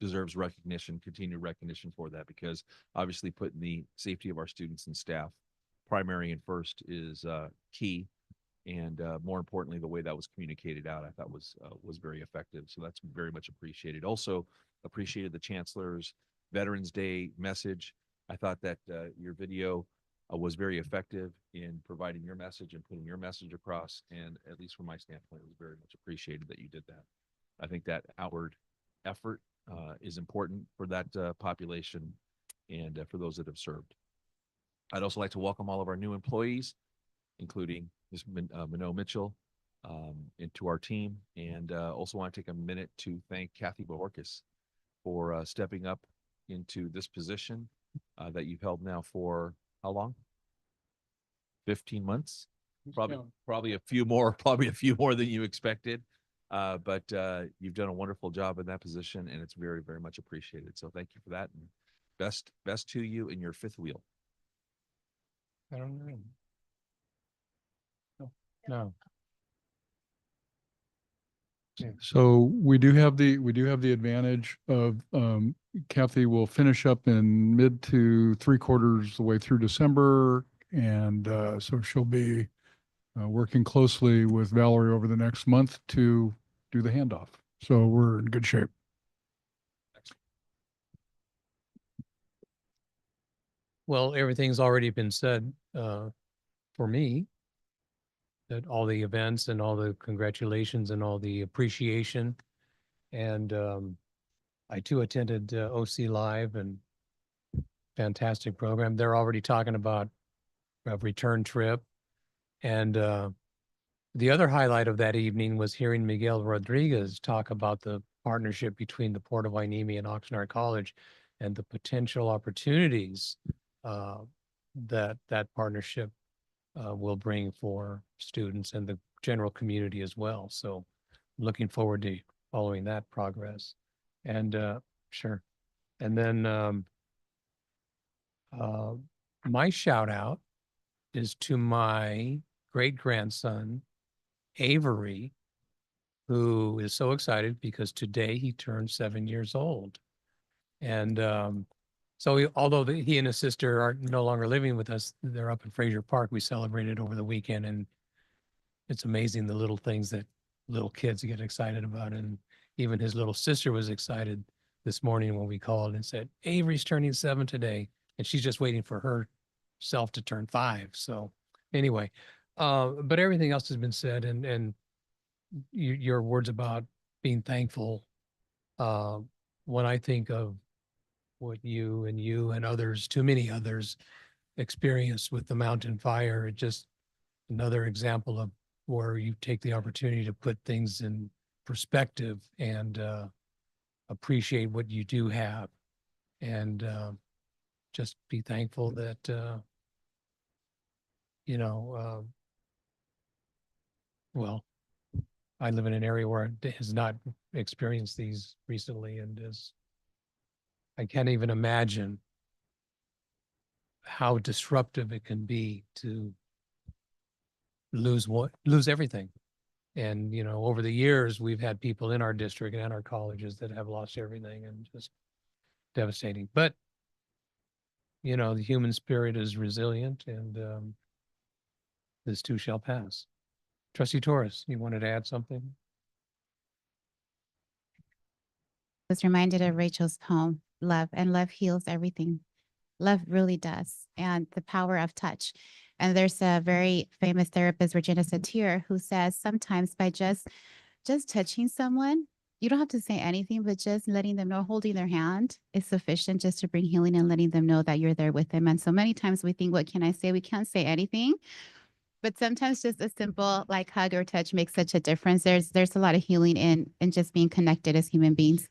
deserves recognition, continued recognition for that, because obviously putting the safety of our students and staff primary and first is key. And more importantly, the way that was communicated out, I thought was very effective. So that's very much appreciated. Also appreciated the Chancellor's Veterans Day message. I thought that your video was very effective in providing your message and putting your message across. And at least from my standpoint, it was very much appreciated that you did that. I think that outward effort is important for that population and for those that have served. I'd also like to welcome all of our new employees, including Ms. Minot Mitchell, into our team, and also want to take a minute to thank Kathy Bohorkis for stepping up into this position that you've held now for how long? 15 months? Probably a few more, probably a few more than you expected. But you've done a wonderful job in that position, and it's very, very much appreciated. So thank you for that, and best to you in your fifth wheel. I don't know. No. So we do have the advantage of Kathy will finish up in mid to 3/4 the way through December. And so she'll be working closely with Valerie over the next month to do the handoff. So we're in good shape. Well, everything's already been said for me. That all the events and all the congratulations and all the appreciation. And I too attended OC Live, and fantastic program. They're already talking about a return trip. And the other highlight of that evening was hearing Miguel Rodriguez talk about the partnership between the Port of Hueneme and Oxnard College and the potential opportunities that partnership will bring for students and the general community as well. So looking forward to following that progress. And sure. And then my shout out is to my great grandson, Avery, who is so excited because today he turned 7 years old. And so although he and his sister are no longer living with us, they're up in Fraser Park. We celebrated over the weekend, and it's amazing the little things that little kids get excited about. And even his little sister was excited this morning when we called and said, Avery's turning 7 today. And she's just waiting for herself to turn 5. So anyway, but everything else has been said, and your words about being thankful. When I think of what you and others, too many others, experienced with the mountain fire, it just another example of where you take the opportunity to put things in perspective and appreciate what you do have, and just be thankful that well, I live in an area where it has not experienced these recently, and I can't even imagine how disruptive it can be to lose everything. And over the years, we've had people in our district and our colleges that have lost everything, and just devastating. But the human spirit is resilient, and this too shall pass. Trustee Torres, you wanted to add something? I was reminded of Rachel's poem, Love, and love heals everything. Love really does. And the power of touch. And there's a very famous therapist, Regina Satir, who says sometimes by just touching someone, you don't have to say anything, but just letting them know, holding their hand is sufficient just to bring healing and letting them know that you're there with them. And so many times we think, what can I say? We can't say anything. But sometimes just a simple like hug or touch makes such a difference. There's a lot of healing in just being connected as human beings.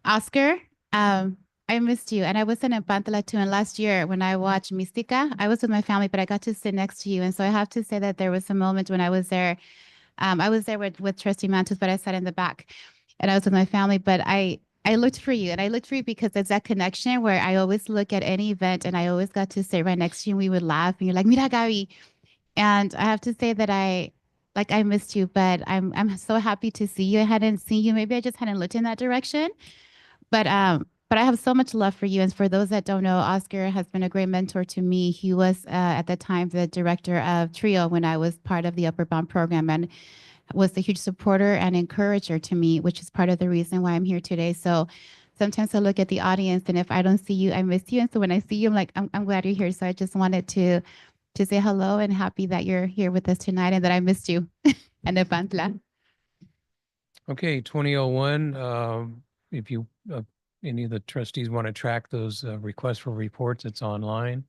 Oscar, I missed you. And I was in Pantala too. And last year when I watched Mystica, I was with my family, but I got to sit next to you. And so I have to say that there was a moment when I was there. I was there with Trustee Mantus, but I sat in the back and I was with my family. But I looked for you, and I looked for you because it's that connection where I always look at any event and I always got to sit right next to you and we would laugh and you're like, Mira, Gabi. And I have to say that I missed you, but I'm so happy to see you. I hadn't seen you. Maybe I just hadn't looked in that direction. But I have so much love for you. And for those that don't know, Oscar has been a great mentor to me. He was at the time the director of TRIO when I was part of the Upper Bound program, and was a huge supporter and encourager to me, which is part of the reason why I'm here today. So sometimes I look at the audience, and if I don't see you, I miss you. And so when I see you, I'm like, I'm glad you're here. So I just wanted to say hello and happy that you're here with us tonight and that I missed you. And Nepantla. Okay, 2001. if you, any of the trustees want to track those requests for reports, it's online.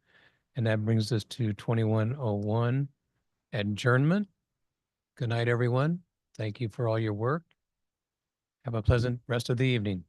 And that brings us to 2101, adjournment. Good night, everyone. Thank you for all your work. Have a pleasant rest of the evening.